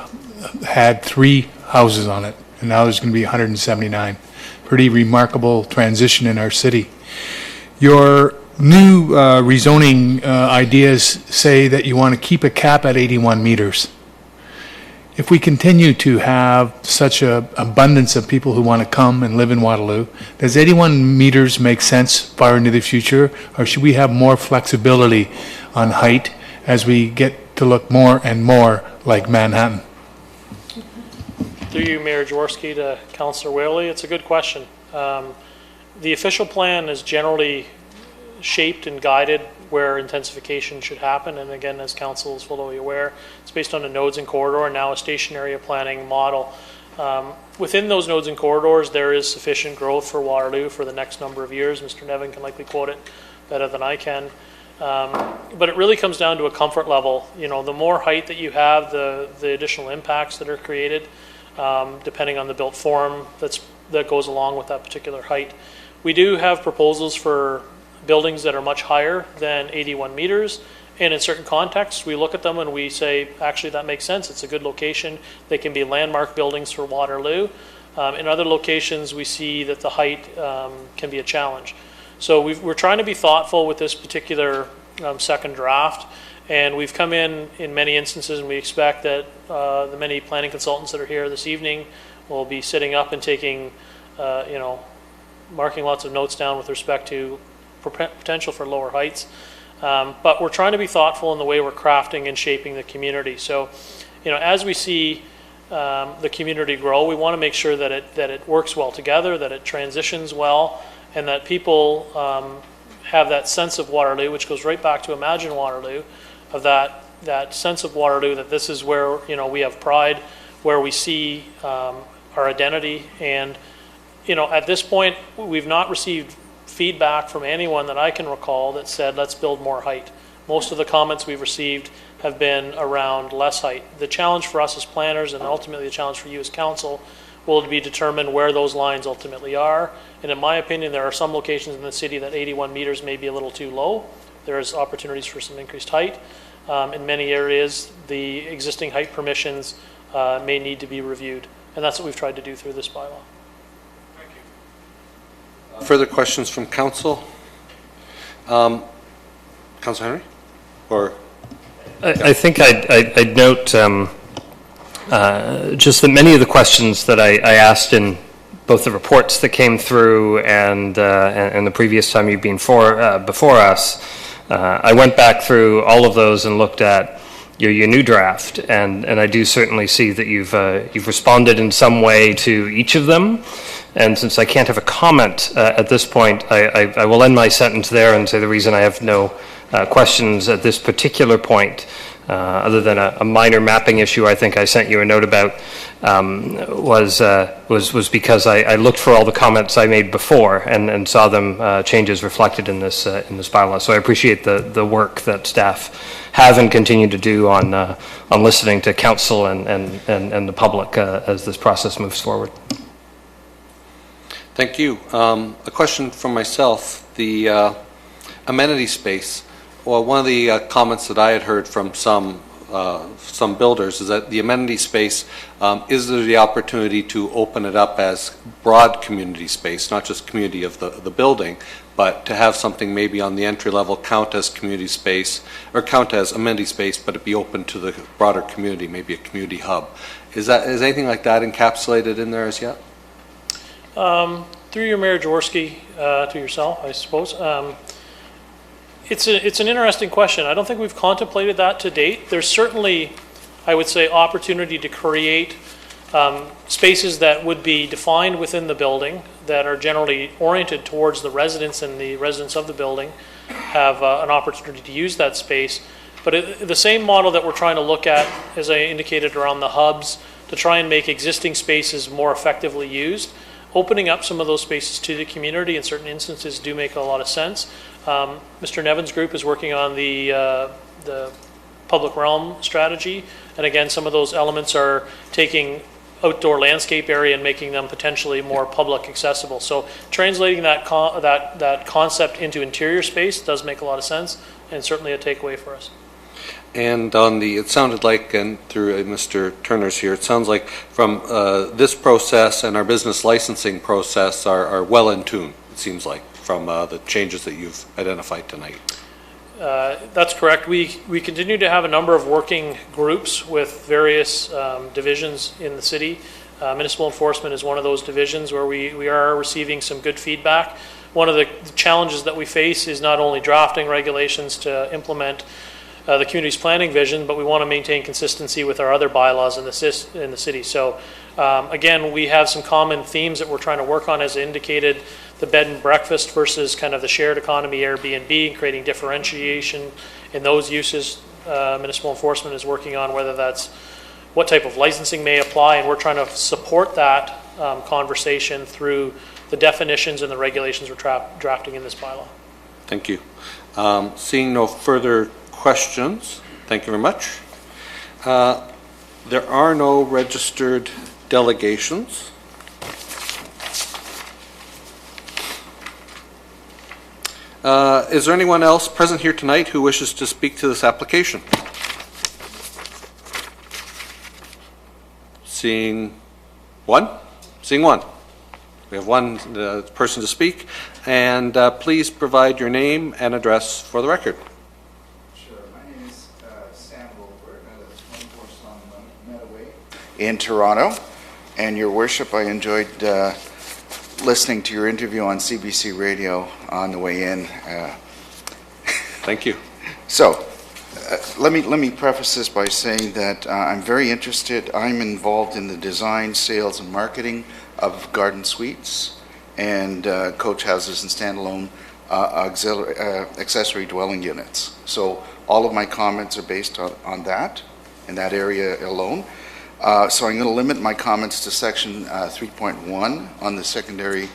had 3 houses on it, and now there's going to be 179. Pretty remarkable transition in our city. Your new rezoning ideas say that you want to keep a cap at 81 meters. If we continue to have such an abundance of people who want to come and live in Waterloo, does 81 meters make sense far into the future, or should we have more flexibility on height as we get to look more and more like Manhattan? Through you, Mayor Jaworski, to Councillor Whaley. It's a good question. The official plan is generally shaped and guided where intensification should happen, and again, as Council is fully aware, it's based on a nodes and corridor and now a station area planning model. Within those nodes and corridors, there is sufficient growth for Waterloo for the next number of years. Mr. Nevin can likely quote it better than I can. But it really comes down to a comfort level. You know, the more height that you have, the additional impacts that are created, depending on the built form that goes along with that particular height. We do have proposals for buildings that are much higher than 81 meters, and in certain contexts we look at them and we say, actually that makes sense, it's a good location, they can be landmark buildings for Waterloo. In other locations we see that the height can be a challenge. So we're trying to be thoughtful with this particular second draft, and we've come in many instances, and we expect that the many planning consultants that are here this evening will be sitting up and taking, marking lots of notes down with respect to potential for lower heights. But we're trying to be thoughtful in the way we're crafting and shaping the community. So, as we see the community grow, we want to make sure that it works well together, that it transitions well, and that people have that sense of Waterloo, which goes right back to Imagine Waterloo, of that sense of Waterloo, that this is where, we have pride, where we see our identity. And, at this point, we've not received feedback from anyone that I can recall that said, let's build more height. Most of the comments we've received have been around less height. The challenge for us as planners, and ultimately the challenge for you as council, will be determine where those lines ultimately are. And in my opinion, there are some locations in the city that 81 meters may be a little too low. There's opportunities for some increased height. In many areas, the existing height permissions may need to be reviewed. And that's what we've tried to do through this bylaw. Further questions from council? Councilor Henry? Or? I think I'd note just that many of the questions that I asked in both the reports that came through and the previous time you've been before us, I went back through all of those and looked at your new draft, and I do certainly see that you've responded in some way to each of them. And since I can't have a comment at this point, I will end my sentence there and say the reason I have no questions at this particular point, other than a minor mapping issue I think I sent you a note about, was because I looked for all the comments I made before and saw them changes reflected in this bylaw. So I appreciate the work that staff have and continue to do on listening to council and the public as this process moves forward. Thank you. A question from myself, the amenity space. Well, one of the comments that I had heard from some builders is that the amenity space, is there the opportunity to open it up as broad community space, not just community of the building, but to have something maybe on the entry level count as community space, or count as amenity space, but it be open to the broader community, maybe a community hub. Is anything like that encapsulated in there as yet? Through your Mayor Jaworski, to yourself, I suppose. It's an interesting question. I don't think we've contemplated that to date. There's certainly, I would say, opportunity to create spaces that would be defined within the building that are generally oriented towards the residents, and the residents of the building have an opportunity to use that space. But the same model that we're trying to look at, as I indicated, around the hubs, to try and make existing spaces more effectively used, opening up some of those spaces to the community in certain instances do make a lot of sense. Mr. Nevin's group is working on the public realm strategy, and again, some of those elements are taking outdoor landscape area and making them potentially more public accessible. So translating that concept into interior space does make a lot of sense, and certainly a takeaway for us. And it sounded like, and through Mr. Turner's here, it sounds like from this process and our business licensing process are well in tune, it seems like, from the changes that you've identified tonight. That's correct. We continue to have a number of working groups with various divisions in the city. Municipal enforcement is one of those divisions where we are receiving some good feedback. One of the challenges that we face is not only drafting regulations to implement the community's planning vision, but we want to maintain consistency with our other bylaws in the city. So again, we have some common themes that we're trying to work on, as indicated, the bed and breakfast versus kind of the shared economy Airbnb, and creating differentiation in those uses. Municipal enforcement is working on whether that's what type of licensing may apply, and we're trying to support that conversation through the definitions and the regulations we're drafting in this bylaw. Thank you. Seeing no further questions, thank you very much. There are no registered delegations. Is there anyone else present here tonight who wishes to speak to this application? Seeing one? Seeing one. We have one person to speak, and please provide your name and address for the record. In Toronto, and your worship, I enjoyed listening to your interview on CBC Radio on the way in. Thank you. So, let me preface this by saying that I'm very interested. I'm involved in the design, sales, and marketing of garden suites and coach houses and standalone accessory dwelling units. So all of my comments are based on that, in that area alone. So I'm going to limit my comments to section 3.1 on the secondary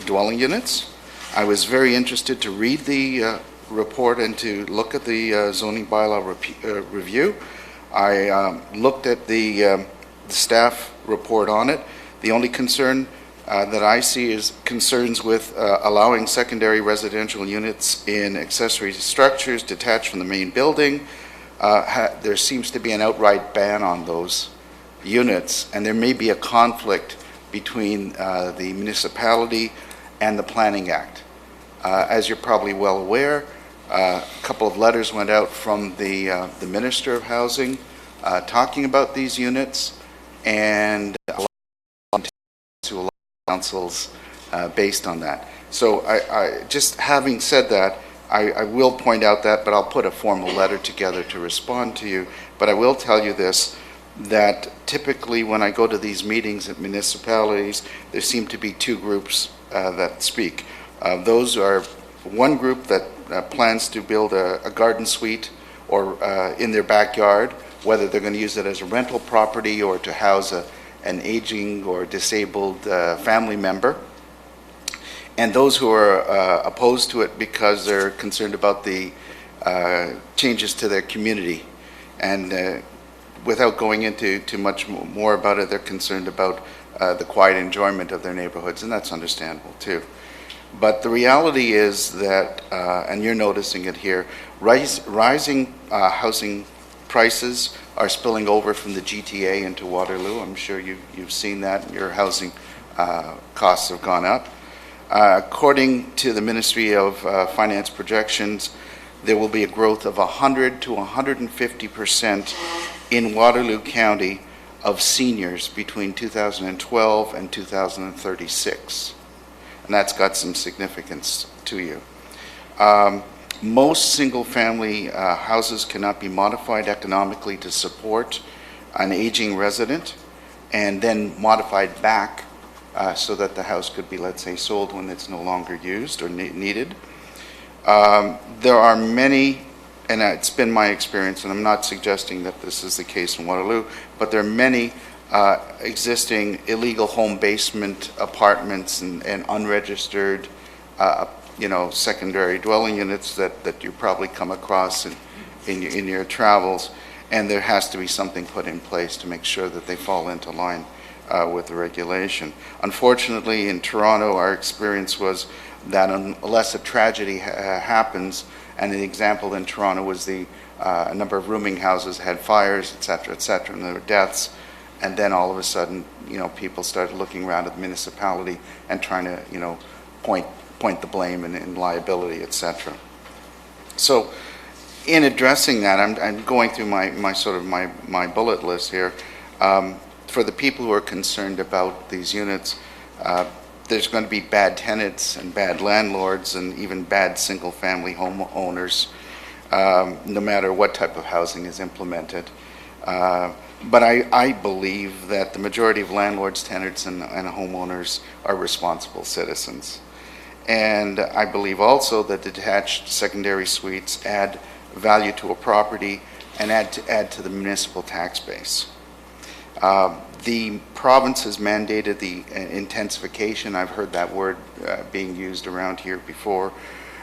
dwelling units. I was very interested to read the report and to look at the zoning bylaw review. I looked at the staff report on it. The only concern that I see is concerns with allowing secondary residential units in accessory structures detached from the main building. There seems to be an outright ban on those units, and there may be a conflict between the municipality and the Planning Act. As you're probably well aware, a couple of letters went out from the Minister of Housing talking about these units and to allow councils based on that. So I just having said that, I will point out that, but I'll put a formal letter together to respond to you. But I will tell you this, that typically when I go to these meetings at municipalities, there seem to be two groups that speak. Those are one group that plans to build a garden suite or in their backyard, whether they're going to use it as a rental property or to house an aging or disabled family member. And those who are opposed to it because they're concerned about the changes to their community. And without going into too much more about it, they're concerned about the quiet enjoyment of their neighborhoods, and that's understandable too. But the reality is that, and you're noticing it here, rising housing prices are spilling over from the GTA into Waterloo. I'm sure you've seen that. Your housing costs have gone up. According to the Ministry of Finance projections, there will be a growth of 100 to 150% in Waterloo County of seniors between 2012 and 2036. And that's got some significance to you. Most single-family houses cannot be modified economically to support an aging resident and then modified back so that the house could be, let's say, sold when it's no longer used or needed. There are many, and it's been my experience, and I'm not suggesting that this is the case in Waterloo, but there are many existing illegal home basement apartments and unregistered secondary dwelling units that you probably come across in your travels, and there has to be something put in place to make sure that they fall into line with the regulation. Unfortunately, in Toronto, our experience was that unless a tragedy happens, and the example in Toronto was a number of rooming houses had fires, et cetera, and there were deaths, and then all of a sudden, people started looking around at the municipality and trying to, point the blame and liability, et cetera. So, in addressing that, I'm going through my bullet list here. For the people who are concerned about these units, there's going to be bad tenants and bad landlords and even bad single-family homeowners, no matter what type of housing is implemented. But I believe that the majority of landlords, tenants, and homeowners are responsible citizens. And I believe also that detached secondary suites add value to a property and add to the municipal tax base. The province has mandated the intensification, I've heard that word being used around here before,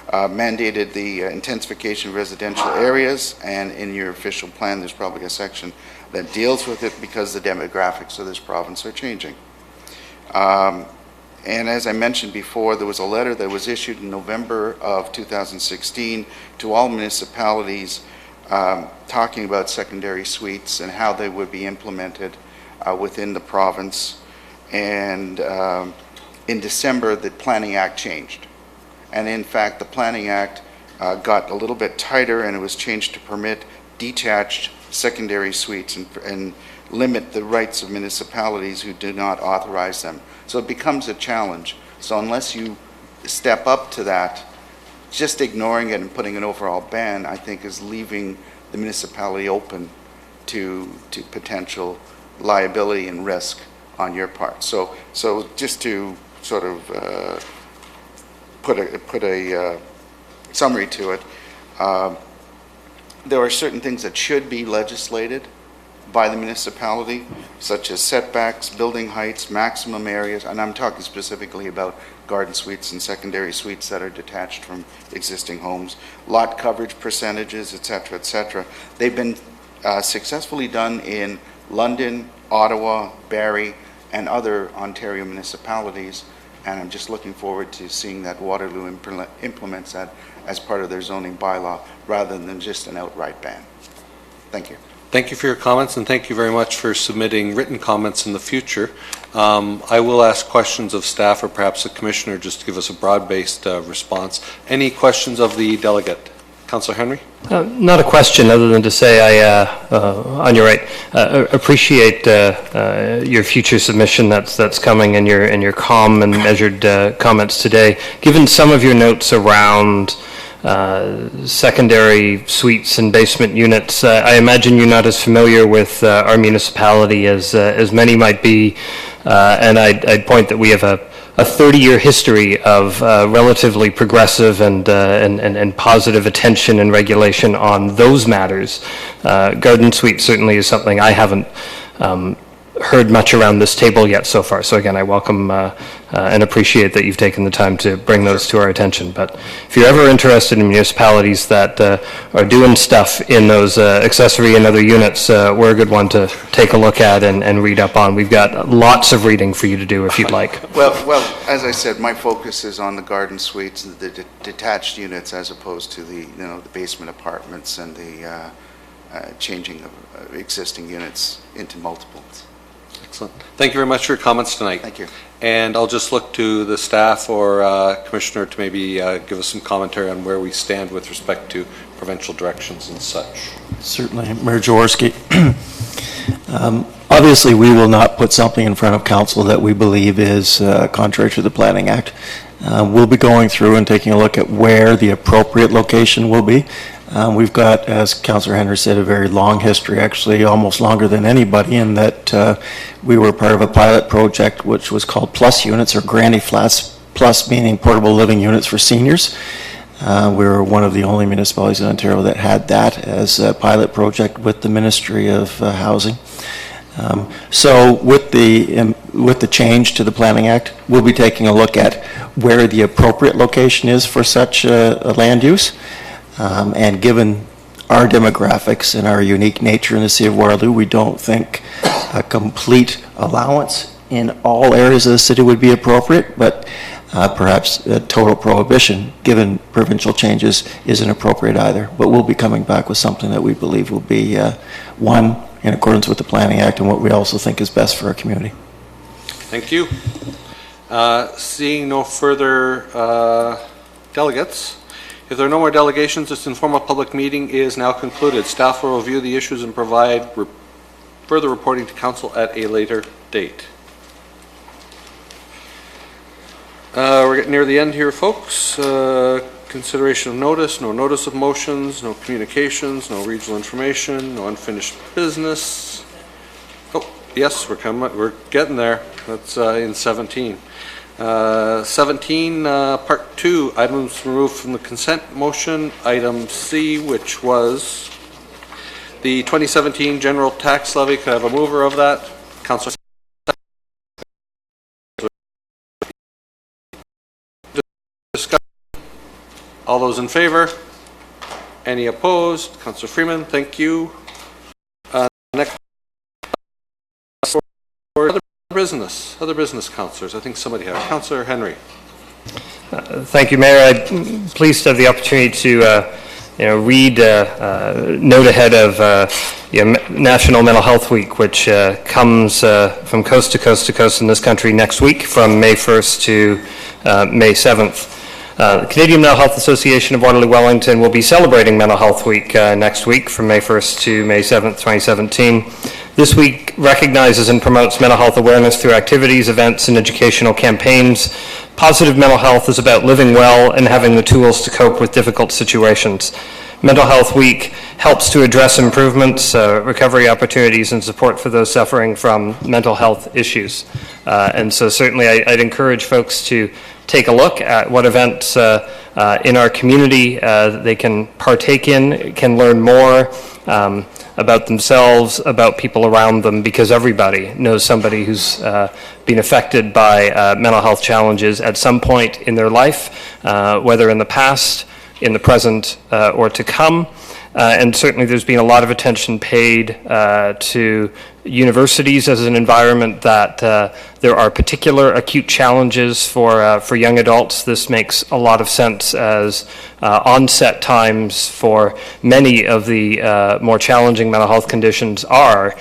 mandated the intensification of residential areas, and in your official plan there's probably a section that deals with it because the demographics of this province are changing. And as I mentioned before, there was a letter that was issued in November of 2016 to all municipalities talking about secondary suites and how they would be implemented within the province. And in December, the Planning Act changed. And in fact, the Planning Act got a little bit tighter, and it was changed to permit detached secondary suites and limit the rights of municipalities who do not authorize them. So it becomes a challenge. So unless you step up to that, just ignoring it and putting an overall ban, I think, is leaving the municipality open to potential liability and risk on your part. So just to sort of put a summary to it. There are certain things that should be legislated by the municipality, such as setbacks, building heights, maximum areas, and I'm talking specifically about garden suites and secondary suites that are detached from existing homes, lot coverage percentages, et cetera, et cetera. They've been successfully done in London, Ottawa, Barrie, and other Ontario municipalities, and I'm just looking forward to seeing that Waterloo implements that as part of their zoning bylaw rather than just an outright ban. Thank you. Thank you for your comments, and thank you very much for submitting written comments in the future. I will ask questions of staff or perhaps the Commissioner just to give us a broad-based response. Any questions of the delegate? Councillor Henry? Not a question other than to say on your right, appreciate your future submission that's coming and your calm and measured comments today. Given some of your notes around secondary suites and basement units, I imagine you're not as familiar with our municipality as many might be, and I'd point that we have a 30-year history of relatively progressive and positive attention and regulation on those matters. Garden suite certainly is something I haven't heard much around this table yet so far. So again, I welcome and appreciate that you've taken the time to bring those to our attention. But if you're ever interested in municipalities that are doing stuff in those accessory and other units, we're a good one to take a look at and read up on. We've got lots of reading for you to do if you'd like. Well, as I said, my focus is on the garden suites and the detached units as opposed to the basement apartments and the changing of existing units into multiples. Excellent. Thank you very much for your comments tonight. Thank you. And I'll just look to the staff or Commissioner to maybe give us some commentary on where we stand with respect to provincial directions and such. Certainly, Mayor Jaworski. Obviously, we will not put something in front of council that we believe is contrary to the Planning Act. We'll be going through and taking a look at where the appropriate location will be. We've got, as Councillor Henry said, a very long history, actually almost longer than anybody, in that we were part of a pilot project which was called Plus Units, or Granny Flats, Plus meaning portable living units for seniors. We were one of the only municipalities in Ontario that had that as a pilot project with the Ministry of Housing. So with the change to the Planning Act, we'll be taking a look at where the appropriate location is for such a land use. And given our demographics and our unique nature in the city of Waterloo, we don't think a complete allowance in all areas of the city would be appropriate, but perhaps a total prohibition, given provincial changes, isn't appropriate either. But we'll be coming back with something that we believe will be, one, in accordance with the Planning Act, and what we also think is best for our community. Thank you. Seeing no further delegates, if there are no more delegations, this informal public meeting is now concluded. Staff will review the issues and provide further reporting to council at a later date. We're getting near the end here, folks. Consideration of notice, no notice of motions, no communications, no regional information, no unfinished business. Oh, yes, we're getting there. That's in 17. 17, Part 2, items removed from the consent motion. Item C, which was the 2017 general tax levy. Could I have a mover of that? Councillor. All those in favor? Any opposed? Councillor Freeman, thank you. Next, other business councillors. I think somebody has. Councillor Henry. Thank you, Mayor. I'm pleased to have the opportunity to read note ahead of National Mental Health Week, which comes from coast to coast to coast in this country next week, from May 1st to May 7th. The Canadian Mental Health Association of Waterloo Wellington will be celebrating Mental Health Week next week from May 1st to May 7th, 2017. This week recognizes and promotes mental health awareness through activities, events, and educational campaigns. Positive mental health is about living well and having the tools to cope with difficult situations. Mental Health Week helps to address improvements, recovery opportunities, and support for those suffering from mental health issues. And so certainly I'd encourage folks to take a look at what events in our community they can partake in, can learn more about themselves, about people around them, because everybody knows somebody who's been affected by mental health challenges at some point in their life, whether in the past, in the present, or to come. And certainly there's been a lot of attention paid to universities as an environment that there are particular acute challenges for young adults. This makes a lot of sense as onset times for many of the more challenging mental health conditions are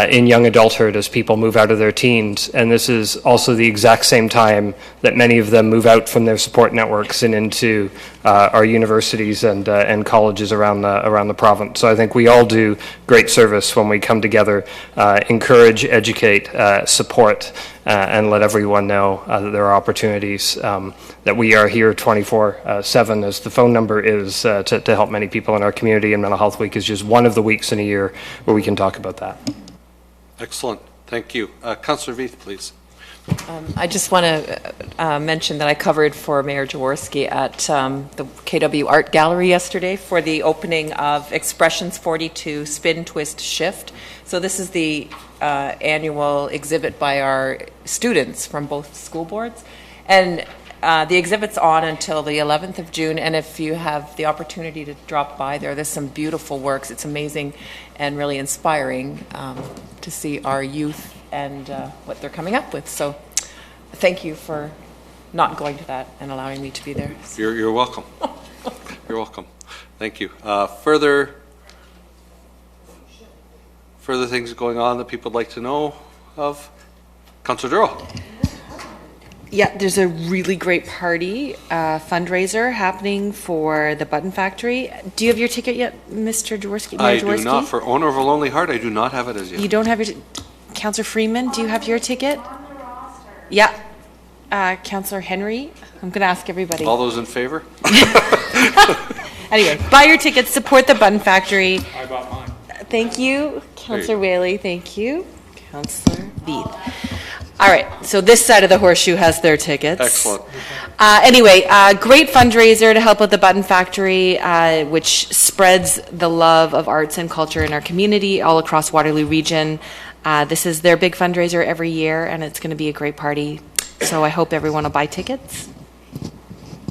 in young adulthood as people move out of their teens. And this is also the exact same time that many of them move out from their support networks and into our universities and colleges around the province. So I think we all do great service when we come together, encourage, educate, support, and let everyone know that there are opportunities, that we are here 24/7 as the phone number is to help many people in our community, and Mental Health Week is just one of the weeks in a year where we can talk about that. Excellent. Thank you. Councillor Veith, please. I just want to mention that I covered for Mayor Jaworski at the KW Art Gallery yesterday for the opening of Expressions 42 Spin, Twist, Shift. So this is the annual exhibit by our students from both school boards. And the exhibit's on until the 11th of June, and if you have the opportunity to drop by there's some beautiful works. It's amazing and really inspiring to see our youth and what they're coming up with. So thank you for not going to that and allowing me to be there. You're welcome. You're welcome. Thank you. Further things going on that people would like to know of? Councillor Durrell. Yeah, there's a really great party, fundraiser happening for the Button Factory. Do you have your ticket yet, Mr. Jaworski? I do not. For Owner of a Lonely Heart, I do not have it as yet. You don't have your Councillor Freeman, do you have your ticket? Yeah. Councillor Henry, I'm going to ask everybody. All those in favor? Anyway, buy your tickets, support the Button Factory. I bought mine. Thank you. Councillor Whaley, thank you. Councillor Veith. All right, so this side of the horseshoe has their tickets. Excellent. Anyway, great fundraiser to help out the Button Factory, which spreads the love of arts and culture in our community all across Waterloo region. This is their big fundraiser every year, and it's going to be a great party. So I hope everyone will buy tickets.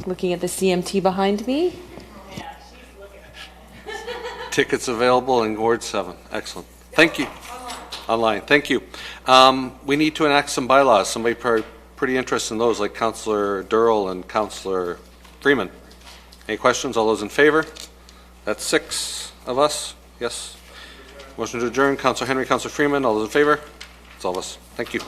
Looking at the CMT behind me. Tickets available in Ward 7. Excellent. Thank you. Online. Thank you. We need to enact some bylaws. Somebody pretty interested in those, like Councillor Durrell and Councillor Freeman. Any questions? All those in favor? That's 6 of us. Yes. Motion to adjourn. Councillor Henry, Councillor Freeman. All those in favor? That's all of us. Thank you.